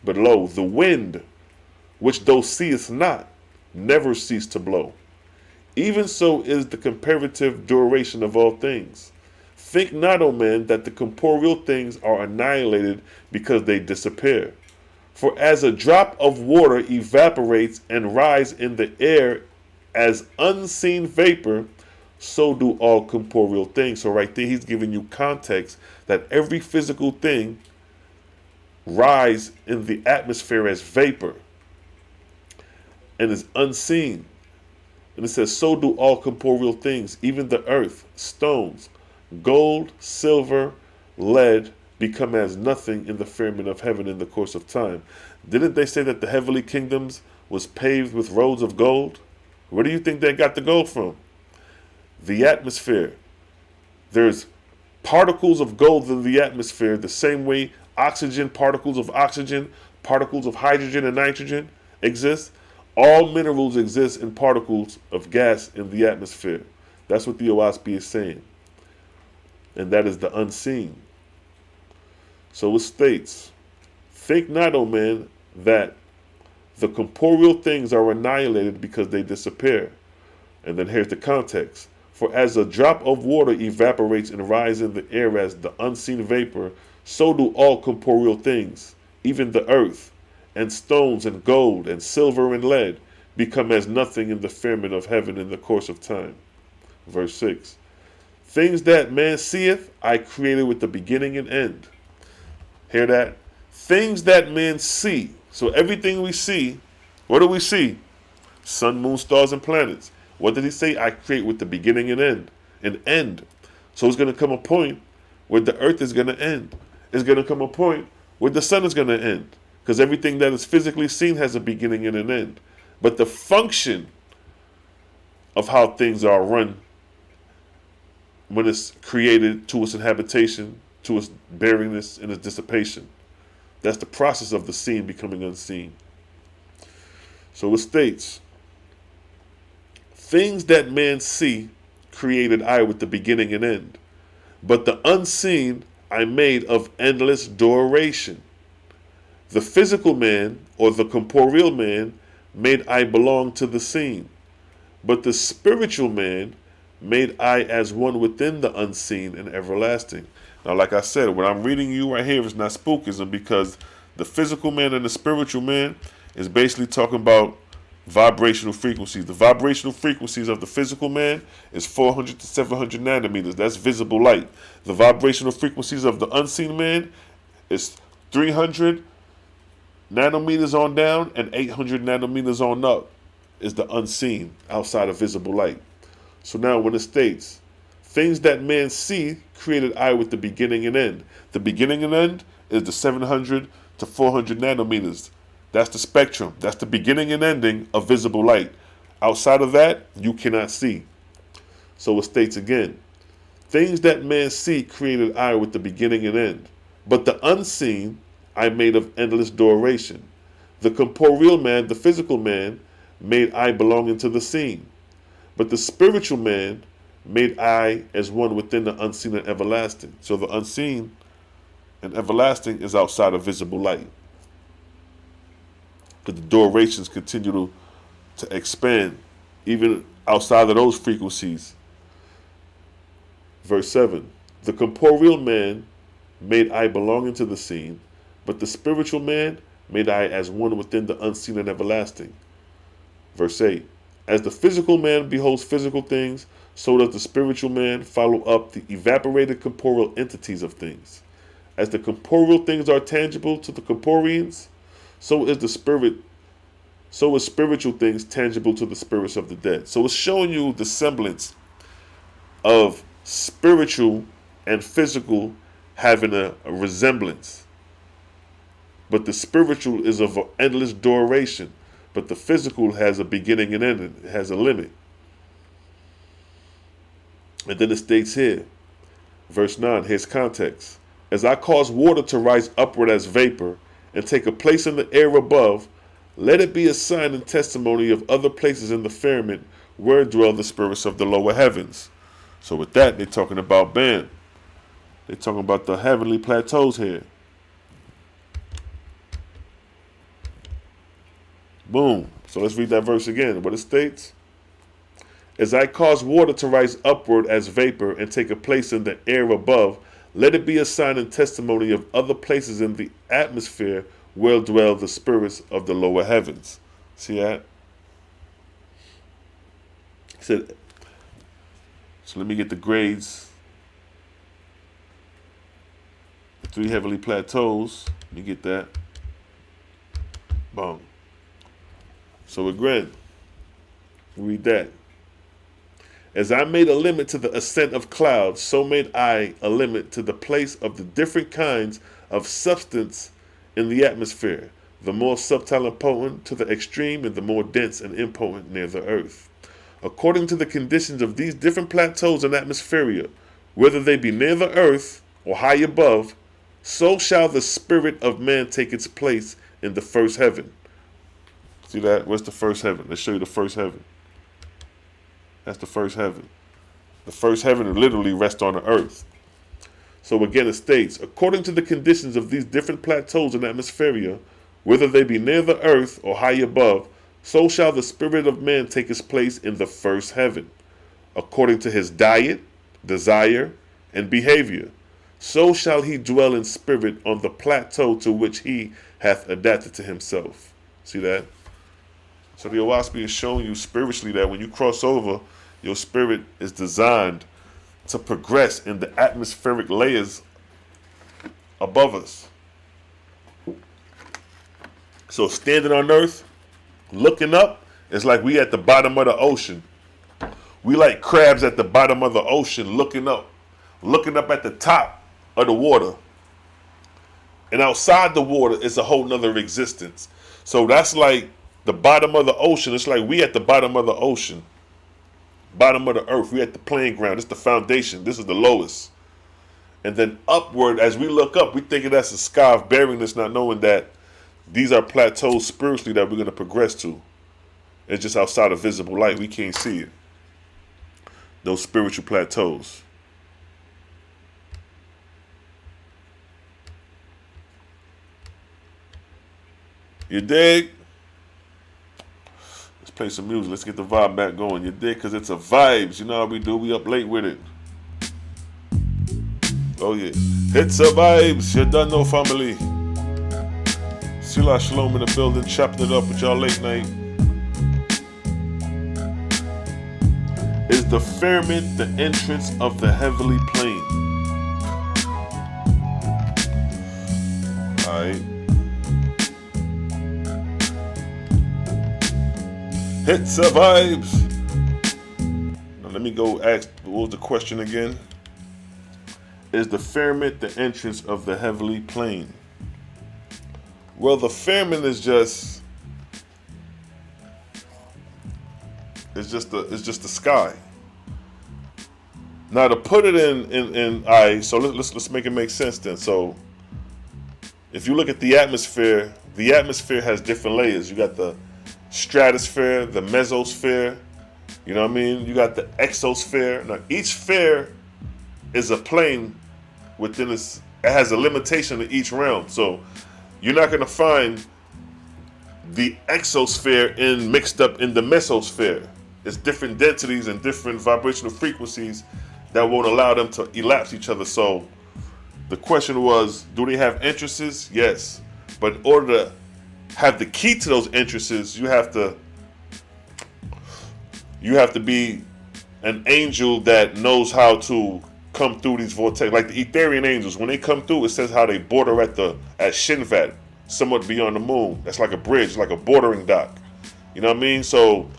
But lo, the wind, which thou seest not, never cease to blow. Even so is the comparative duration of all things. Think not, O man, that the corporeal things are annihilated because they disappear. For as a drop of water evaporates and rises in the air as unseen vapor, so do all corporeal things. So right there, he's giving you context that every physical thing rise in the atmosphere as vapor and is unseen. And it says, so do all corporeal things, even the earth, stones, gold, silver, lead, become as nothing in the firmament of heaven in the course of time. Didn't they say that the heavenly kingdoms was paved with roads of gold? Where do you think they got the gold from? The atmosphere. There's particles of gold in the atmosphere, the same way oxygen, particles of hydrogen and nitrogen exist. All minerals exist in particles of gas in the atmosphere. That's what the Oahspe is saying. And that is the unseen. So it states, think not, O man, that the corporeal things are annihilated because they disappear. And then here's the context. For as a drop of water evaporates and rises in the air as the unseen vapor, so do all corporeal things, even the earth, and stones and gold and silver and lead, become as nothing in the firmament of heaven in the course of time. Verse 6. Things that man seeth, I created with the beginning and end. Hear that? Things that men see. So everything we see, what do we see? Sun, moon, stars, and planets. What did he say? I create with the beginning and end. An end. So it's going to come a point where the earth is going to end. It's going to come a point where the sun is going to end. Because everything that is physically seen has a beginning and an end. But the function of how things are run when it's created to its inhabitation, to its bearingness and its dissipation. That's the process of the seen becoming unseen. So it states, things that man see created I with the beginning and end, but the unseen I made of endless duration. The physical man, or the corporeal man, made I belong to the seen, but the spiritual man made I as one within the unseen and everlasting. Now, like I said, what I'm reading you right here is not spookism, because the physical man and the spiritual man is basically talking about vibrational frequencies. The vibrational frequencies of the physical man is 400 to 700 nanometers. That's visible light. The vibrational frequencies of the unseen man is 300 nanometers on down and 800 nanometers on up is the unseen outside of visible light. So now when it states, things that man see created I with the beginning and end. The beginning and end is the 700 to 400 nanometers. That's the spectrum. That's the beginning and ending of visible light. Outside of that, you cannot see. So it states again, things that man see created I with the beginning and end. But the unseen I made of endless duration. The corporeal man, the physical man, made I belonging to the seen. But the spiritual man made I as one within the unseen and everlasting. So the unseen and everlasting is outside of visible light. But the durations continue to expand even outside of those frequencies. Verse 7. The corporeal man made I belonging to the seen, but the spiritual man made I as one within the unseen and everlasting. Verse 8. As the physical man beholds physical things, so does the spiritual man follow up the evaporated corporeal entities of things. As the corporeal things are tangible to the corporeans, so is spiritual things tangible to the spirits of the dead. So it's showing you the semblance of spiritual and physical having a resemblance. But the spiritual is of endless duration. But the physical has a beginning and end. It has a limit. And then it states here, verse 9, here's context. As I cause water to rise upward as vapor and take a place in the air above, let it be a sign and testimony of other places in the firmament where dwell the spirits of the lower heavens. So with that, they're talking about bam. They're talking about the heavenly plateaus here. Boom. So let's read that verse again. What it states. As I cause water to rise upward as vapor and take a place in the air above, let it be a sign and testimony of other places in the atmosphere where dwell the spirits of the lower heavens. See that? He said, so let me get the grades. The 3 heavenly plateaus. Let me get that. Boom. So again, read that. As I made a limit to the ascent of clouds, so made I a limit to the place of the different kinds of substance in the atmosphere, the more subtle and potent to the extreme, and the more dense and impotent near the earth. According to the conditions of these different plateaus and atmospheria, whether they be near the earth or high above, so shall the spirit of man take its place in the first heaven. See that? What's the first heaven? Let's show you the first heaven. That's the first heaven. The first heaven literally rests on the earth. So again it states, according to the conditions of these different plateaus and atmospheria, whether they be near the earth or high above, so shall the spirit of man take his place in the first heaven, according to his diet, desire, and behavior. So shall he dwell in spirit on the plateau to which he hath adapted to himself. See that? So the Oahspe is showing you spiritually that when you cross over, your spirit is designed to progress in the atmospheric layers above us. So standing on earth, looking up, it's like we at the bottom of the ocean. We like crabs at the bottom of the ocean looking up at the top of the water. And outside the water is a whole nother existence. So that's like the bottom of the ocean. It's like we at the bottom of the ocean. Bottom of the earth. We at the playing ground. This is the foundation. This is the lowest. And then upward, as we look up, we think that's the sky of barrenness, not knowing that these are plateaus spiritually that we're going to progress to. It's just outside of visible light. We can't see it. Those spiritual plateaus. You dig? Let's play some music. Let's get the vibe back going. You dig? Because it's a vibes. You know how we do. We up late with it. Oh, yeah. It's a vibes. You done know, family. Selah, Shalom in the building. Chopping it up with y'all late night. Is the firmament the entrance of the heavenly plane? Alright. Hits the vibes. Now let me go ask, what was the question again? Is the firmament the entrance of the heavenly plane? Well, the firmament is just the sky. Now to put it in so let's make it make sense then. So if you look at the atmosphere has different layers. You got the stratosphere, the mesosphere, you know what I mean? You got the exosphere. Now each sphere is a plane within this. It has a limitation to each realm. So you're not going to find the exosphere mixed up in the mesosphere. It's different densities and different vibrational frequencies that won't allow them to elapse each other. So the question was, do they have entrances? Yes. But in order to have the key to those entrances, you have to be an angel that knows how to come through these vortex. Like the Etherian angels, when they come through, it says how they border at Shinvat, somewhat beyond the moon. That's like a bridge, like a bordering dock. You know what I mean? So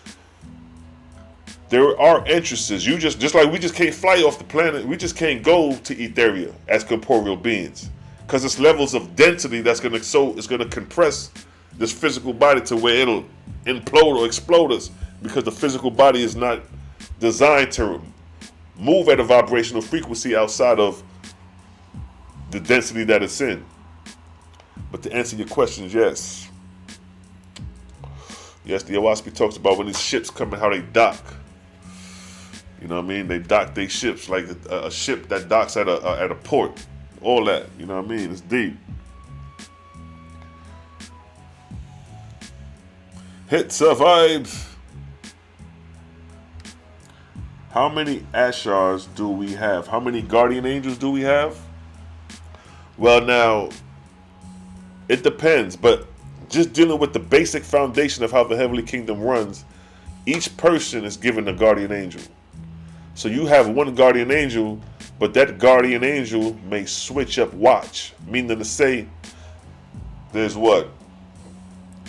there are entrances. You just like we just can't fly off the planet. We just can't go to Etheria as corporeal beings, because it's levels of density that's gonna compress this physical body to where it'll implode or explode us, because the physical body is not designed to move at a vibrational frequency outside of the density that it's in. But to answer your questions, yes. Yes, the Owaspe talks about when these ships come and how they dock. You know what I mean? They dock their ships like a ship that docks at a port. All that, you know what I mean? It's deep. Hits of vibes. How many Ashars do we have? How many guardian angels do we have? Well, now, it depends, but just dealing with the basic foundation of how the heavenly kingdom runs, each person is given a guardian angel. So you have one guardian angel, but that guardian angel may switch up watch, meaning to say there's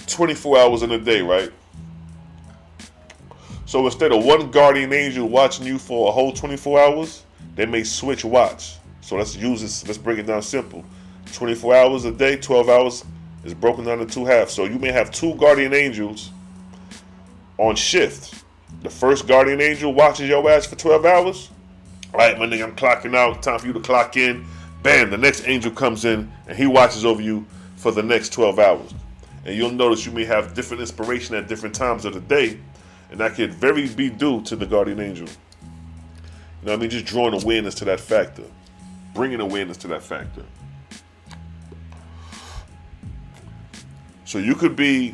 24 hours in a day, right? So instead of one guardian angel watching you for a whole 24 hours, they may switch watch. So let's break it down simple. 24 hours a day, 12 hours is broken down to 2 halves. So you may have 2 guardian angels on shift. The first guardian angel watches your ass for 12 hours. All right, my nigga, I'm clocking out. Time for you to clock in. Bam, the next angel comes in and he watches over you for the next 12 hours. And you'll notice you may have different inspiration at different times of the day. And that could very be due to the guardian angel. You know what I mean? Just drawing awareness to that factor. Bringing awareness to that factor. So you could be,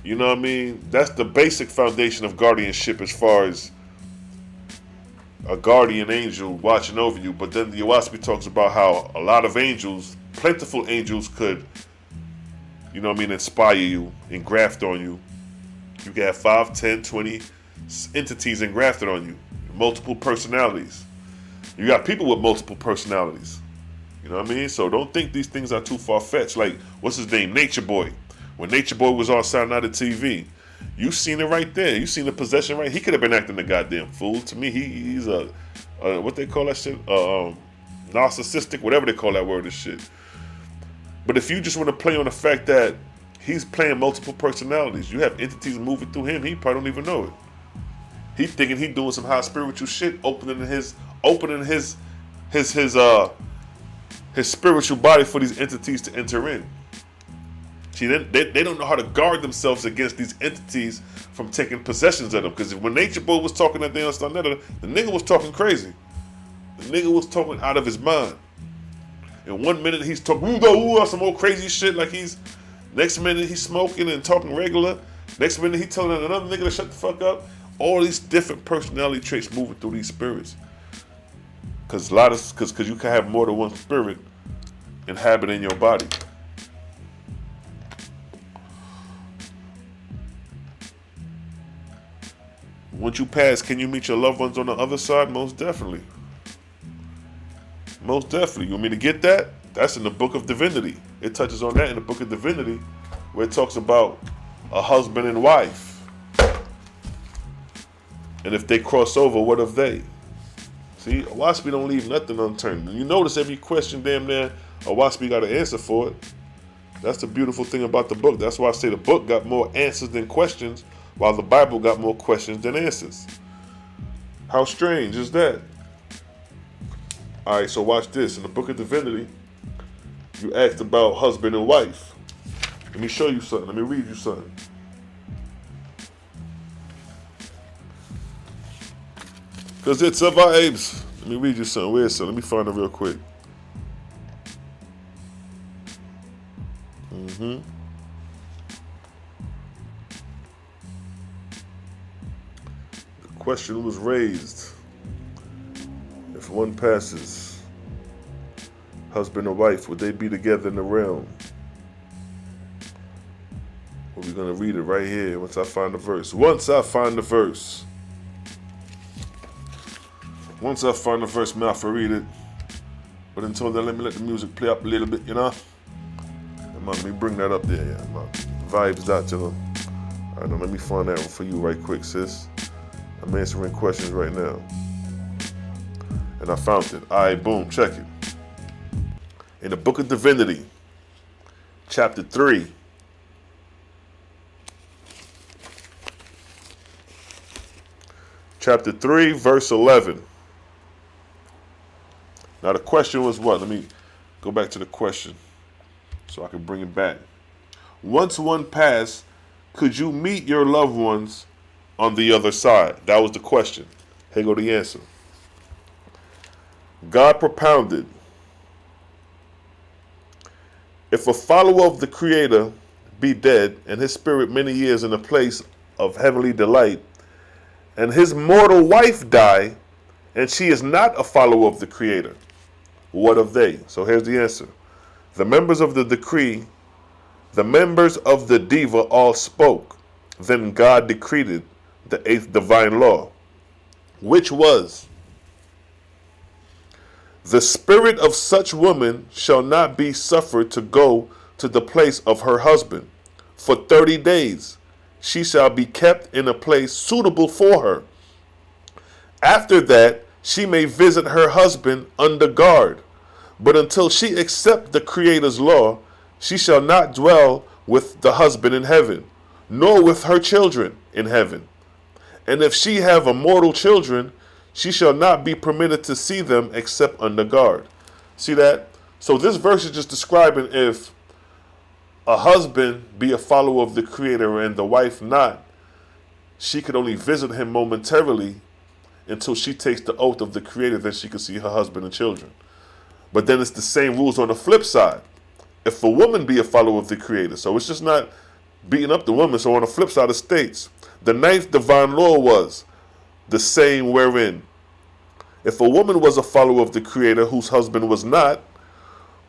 you know what I mean? That's the basic foundation of guardianship as far as a guardian angel watching over you. But then the Owaspe talks about how a lot of angels, plentiful angels could, you know what I mean, inspire you, engraft on you. You can have 5, 10, 20 entities engrafted on you. Multiple personalities. You got people with multiple personalities. You know what I mean? So don't think these things are too far-fetched. Like, what's his name? Nature Boy. When Nature Boy was on Sound Out of TV, you seen it right there. You seen the possession right. He could have been acting the goddamn fool. To me, he's a what they call that shit? Narcissistic, whatever they call that word and shit. But if you just want to play on the fact that he's playing multiple personalities, you have entities moving through him, he probably don't even know it. He thinking he doing some high spiritual shit, opening his spiritual body for these entities to enter in. See, they don't know how to guard themselves against these entities from taking possessions of them. Because when Nature Boy was talking that day on Starnetta, the nigga was talking crazy. The nigga was talking out of his mind. And 1 minute he's talking some more crazy shit like next minute he's smoking and talking regular. Next minute he's telling another nigga to shut the fuck up. All these different personality traits moving through these spirits. Because you can have more than one spirit inhabiting your body. Once you pass, can you meet your loved ones on the other side? Most definitely. Most definitely. You want me to get that? That's in the Book of Divinity. It touches on that in the Book of Divinity, where it talks about a husband and wife. And if they cross over, what of they? See, Owaspe don't leave nothing unturned. You notice every question damn near Owaspe got an answer for it. That's the beautiful thing about the book. That's why I say the book got more answers than questions, while the Bible got more questions than answers. How strange is that? Alright, so watch this. In the Book of Divinity, you asked about husband and wife. Let me show you something. Let me read you something. Because it's a vibes. Let me read you something. Where's something? Let me find it real quick. The question was raised. If one passes, husband and wife, would they be together in the realm? Well, we're going to read it right here once I find the verse. Once I find the verse, man, I read it. But until then, let me let the music play up a little bit, you know? Come on, let me bring that up there, yeah. My vibes out to them. All right, now let me find that one for you right quick, sis. I'm answering questions right now. And I found it. All right, boom, check it. In the Book of Divinity, chapter 3. Chapter 3, verse 11. Now the question was what? Let me go back to the question so I can bring it back. Once one passed, could you meet your loved ones on the other side? That was the question. Here go the answer. God propounded, if a follower of the Creator be dead, and his spirit many years in a place of heavenly delight, and his mortal wife die, and she is not a follower of the Creator, what of they? So here's the answer. The members of the decree, the members of the Diva all spoke. Then God decreed the 8th divine law, which was, the spirit of such woman shall not be suffered to go to the place of her husband. For 30 days she shall be kept in a place suitable for her. After that she may visit her husband under guard. But until she accept the Creator's law, she shall not dwell with the husband in heaven, nor with her children in heaven. And if she have immortal children, she shall not be permitted to see them except under guard. See that? So this verse is just describing if a husband be a follower of the Creator and the wife not, she could only visit him momentarily until she takes the oath of the Creator, then she can see her husband and children. But then it's the same rules on the flip side. If a woman be a follower of the Creator, so it's just not beating up the woman. So on the flip side, it states, the 9th divine law was the same wherein, if a woman was a follower of the Creator whose husband was not,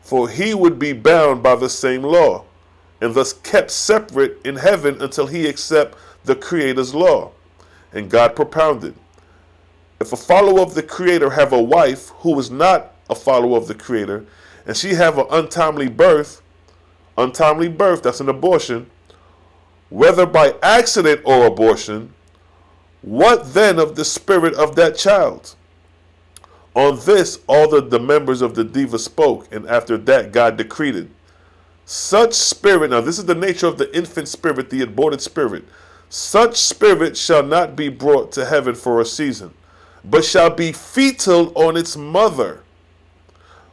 for he would be bound by the same law, and thus kept separate in heaven until he accept the Creator's law. And God propounded, if a follower of the Creator have a wife who is not a follower of the Creator, and she have an untimely birth, that's an abortion, whether by accident or abortion, what then of the spirit of that child? On this, all the members of the Diva spoke, and after that God decreed it. Such spirit, now this is the nature of the infant spirit, the aborted spirit. Such spirit shall not be brought to heaven for a season, but shall be fetal on its mother,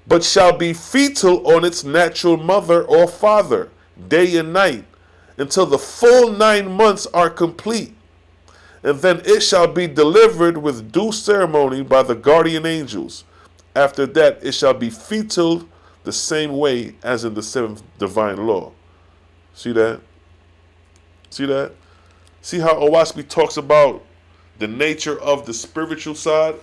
but shall be fetal on its natural mother or father, day and night, until the full 9 months are complete. And then it shall be delivered with due ceremony by the guardian angels. After that, it shall be fetal the same way as in the 7th divine law. See that? See that? See how Owaspe talks about the nature of the spiritual side?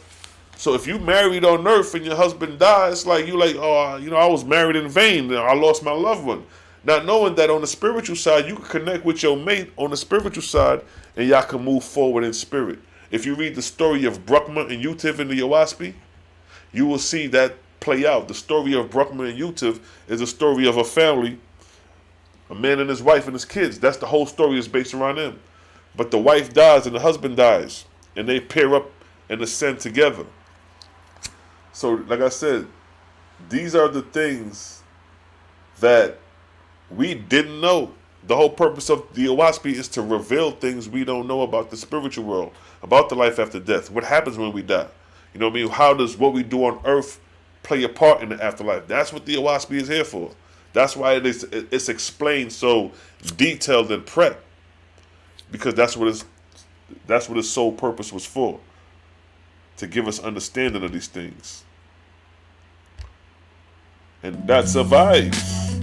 So if you married on earth and your husband dies, it's like you like, oh, you know, I was married in vain. I lost my loved one. Not knowing that on the spiritual side, you can connect with your mate on the spiritual side and y'all can move forward in spirit. If you read the story of Brahma and Utiv in the Oahspe, you will see that play out. The story of Brahma and Utiv is a story of a family, a man and his wife and his kids. That's the whole story is based around them. But the wife dies and the husband dies, and they pair up and ascend together. So, like I said, these are the things that we didn't know. The whole purpose of the Owaspe is to reveal things we don't know about the spiritual world, about the life after death. What happens when we die? You know what I mean? How does what we do on earth play a part in the afterlife? That's what the Owaspe is here for. That's why it's explained so detailed and prep. Because that's what its sole purpose was for. To give us understanding of these things. And that survives.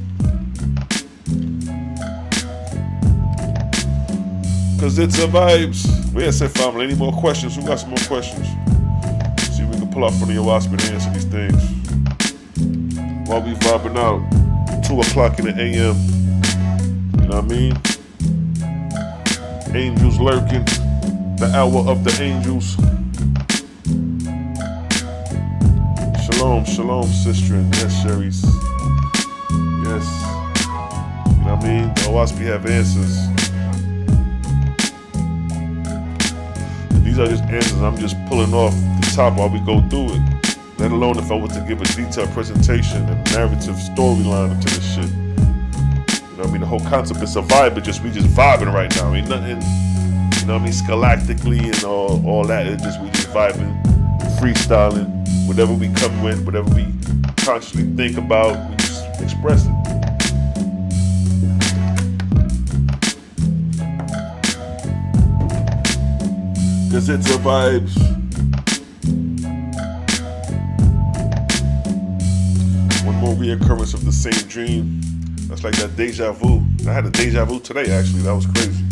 Because it survives. We had said, family, any more questions? Who got some more questions? See if we can pull out from the Oahspe and answer these things. While we vibing out, 2 o'clock in the a.m. You know what I mean? Angels lurking. The hour of the angels. Shalom, shalom, sister. And yes, Sherry's. Yes. You know what I mean? The Oahspe have answers. These are just answers I'm just pulling off the top while we go through it. Let alone if I was to give a detailed presentation and narrative storyline into this shit. You know what I mean? The whole concept is a vibe, but we just vibing right now. Ain't nothing, you know what I mean, scholastically and all that. It's just we just vibing, freestyling, whatever we come with, whatever we consciously think about, we just express it. Cause it survives. One more reoccurrence of the same dream. That's like that deja vu. I had a deja vu today, actually. That was crazy.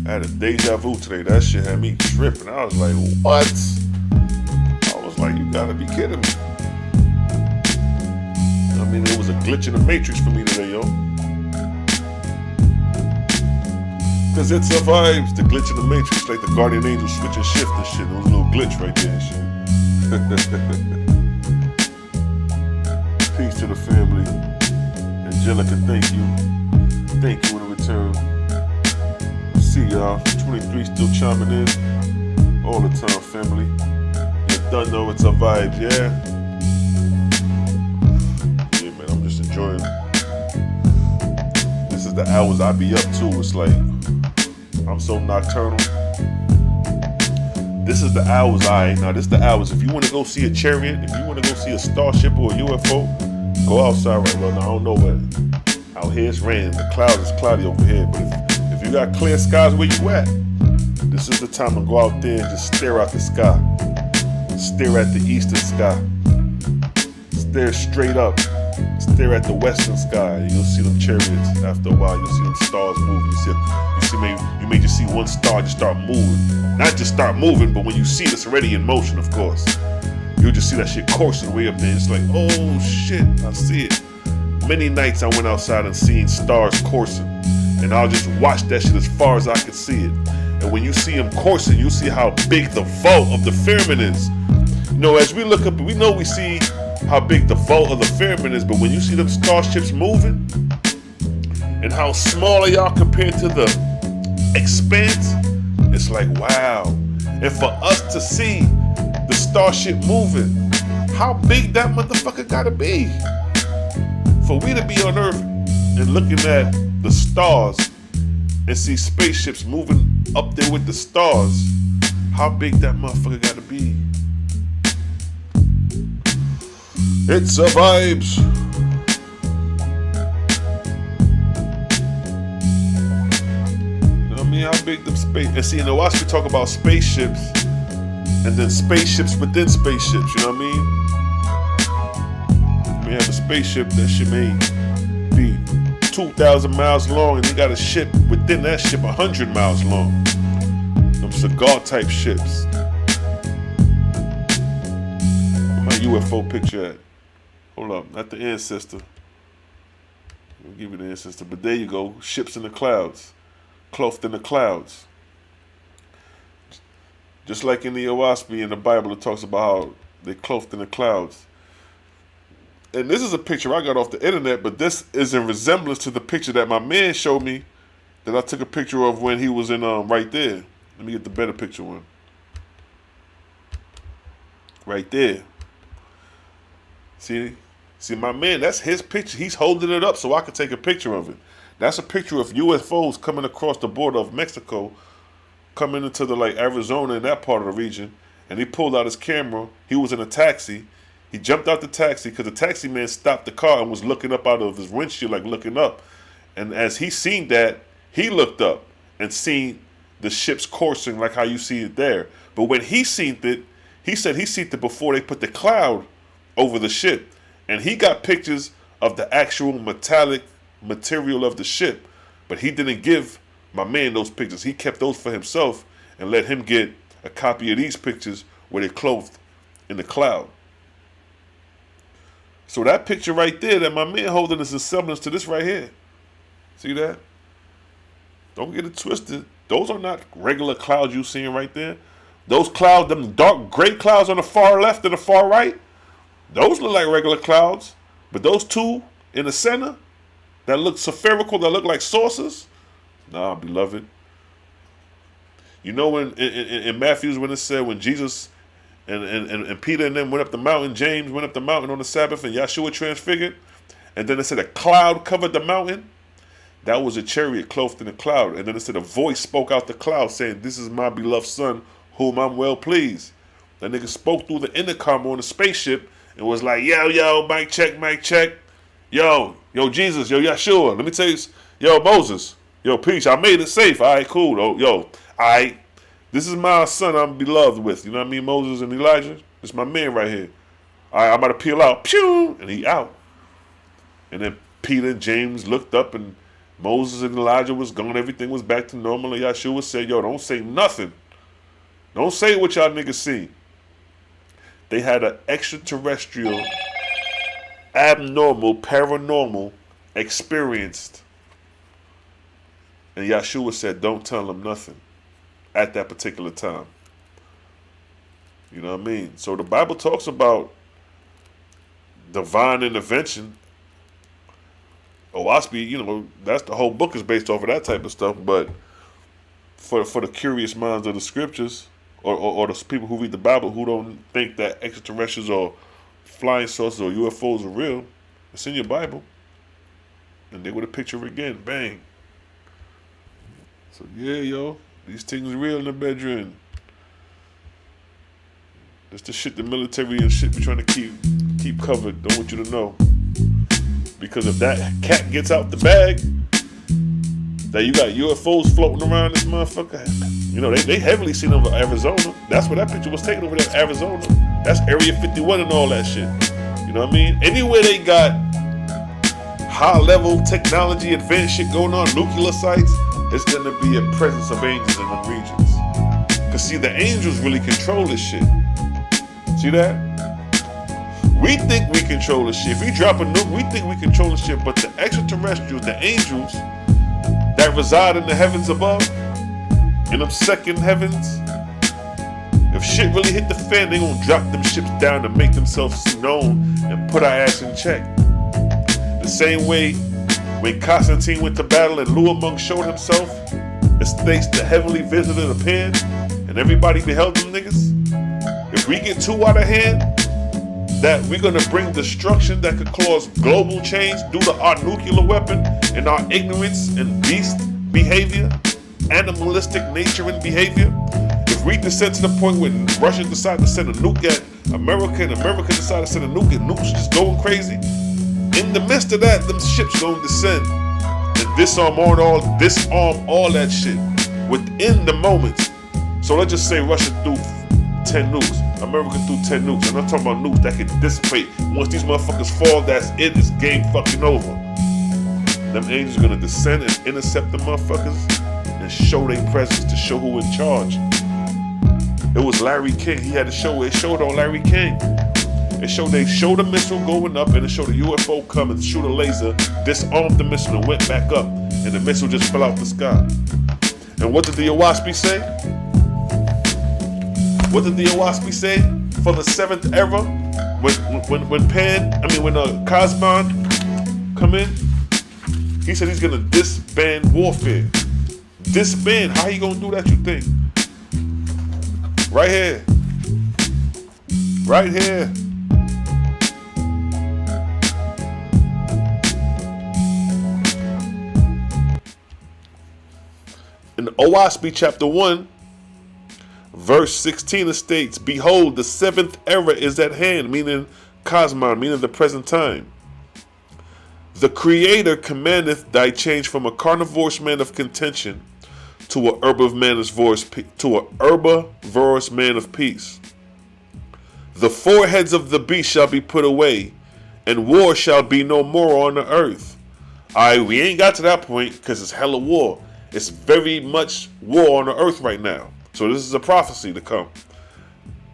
I had a deja vu today. That shit had me tripping. I was like, what? I was like, you gotta be kidding me. I mean, it was a glitch in the matrix for me today, yo. Cause it survives. The glitch in the matrix, like the guardian angel switch and shift and shit. It was a little glitch right there and shit. Peace to the family. Angelica, thank you. Thank you in return. See y'all. 23 still chiming in. All the time, family. You done know it survives, yeah? Yeah, man, I'm just enjoying it. This is the hours I be up to. It's like, I'm so nocturnal. This is the hours, now this is the hours. If you want to go see a chariot, if you want to go see a starship or a UFO, go outside right now. I don't know what. Out here it's raining. The cloud is cloudy over here. But if you got clear skies where you at, this is the time to go out there and just stare out the sky. Stare at the eastern sky. Stare straight up. Stare at the western sky. You'll see them chariots. After a while, you'll see them stars moving. You may just see one star just start moving. Not just start moving, but when you see it, it's already in motion, of course. You'll just see that shit coursing way up there. It's like, oh shit, I see it. Many nights I went outside and seen stars coursing. And I'll just watch that shit as far as I could see it. And when you see them coursing, you see how big the vault of the firmament is. You know, as we look up, we know we see how big the vault of the firmament is, but when you see them starships moving, and how small are y'all compared to the expanse? It's like, wow. And for us to see the starship moving, how big that motherfucker gotta be? For we to be on Earth and looking at the stars and see spaceships moving up there with the stars, how big that motherfucker gotta be? It's a vibes. You know what I mean? How big them space? And see, in the Oahspe talk about spaceships, and then spaceships within spaceships. You know what I mean? We have a spaceship that shit may be 2,000 miles long, and they got a ship within that ship 100 miles long. Them cigar type ships. Where my UFO picture at? Hold up, not the ancestor. We'll give you the ancestor, but there you go. Ships in the clouds, clothed in the clouds. Just like in the Oahspe in the Bible, it talks about how they clothed in the clouds. And this is a picture I got off the internet, but this is in resemblance to the picture that my man showed me that I took a picture of when he was in right there. Let me get the better picture one. Right there. See my man, that's his picture. He's holding it up so I can take a picture of it. That's a picture of UFOs coming across the border of Mexico, coming into the like Arizona and that part of the region. And he pulled out his camera. He was in a taxi. He jumped out the taxi because the taxi man stopped the car and was looking up out of his windshield, like looking up. And as he seen that, he looked up and seen the ships coursing like how you see it there. But when he seen it, he said he seen it before they put the cloud over the ship. And he got pictures of the actual metallic material of the ship. But he didn't give my man those pictures. He kept those for himself and let him get a copy of these pictures where they're clothed in the cloud. So that picture right there that my man holding is a semblance to this right here. See that? Don't get it twisted. Those are not regular clouds you seeing right there. Those clouds, them dark gray clouds on the far left and the far right, those look like regular clouds. But those two in the center that look spherical, that look like saucers, nah, beloved. You know when in Matthew's when it said when Jesus and Peter and them went up the mountain, James went up the mountain on the Sabbath and Yahshua transfigured, and then it said a cloud covered the mountain. That was a chariot clothed in a cloud. And then it said a voice spoke out the cloud saying, "This is my beloved son, whom I'm well pleased." That nigga spoke through the intercom on the spaceship and was like, yo, mic check, mic check. Yo, Jesus, yo, Yahshua. Let me tell you, yo, Moses, yo, peace. I made it safe. All right, cool. Oh, yo, all right. This is my son I'm beloved with. You know what I mean? Moses and Elijah. This is my man right here. All right, I'm about to peel out. Pew! And he out. And then Peter and James looked up and Moses and Elijah was gone. Everything was back to normal. And Yahshua said, yo, don't say nothing. Don't say what y'all niggas see. They had an extraterrestrial, abnormal, paranormal experience. And Yahshua said, don't tell them nothing at that particular time. You know what I mean? So the Bible talks about divine intervention. Oahspe, you know, that's the whole book is based off of that type of stuff. But for the curious minds of the scriptures, or the people who read the Bible who don't think that extraterrestrials or flying saucers or UFOs are real, it's in your Bible. And they would have picture again, bang. So yeah, yo, these things are real in the bedroom. That's the shit the military and shit we trying to keep covered. Don't want you to know. Because if that cat gets out the bag, that you got UFOs floating around this motherfucker. You know, they heavily seen over Arizona. That's where that picture was taken over there, Arizona. That's Area 51 and all that shit. You know what I mean? Anywhere they got high-level technology, advanced shit going on, nuclear sites, it's going to be a presence of angels in them regions. Because, see, the angels really control this shit. See that? We think we control this shit. If we drop a nuke, we think we control this shit. But the extraterrestrials, the angels that reside in the heavens above, in them second heavens, if shit really hit the fan, they gonna drop them ships down to make themselves known and put our ass in check. The same way When Constantine went to battle and Luamung showed himself, it states the heavenly visitor appeared and everybody beheld them niggas. If we get too out of hand, that we're gonna bring destruction that could cause global change due to our nuclear weapon and our ignorance and beast behavior, animalistic nature and behavior. If we descend to the point where Russia decided to send a nuke at America and America decided to send a nuke and nukes just going crazy, in the midst of that, them ships gonna descend and disarm all that shit within the moment. So let's just say Russia threw 10 nukes, America threw 10 nukes, and I'm talking about nukes that can dissipate. Once these motherfuckers fall, that's it, it's game fucking over. Them angels are gonna descend and intercept the motherfuckers and show their presence to show who in charge. It was Larry King. He had to show it. It showed on Larry King. They showed a missile going up, and it showed a UFO come and shoot a laser, disarmed the missile, and went back up, and the missile just fell out the sky. And what did the Owaspe say? What did the Owaspe say for the 7th era? When Cosmon come in, he said he's gonna disband warfare. Disband? How he gonna do that? You think? Right here. Right here. In Oahspe chapter 1, verse 16, it states, "Behold, the 7th era is at hand," meaning Cosmon, meaning the present time. "The Creator commandeth thy change from a carnivorous man of contention to a herbivorous man of peace. The foreheads of the beast shall be put away, and war shall be no more on the earth." Alright, we ain't got to that point because it's hella war. It's very much war on the earth right now. So this is a prophecy to come.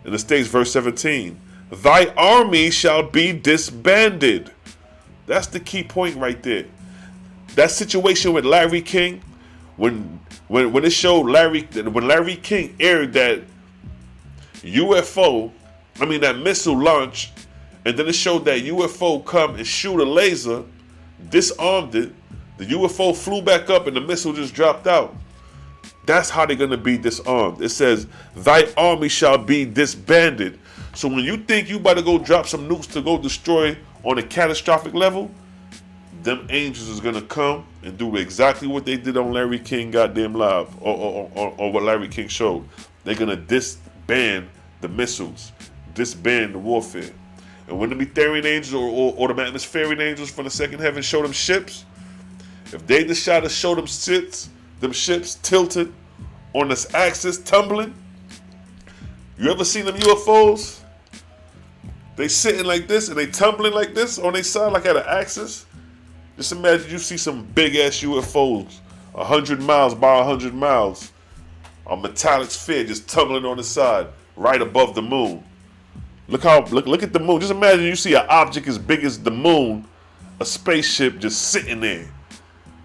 And it states, verse 17, "Thy army shall be disbanded." That's the key point right there. That situation with Larry King, when it showed when Larry King aired that that missile launch, and then it showed that UFO come and shoot a laser, disarmed it, the UFO flew back up and the missile just dropped out. That's how they're going to be disarmed. It says, "Thy army shall be disbanded." So when you think you about to go drop some nukes to go destroy on a catastrophic level, them angels is going to come and do exactly what they did on Larry King goddamn live, or what Larry King showed. They're going to disband the missiles, disband the warfare. And when the Etherian angels or the atmospheric angels from the second heaven show them ships, if they decide to show them ships tilted on this axis tumbling, you ever seen them UFOs? They sitting like this and they tumbling like this on their side like at an axis. Just imagine you see some big ass UFOs 100 miles by 100 miles, a metallic sphere just tumbling on the side right above the moon. Look at the moon. Just imagine you see an object as big as the moon, a spaceship just sitting there.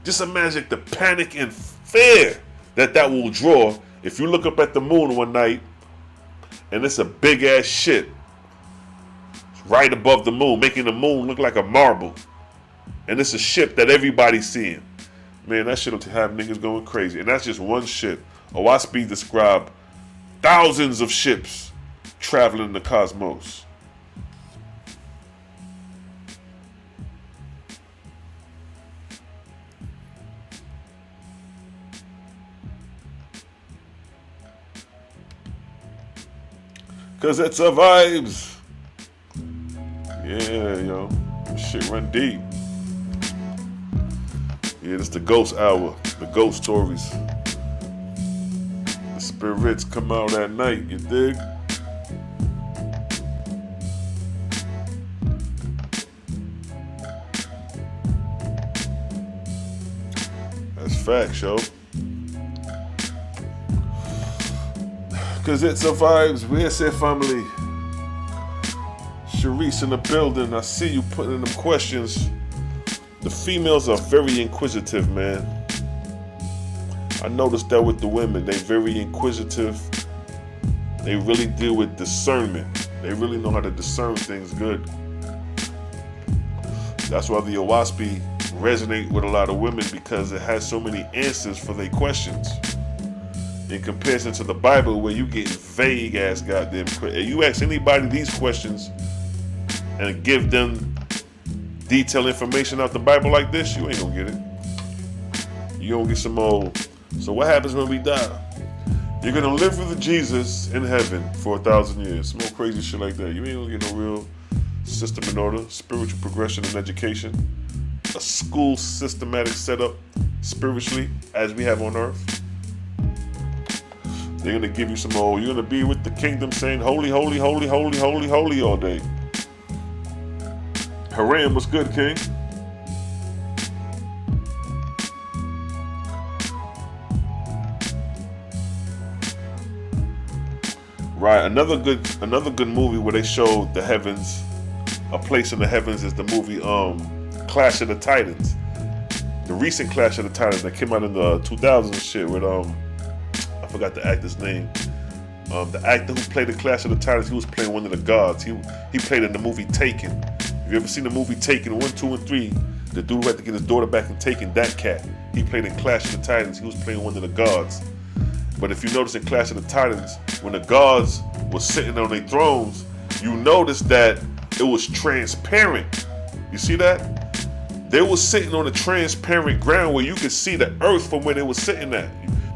Just imagine the panic and fear that will draw if you look up at the moon one night and it's a big ass ship right above the moon, making the moon look like a marble. And it's a ship that everybody's seeing. Man, that shit will have niggas going crazy. And that's just one ship. Owaspe described thousands of ships traveling in the cosmos. Cause it's a vibes. Yeah, yo. Shit run deep. Yeah, this the ghost hour. The ghost stories. The spirits come out at night, you dig? That's facts, yo. Cause it survives. Where's their family? Sharice in the building. I see you putting in them questions. The females are very inquisitive, man. I noticed that with the women. They very inquisitive. They really deal with discernment. They really know how to discern things good. That's why the Owaspe resonate with a lot of women because it has so many answers for their questions. In comparison to the Bible, where you get vague ass goddamn questions. You ask anybody these questions and give them detailed information out the Bible like this, you ain't gonna get it. You gonna get some old. So what happens when we die? You're gonna live with Jesus in heaven for 1,000 years. Some more crazy shit like that. You ain't gonna get no real system in order, spiritual progression and education, a school systematic setup spiritually as we have on earth. They're gonna give you some old. You're gonna be with the kingdom saying holy, holy, holy, holy, holy, holy all day. Haram was good, King. Right, another good movie where they showed the heavens, a place in the heavens, is the movie Clash of the Titans. The recent Clash of the Titans that came out in the 2000s shit with I forgot the actor's name. The actor who played the Clash of the Titans, he was playing one of the gods. He played in the movie Taken. Have you ever seen the movie Taken 1, 2, and 3? The dude who had to get his daughter back in Taken, that cat. He played in Clash of the Titans. He was playing one of the gods. But if you notice in Clash of the Titans, when the gods were sitting on their thrones, you notice that it was transparent. You see that? They were sitting on a transparent ground where you could see the earth from where they were sitting at.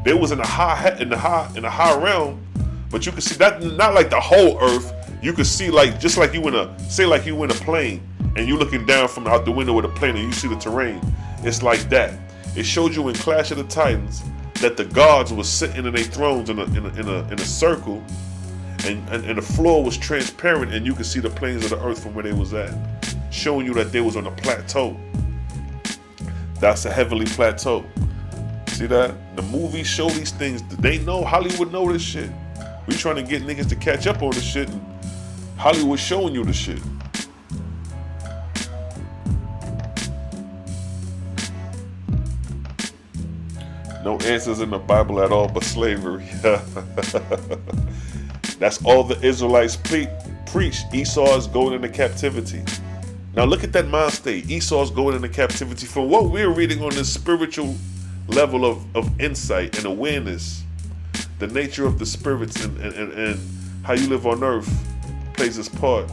They was in a high realm, but you could see that, not like the whole earth. You could see like just like you in a plane and you looking down from out the window of the plane and you see the terrain. It's like that. It showed you in Clash of the Titans that the gods was sitting in their thrones in a circle, and the floor was transparent and you could see the plains of the earth from where they was at, showing you that they was on a plateau. That's a heavenly plateau. See that? The movies show these things. They know, Hollywood know this shit. We trying to get niggas to catch up on this shit, and Hollywood showing you the shit. No answers in the Bible at all but slavery. That's all the Israelites preach. Esau is going into captivity. Now look at that mind state. Esau is going into captivity. From what we're reading on this spiritual level of insight and awareness, the nature of the spirits and how you live on earth plays its part.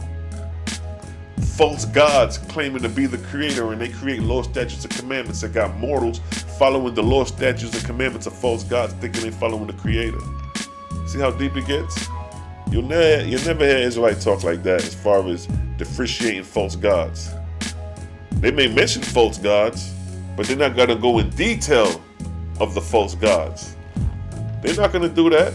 False gods claiming to be the creator, and they create law, statutes, and commandments that got mortals following the law, statutes, and commandments of false gods, thinking they following the creator. See how deep it gets? You'll never hear Israelite talk like that as far as differentiating false gods. They may mention false gods, but they're not gonna go in detail of the false gods. They're not gonna do that.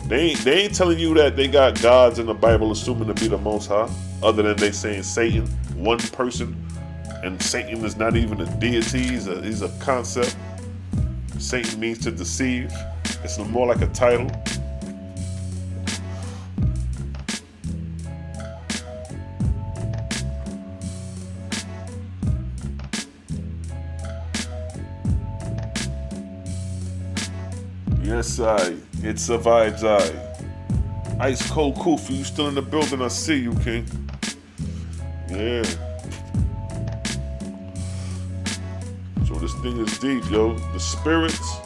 They ain't telling you that they got gods in the Bible assuming to be the Most High, other than they saying Satan, one person, and Satan is not even a deity, he's a concept. Satan means to deceive. It's more like a title. Yes, it survives, Ice Cold Kufa, you still in the building? I see you, King. Yeah. So this thing is deep, yo. The spirits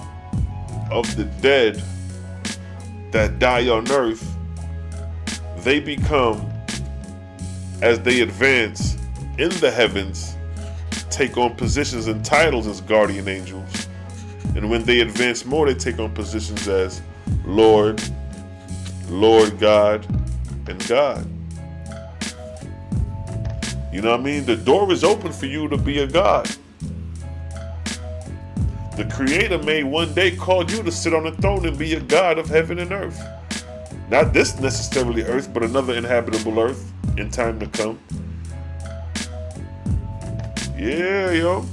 of the dead that die on earth, they become, as they advance in the heavens, take on positions and titles as guardian angels. And when they advance more, they take on positions as Lord, Lord God, and God. You know what I mean? The door is open for you to be a God. The Creator may one day call you to sit on a throne and be a God of heaven and earth. Not this necessarily earth, but another inhabitable earth in time to come. Yeah, yo.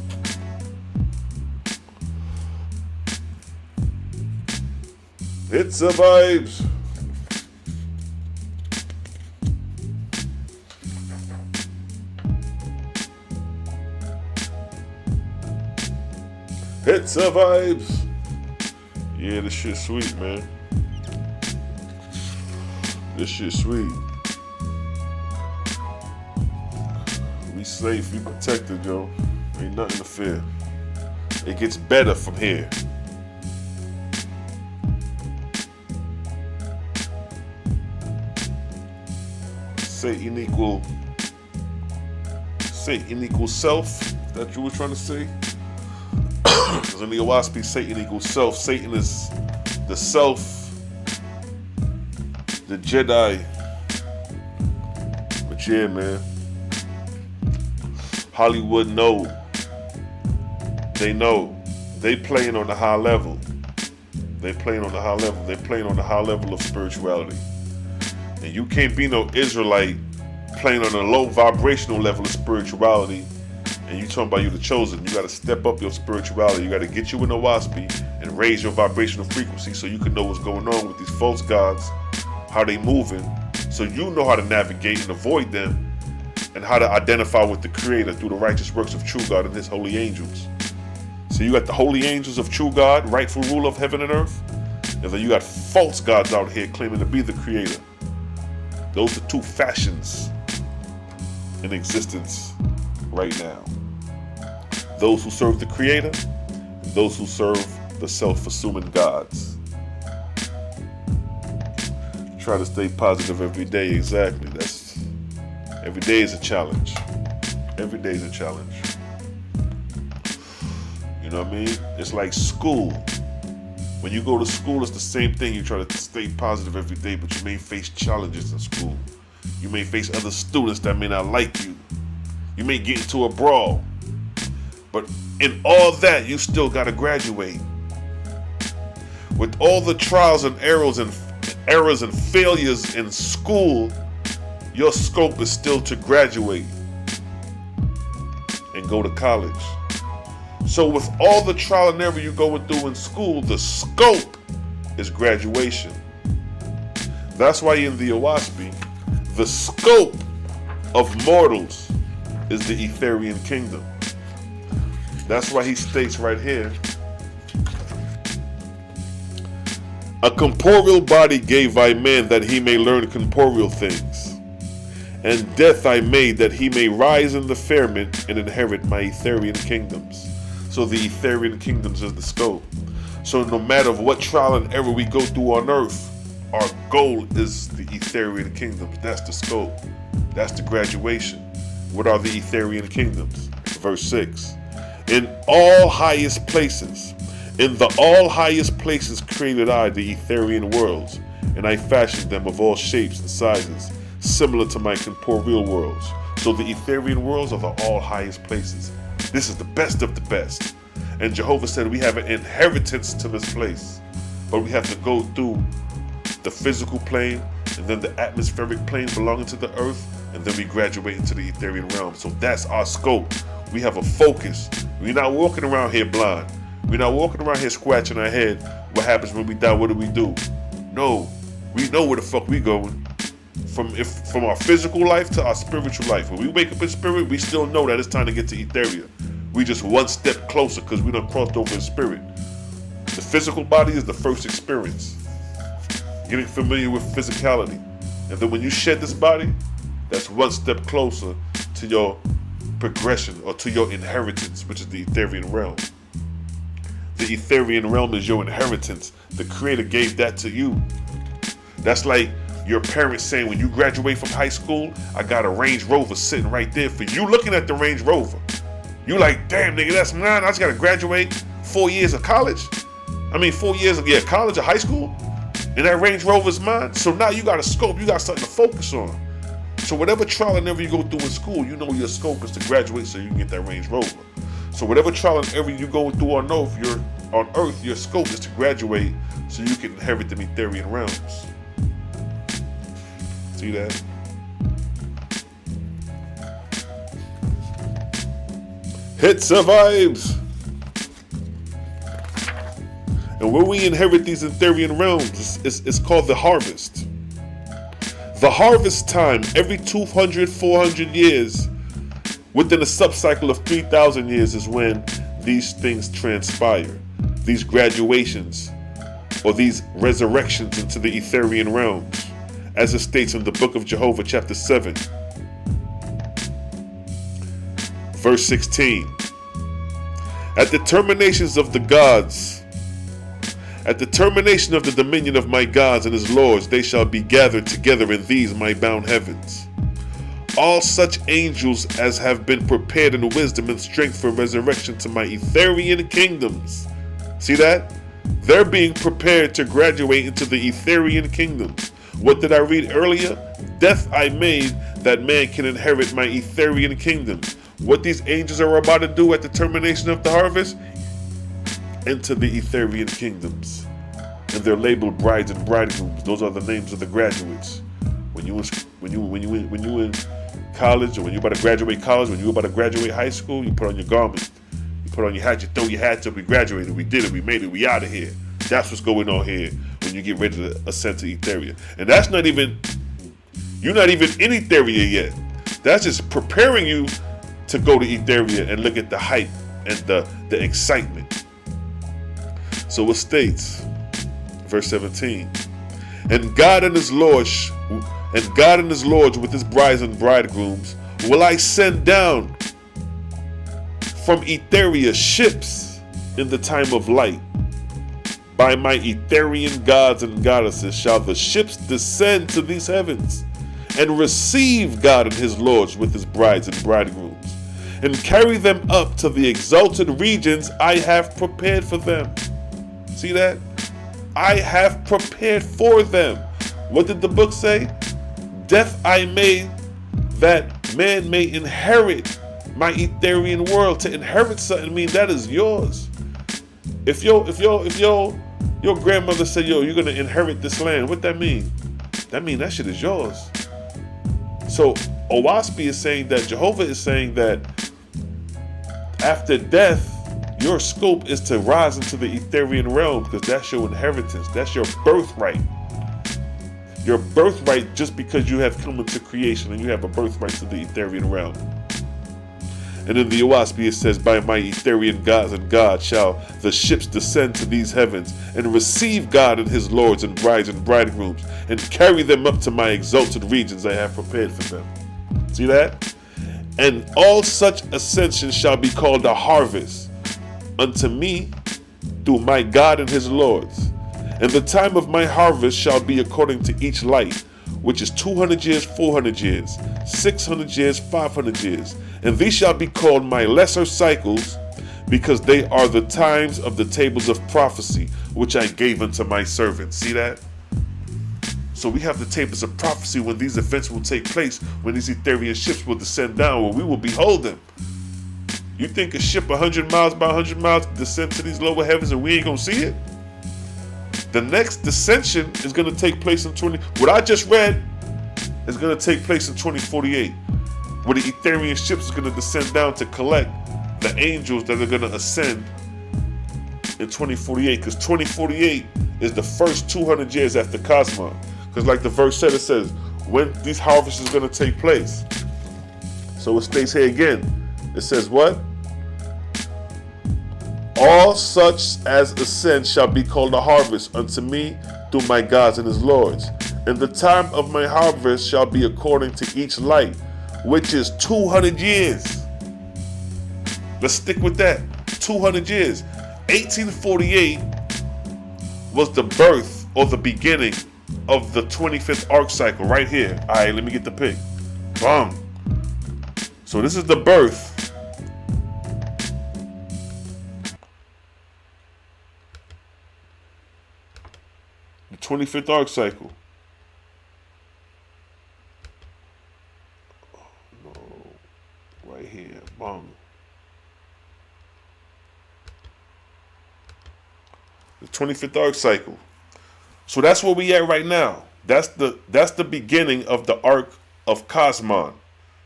It survives. It survives. Yeah, this shit's sweet, man. This shit's sweet. We safe, we protected, yo. Ain't nothing to fear. It gets better from here. Satan equals self. Is that you were trying to say? Because in the Owaspe, Satan equals self. Satan is the self, the Jedi. But yeah, man. Hollywood know. They know. They playing on the high level. They playing on the high level. They playing on the high level of spirituality. And you can't be no Israelite playing on a low vibrational level of spirituality. And you talking about you the chosen. You got to step up your spirituality. You got to get you in Owaspe and raise your vibrational frequency so you can know what's going on with these false gods, how they moving, so you know how to navigate and avoid them, and how to identify with the Creator through the righteous works of true God and His holy angels. So you got the holy angels of true God, rightful ruler of heaven and earth, and then you got false gods out here claiming to be the Creator. Those are two fashions in existence right now. Those who serve the Creator, and those who serve the self-assuming gods. Try to stay positive every day. Exactly. Every day is a challenge. Every day is a challenge. You know what I mean? It's like school. When you go to school, it's the same thing. You try to stay positive every day, but you may face challenges in school. You may face other students that may not like you. You may get into a brawl. But in all that, you still got to graduate. With all the trials and errors and failures in school, your scope is still to graduate and go to college. So with all the trial and error you're going through in school, the scope is graduation. That's why in the Owaspe, the scope of mortals is the Etherian kingdom. That's why he states right here, a corporeal body gave I man that he may learn corporeal things, and death I made that he may rise in the firmament and inherit my Etherian kingdoms. So the Etherian kingdoms is the scope. So no matter what trial and error we go through on earth, our goal is the Etherian kingdoms. That's the scope. That's the graduation. What are the Etherian kingdoms? Verse 6. In all highest places, in the all highest places created I the Etherian worlds, and I fashioned them of all shapes and sizes, similar to my corporeal worlds. So the Etherian worlds are the all highest places. This is the best of the best. And Jehovah said we have an inheritance to this place, but we have to go through the physical plane and then the atmospheric plane belonging to the earth, and then we graduate into the Etherian realm. So that's our scope. We have a focus. We're not walking around here blind. We're not walking around here scratching our head. What happens when we die? What do? No, we know where the fuck we going. From our physical life to our spiritual life. When we wake up in spirit, we still know that it's time to get to Etheria. We just one step closer because we done crossed over in spirit. The physical body is the first experience. Getting familiar with physicality. And then when you shed this body, that's one step closer to your progression or to your inheritance, which is the Etherian realm. The Etherian realm is your inheritance. The Creator gave that to you. That's like your parents saying, when you graduate from high school, I got a Range Rover sitting right there for you. Looking at the Range Rover, you like, damn nigga, that's mine. I just gotta graduate 4 years of college. 4 years of college or high school, and that Range Rover is mine. So now you got a scope, you got something to focus on. So whatever trial and error you go through in school, you know your scope is to graduate so you can get that Range Rover. So whatever trial and error you go through on earth, your scope is to graduate so you can inherit the Etherian realms. See that? Hits and vibes. And where we inherit these Etherian realms, it's called the harvest. The harvest time, every 200, 400 years, within a subcycle of 3,000 years is when these things transpire. These graduations, or these resurrections into the Etherian realms, as it states in the book of Jehovah, chapter 7. Verse 16. At the terminations of the gods, at the termination of the dominion of my gods and his lords, they shall be gathered together in these my bound heavens. All such angels as have been prepared in wisdom and strength for resurrection to my Etherian kingdoms. See that? They're being prepared to graduate into the Etherian kingdoms. What did I read earlier? Death I made that man can inherit my Etherian kingdoms. What these angels are about to do at the termination of the harvest? Enter the Etherian kingdoms. And they're labeled brides and bridegrooms. Those are the names of the graduates. When you in college, or when you about to graduate college, when you about to graduate high school, you put on your garment, you put on your hat, you throw your hat up. We graduated, we did it, we made it, we out of here. That's what's going on here when you get ready to ascend to Etheria. And that's not even, you're not even in Etheria yet. That's just preparing you to go to Etheria and look at the hype and the excitement. So it states, verse 17, and God and his lords with his brides and bridegrooms will I send down from Etheria ships in the time of light. By my Etherian gods and goddesses shall the ships descend to these heavens and receive God and his lords with his brides and bridegrooms and carry them up to the exalted regions I have prepared for them. See that? I have prepared for them. What did the book say? Death I made that man may inherit my Etherian world. To inherit something means that is yours. If your grandmother said, yo, you're gonna inherit this land, what that mean? That mean that shit is yours. So Owaspe is saying that, Jehovah is saying that after death, your scope is to rise into the Etherian realm, because that's your inheritance. That's your birthright. Your birthright, just because you have come into creation and you have a birthright to the Etherian realm. And in the Oahspe it says, by my Etherian gods and God shall the ships descend to these heavens and receive God and his lords and brides and bridegrooms and carry them up to my exalted regions I have prepared for them. See that? And all such ascensions shall be called a harvest unto me through my God and his lords. And the time of my harvest shall be according to each light, which is 200 years, 400 years, 600 years, 500 years. And these shall be called my lesser cycles, because they are the times of the tables of prophecy, which I gave unto my servants. See that? So we have the tables of prophecy when these events will take place, when these Etherian ships will descend down, where we will behold them. You think a ship 100 miles by 100 miles descend to these lower heavens and we ain't gonna see it? The next descension is gonna take place in what I just read is gonna take place in 2048, where the Etherian ships is gonna descend down to collect the angels that are gonna ascend in 2048, because 2048 is the first 200 years after Cosmon. Because like the verse said, it says, when these harvests is gonna take place. So it states here again, it says what? All such as ascend shall be called a harvest unto me through my gods and his lords. And the time of my harvest shall be according to each light, which is 200 years. Let's stick with that. 200 years. 1848 was the birth or the beginning of the 25th arc cycle right here. All right, let me get the pick. Boom. So this is the birth. The 25th arc cycle. Oh, no. Right here. Boom. The 25th arc cycle. So that's where we at right now. That's the beginning of the arc of Cosmon,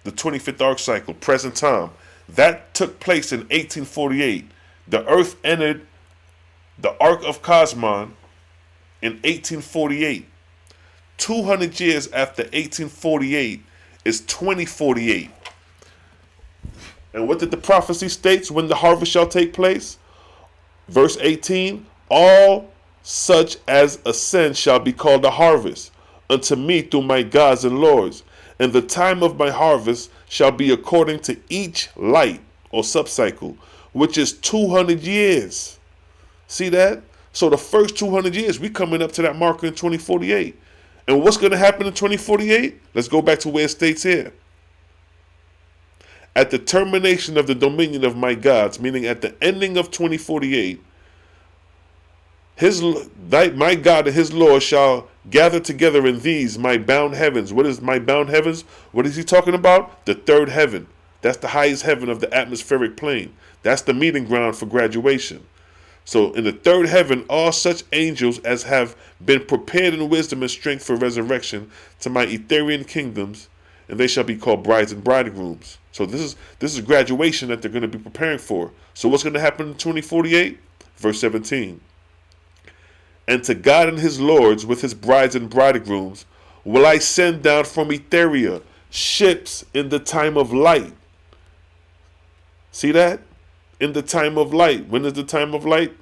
the 25th arc cycle, present time. That took place in 1848. The Earth entered the arc of Cosmon in 1848. 200 years after 1848 is 2048. And what did the prophecy states when the harvest shall take place? Verse 18, all such as ascend shall be called a harvest unto me through my gods and lords. And the time of my harvest shall be according to each light or subcycle, which is 200 years. See that? So the first 200 years, we coming up to that marker in 2048. And what's going to happen in 2048? Let's go back to where it states here. At the termination of the dominion of my gods, meaning at the ending of 2048, my God and his Lord shall gather together in these my bound heavens. What is my bound heavens? What is he talking about? The third heaven. That's the highest heaven of the atmospheric plane. That's the meeting ground for graduation. So in the third heaven, all such angels as have been prepared in wisdom and strength for resurrection to my Etherian kingdoms, and they shall be called brides and bridegrooms. So this is graduation that they're going to be preparing for. So what's going to happen in 2048? Verse 17. And to God and his lords with his brides and bridegrooms will I send down from Etheria ships in the time of light. See that? In the time of light. When is the time of light?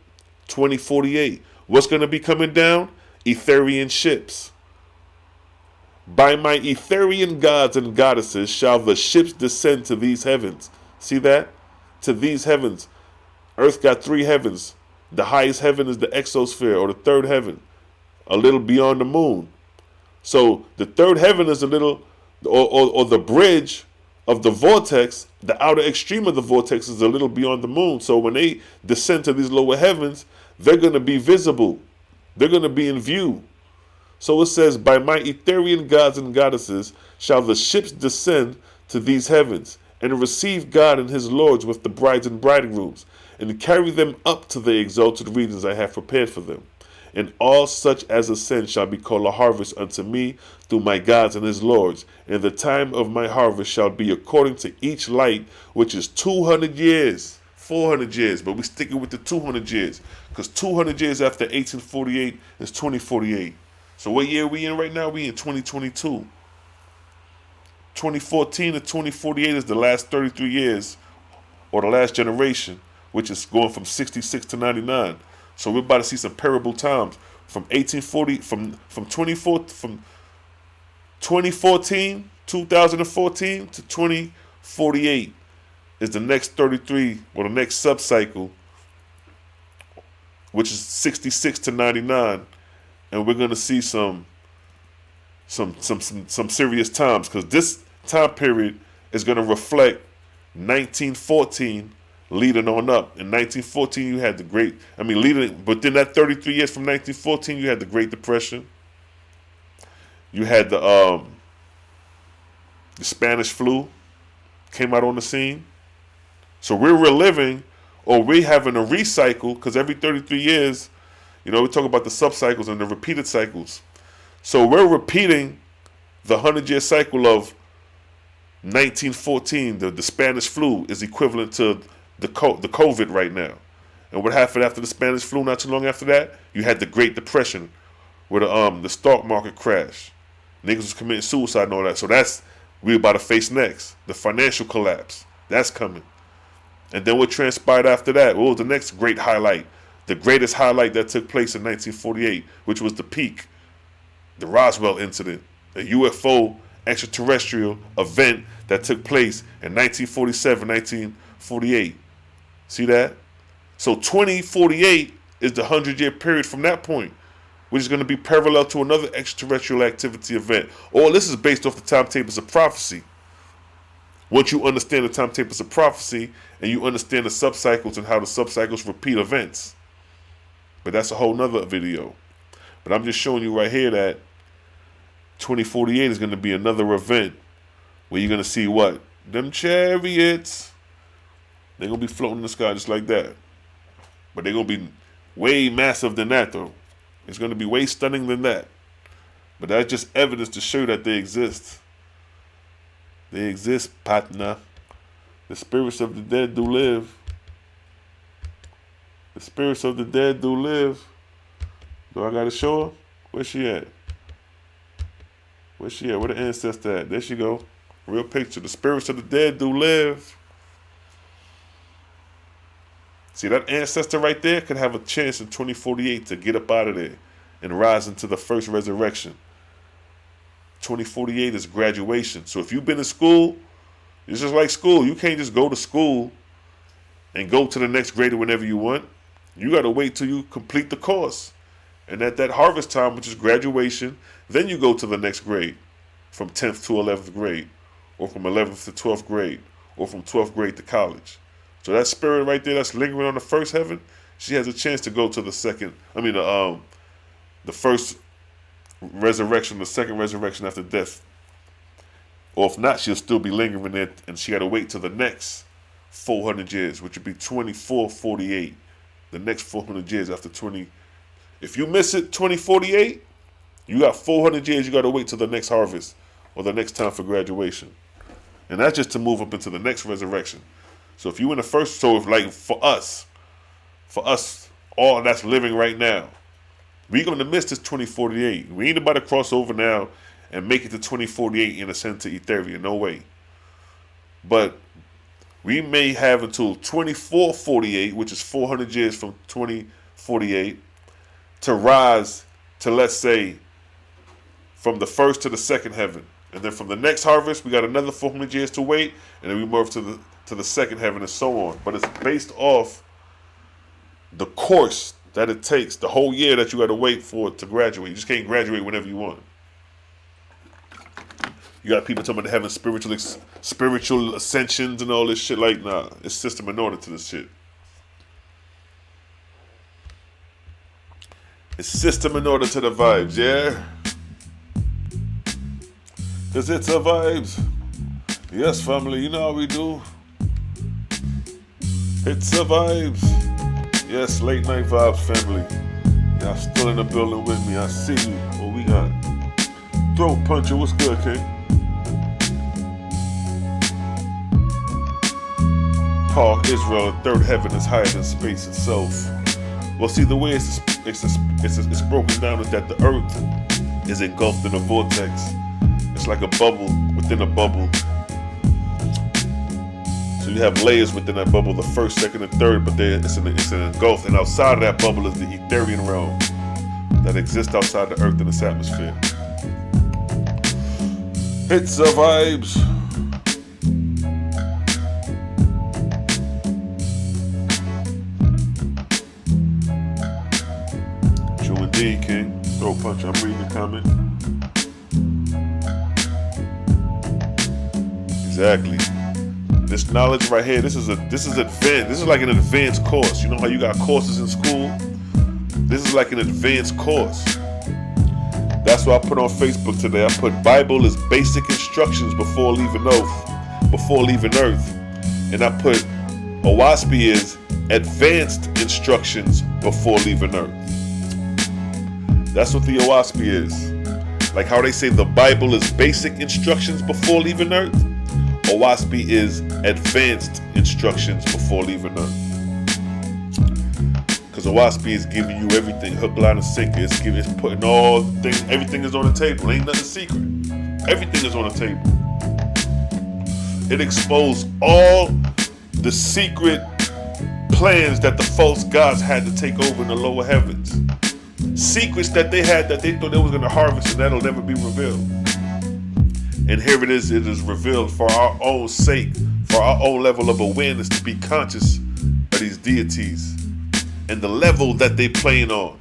2048. What's going to be coming down? Etherian ships. By my Etherian gods and goddesses shall the ships descend to these heavens. See that? To these heavens. Earth got 3 heavens. The highest heaven is the exosphere, or the third heaven, a little beyond the moon. So the third heaven is a little, or the bridge of the vortex, the outer extreme of the vortex is a little beyond the moon. So when they descend to these lower heavens, they're going to be visible. They're going to be in view. So it says, by my Etherian gods and goddesses shall the ships descend to these heavens, and receive God and his lords with the brides and bridegrooms, and carry them up to the exalted regions I have prepared for them. And all such as ascend shall be called a harvest unto me through my gods and his lords. And the time of my harvest shall be according to each light, which is 200 years, 400 years, but we sticking with the 200 years, because 200 years after 1848 is 2048. So what year are we in right now? We in 2022. 2014 to 2048 is the last 33 years, or the last generation, which is going from 66 to 99. So we're about to see some parable times from 1840, from 2014, 2014 to 2048 is the next 33, or the next subcycle, which is 66 to 99, and we're gonna see some serious times, because this time period is gonna reflect 1914. Leading on up. In 1914, you had the Great, but then that 33 years from 1914, you had the Great Depression. You had the Spanish flu came out on the scene. So we're reliving, or we're having a recycle, because every 33 years, we talk about the subcycles and the repeated cycles. So we're repeating the 100-year cycle of 1914. The Spanish flu is equivalent to the COVID right now. And what happened after the Spanish flu, not too long after that? You had the Great Depression, where the stock market crashed. Niggas was committing suicide and all that. So we're about to face next. The financial collapse. That's coming. And then what transpired after that? What was the next great highlight? The greatest highlight that took place in 1948, which was the peak. The Roswell incident. A UFO extraterrestrial event that took place in 1947, 1948. See that? So 2048 is the 100-year period from that point, which is going to be parallel to another extraterrestrial activity event. All this is based off the timetables of prophecy. Once you understand the timetables of prophecy and you understand the subcycles and how the subcycles repeat events. But that's a whole nother video. But I'm just showing you right here that 2048 is going to be another event where you're going to see what? Them chariots. They're going to be floating in the sky just like that. But they're going to be way massive than that, though. It's going to be way stunning than that. But that's just evidence to show that they exist. They exist, partner. The spirits of the dead do live. The spirits of the dead do live. Do I got to show her? Where's she at? Where's she at? Where the ancestor at? There she go. Real picture. The spirits of the dead do live. See, that ancestor right there could have a chance in 2048 to get up out of there and rise into the first resurrection. 2048 is graduation. So if you've been in school It's just like school. You can't just go to school and go to the next grade whenever you want. You got to wait till you complete the course. And at that harvest time, which is graduation, then you go to the next grade from 10th to 11th grade, or from 11th to 12th grade, or from 12th grade to college. So that spirit right there that's lingering on the first heaven, she has a chance to go to the first resurrection, the second resurrection after death. Or if not, she'll still be lingering there, and she got to wait till the next 400 years, which would be 2448. The next 400 years after 20. If you miss it, 2048, you got 400 years. You got to wait till the next harvest or the next time for graduation, and that's just to move up into the next resurrection. So if you in the first, so if like for us all that's living right now, we're going to miss this 2048. We ain't about to cross over now and make it to 2048 and ascend to Ethereum. No way. But we may have until 2448, which is 400 years from 2048, to rise to, let's say, from the first to the second heaven. And then from the next harvest, we got another 400 years to wait, and then we move to the second heaven and so on. But it's based off the course that it takes, the whole year that you got to wait for it to graduate. You just can't graduate whenever you want. You got people talking about having spiritual ascensions and all this shit. Like, nah, it's system in order to this shit. It's system in order to the vibes, yeah? Cause it's a vibes. Yes, family, you know how we do. It's a vibes. Yes, late night vibes, family. Y'all still in the building with me. I see you. What we got? Throat puncher, what's good, King? Paul, Israel, the third heaven is higher than space itself. Well, see, the way it's broken down is that the earth is engulfed in a vortex. It's like a bubble within a bubble. So you have layers within that bubble, the first, second, and third, but it's an engulfed. And outside of that bubble is the Etherian realm that exists outside the earth in its atmosphere. It's the vibes. True indeed, King. Throat punch. I'm reading the comment. Exactly. This knowledge right here, this is advanced. This is like an advanced course. You know how you got courses in school? This is like an advanced course. That's what I put on Facebook today. I put Bible is basic instructions before leaving Earth. And I put Oahspe is advanced instructions before leaving Earth. That's what the Oahspe is. Like how they say the Bible is basic instructions before leaving Earth. Oahspe is advanced instructions before leaving Earth. Because Oahspe is giving you everything, hook, line, and sinker. It's putting all the things, everything is on the table. Ain't nothing secret. Everything is on the table. It exposed all the secret plans that the false gods had to take over in the lower heavens. Secrets that they had that they thought they was going to harvest, and that'll never be revealed. And here it is revealed for our own sake, for our own level of awareness, to be conscious of these deities and the level that they playing on,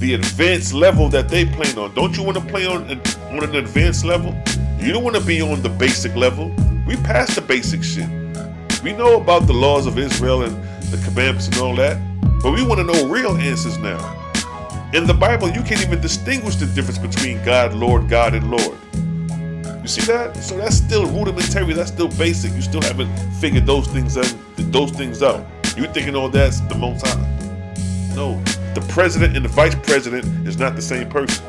the advanced level that they playing on. Don't you want to play on an advanced level? You don't want to be on the basic level. We passed the basic shit. We know about the laws of Israel and the commandments and all that, but we want to know real answers now. In the Bible, you can't even distinguish the difference between God, and Lord. You see that? So that's still rudimentary. That's still basic. You still haven't figured those things out. You thinking all that's the Most High? No. The president and the vice president is not the same person.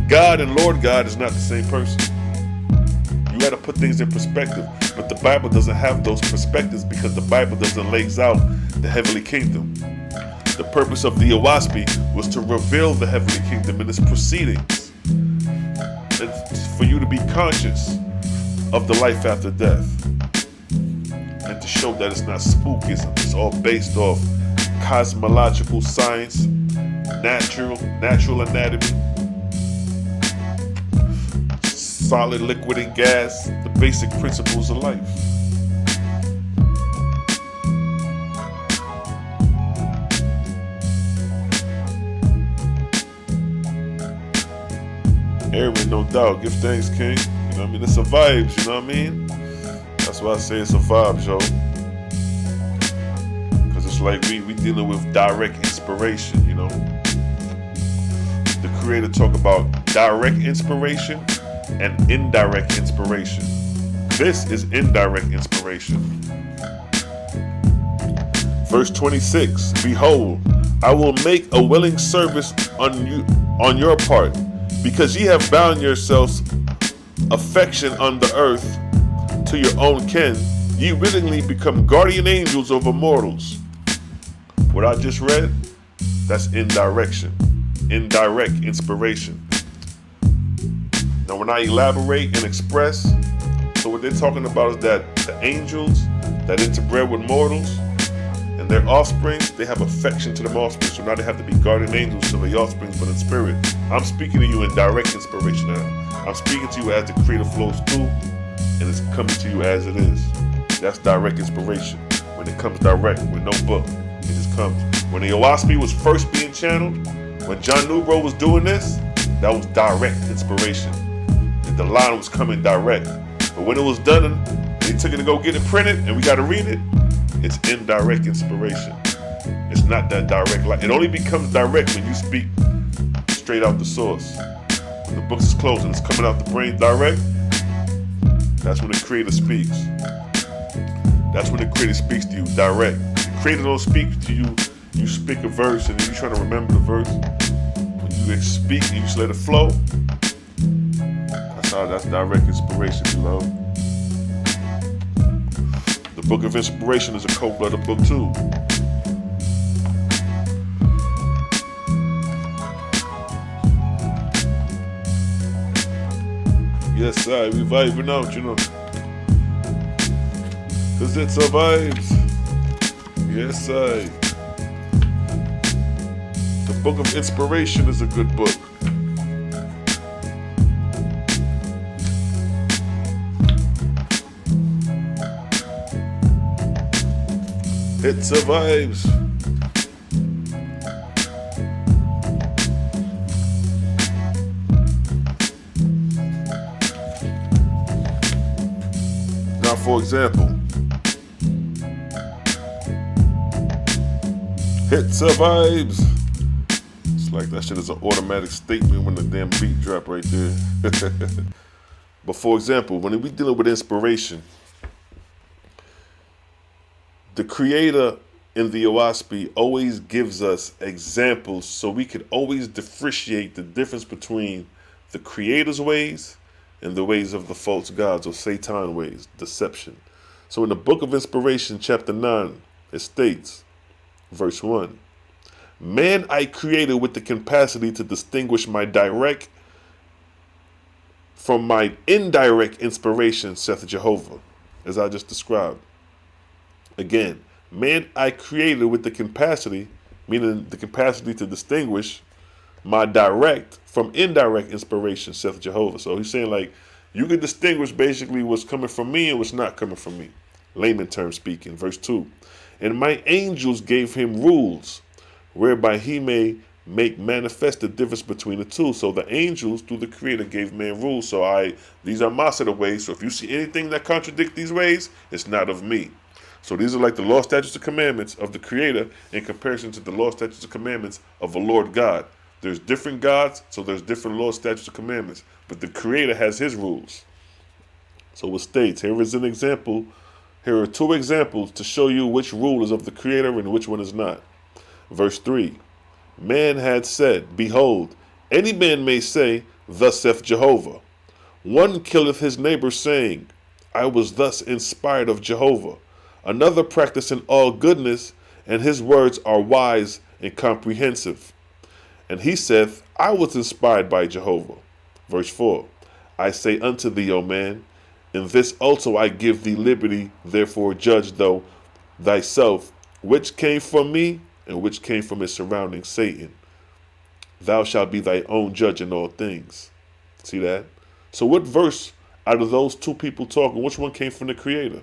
God and Lord God is not the same person. You got to put things in perspective. But the Bible doesn't have those perspectives because the Bible doesn't lay out the heavenly kingdom. The purpose of the Owaspe was to reveal the heavenly kingdom in its proceedings. And for you to be conscious of the life after death. And to show that it's not spookism. It's all based off cosmological science, natural anatomy, solid, liquid, and gas, the basic principles of life. Aaron, no doubt. Give thanks, King. You know what I mean? It's a vibes, you know what I mean? That's why I say it's a vibes, yo. Because it's like we dealing with direct inspiration, you know? The Creator talk about direct inspiration and indirect inspiration. This is indirect inspiration. Verse 26, behold, I will make a willing service on your part, because ye have bound yourselves affection on the earth to your own kin, ye willingly become guardian angels over mortals. What I just read, that's indirect inspiration. Now when I elaborate and express, so what they're talking about is that the angels that interbred with mortals and their offspring, they have affection to them offspring. So now they have to be guardian angels to the offspring, but in spirit. I'm speaking to you in direct inspiration now. I'm speaking to you as the Creator flows through, and it's coming to you as it is. That's direct inspiration. When it comes direct, with no book, it just comes. When the Owaspe was first being channeled, when John Newbro was doing this, that was direct inspiration. The line was coming direct. But when it was done and they took it to go get it printed and we got to read it, it's indirect inspiration. It's not that direct. It only becomes direct when you speak straight out the source. When the book is closed and it's coming out the brain direct, that's when the Creator speaks. That's when the Creator speaks to you direct. The Creator don't speak to you. You speak a verse and then you try to remember the verse. When you speak and you just let it flow, that's direct inspiration, you know. The Book of Inspiration is a cold-blooded book too. Yes, sir, we vibing out, you know. Cause it's a vibes. Yes, sir. The Book of Inspiration is a good book. It's a vibes. Now, for example, it's a vibes. It's like that shit is an automatic statement when the damn beat drop right there. But for example, when we dealing with inspiration, the Creator in the Owaspe always gives us examples so we could always differentiate the difference between the Creator's ways and the ways of the false gods or Satan ways, deception. So in the Book of Inspiration, chapter 9, it states, verse 1, man I created with the capacity to distinguish my direct from my indirect inspiration, saith Jehovah, as I just described. Again, man I created with the capacity, meaning the capacity to distinguish my direct from indirect inspiration, saith Jehovah. So he's saying like, you can distinguish basically what's coming from me and what's not coming from me. Layman term speaking. Verse 2. And my angels gave him rules, whereby he may make manifest the difference between the two. So the angels, through the Creator, gave man rules. So these are my set of ways. So if you see anything that contradict these ways, it's not of me. So these are like the law, statutes, and commandments of the Creator in comparison to the law, statutes, and commandments of the Lord God. There's different gods, so there's different law, statutes, and commandments. But the Creator has His rules. So it states, here is an example. Here are two examples to show you which rule is of the Creator and which one is not. Verse 3. Man had said, behold, any man may say, thus saith Jehovah. One killeth his neighbor, saying, I was thus inspired of Jehovah. Another practicing all goodness, and his words are wise and comprehensive. And he saith, I was inspired by Jehovah. Verse 4. I say unto thee, O man, in this also I give thee liberty, therefore judge thou thyself, which came from me, and which came from his surrounding Satan. Thou shalt be thy own judge in all things. See that? So what verse out of those two people talking, which one came from the Creator?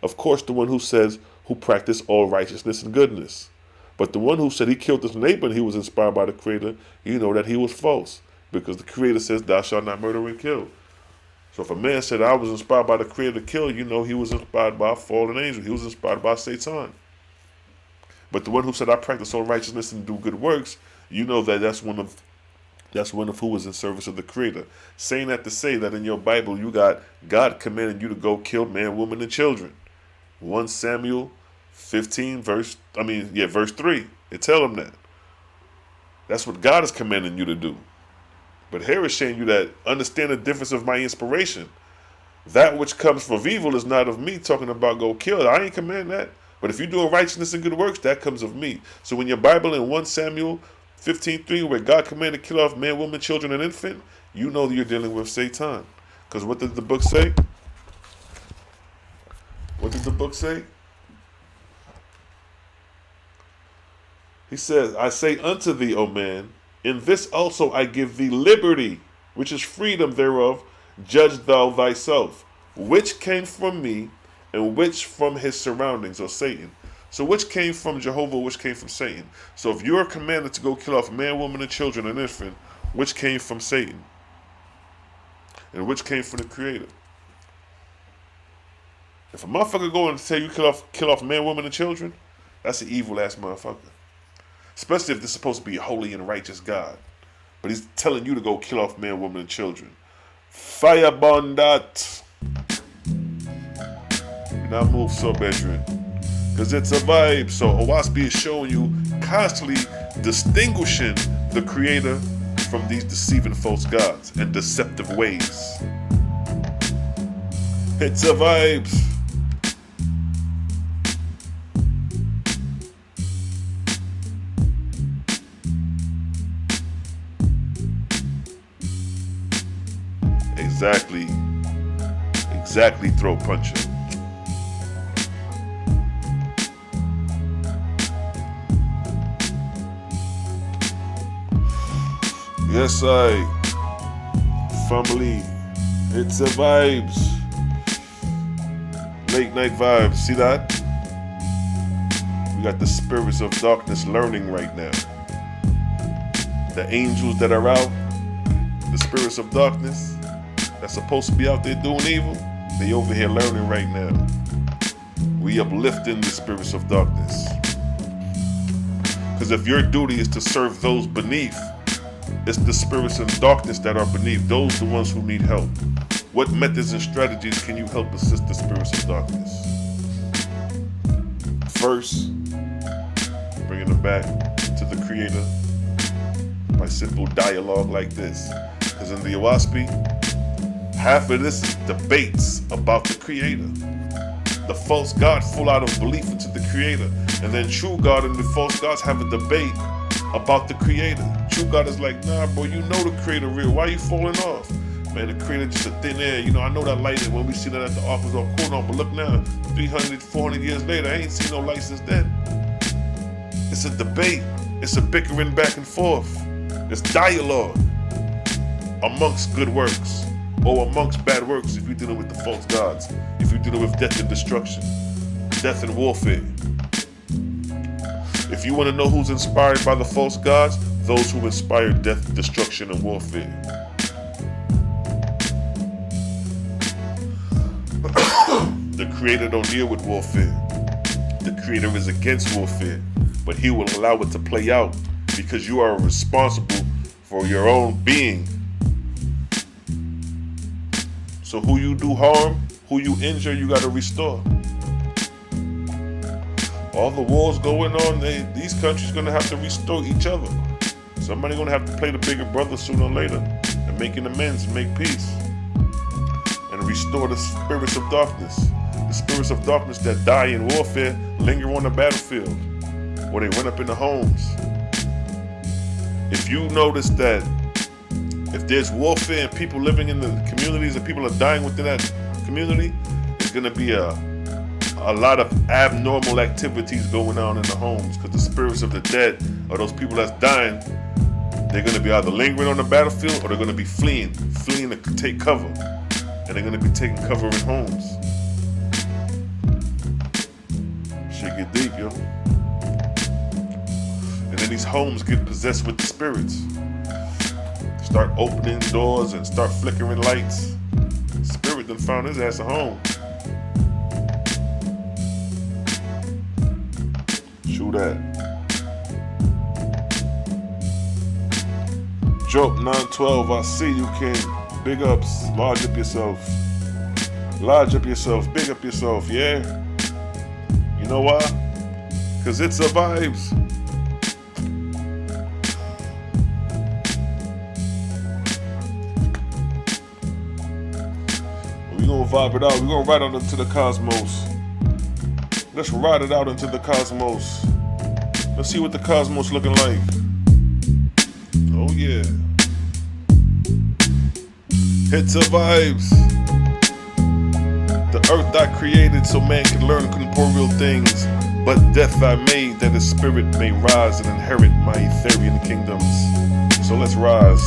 Of course, the one who says, who practiced all righteousness and goodness. But the one who said he killed his neighbor and he was inspired by the Creator, you know that he was false. because the Creator says, thou shalt not murder and kill. So if a man said, I was inspired by the Creator to kill, you know he was inspired by a fallen angel. He was inspired by Satan. But the one who said, I practice all righteousness and do good works, you know that that's one of who was in service of the Creator. Saying that to say that in your Bible you got God commanding you to go kill man, woman, and children. 1 Samuel 15 verse 3. It tell them that. That's what God is commanding you to do. But here is saying you that understand the difference of my inspiration. That which comes from evil is not of me, talking about go kill. I ain't command that. But if you do righteousness and good works, that comes of me. So in your Bible in 1 Samuel 15:3, where God commanded to kill off man, woman, children, and infant, you know that you're dealing with Satan. Because what did the book say? What did the book say? He says, I say unto thee, O man, in this also I give thee liberty, which is freedom thereof, judge thou thyself, which came from me, and which from his surroundings, or Satan. So which came from Jehovah, which came from Satan? So if you're commanded to go kill off man, woman, and children, and infant, which came from Satan? And which came from the Creator? If a motherfucker go and tell you kill off man, woman, and children, that's an evil ass motherfucker. Especially if this is supposed to be a holy and righteous God. But he's telling you to go kill off man, woman, and children. Fire burn that. Now move so, bedroom. Because it's a vibe. So Oahspe is showing you constantly distinguishing the Creator from these deceiving false gods and deceptive ways. It's a vibes. Exactly throat puncher. Yes, family, it's a vibes. Late night vibes, see that? We got the spirits of darkness learning right now. The angels that are out, the spirits of darkness that's supposed to be out there doing evil, they over here learning right now. We uplifting the spirits of darkness. Because if your duty is to serve those beneath, it's the spirits of darkness that are beneath. Those are the ones who need help. What methods and strategies can you help assist the spirits of darkness? First, bringing them back to the Creator by simple dialogue like this. Because in the Owaspe, half of this is debates about the Creator. The false God full out of belief into the Creator. And then true God and the false gods have a debate about the Creator. True God is like, nah, bro, you know the Creator real. Why are you falling off? Man, the Creator just a thin air. You know, I know that light, and when we see that at the ark was all cool on, but look now, 300, 400 years later, I ain't seen no light since then. It's a debate. It's a bickering back and forth. It's dialogue amongst good works or amongst bad works if you're dealing with the false gods, if you're dealing with death and destruction, death and warfare. If you want to know who's inspired by the false gods, those who inspire death, destruction, and warfare. The Creator don't deal with warfare. The Creator is against warfare, but He will allow it to play out because you are responsible for your own being. So who you do harm, who you injure, you got to restore. All the wars going on, these countries going to have to restore each other. Somebody going to have to play the bigger brother sooner or later and making amends and make peace. And restore the spirits of darkness. The spirits of darkness that die in warfare linger on the battlefield or they run up in the homes. If you notice that if there's warfare and people living in the communities and people are dying within that community, it's going to be a lot of abnormal activities going on in the homes because the spirits of the dead or those people that's dying, they're going to be either lingering on the battlefield or they're going to be fleeing to take cover. And they're going to be taking cover in homes. Shit get deep, yo. And then these homes get possessed with the spirits. Start opening doors and start flickering lights. Spirit done found his ass a home. True that. Joke 912, I see you, King. Big ups. Large up yourself. Large up yourself. Big up yourself, yeah? You know why? Because it survives. We're going to vibe it out. We're going to ride out into the cosmos. Let's ride it out into the cosmos. Let's see what the cosmos looking like. Oh yeah. It survives. The earth I created so man can learn corporeal things, but death I made that his spirit may rise and inherit my Ethereal kingdoms. So let's rise.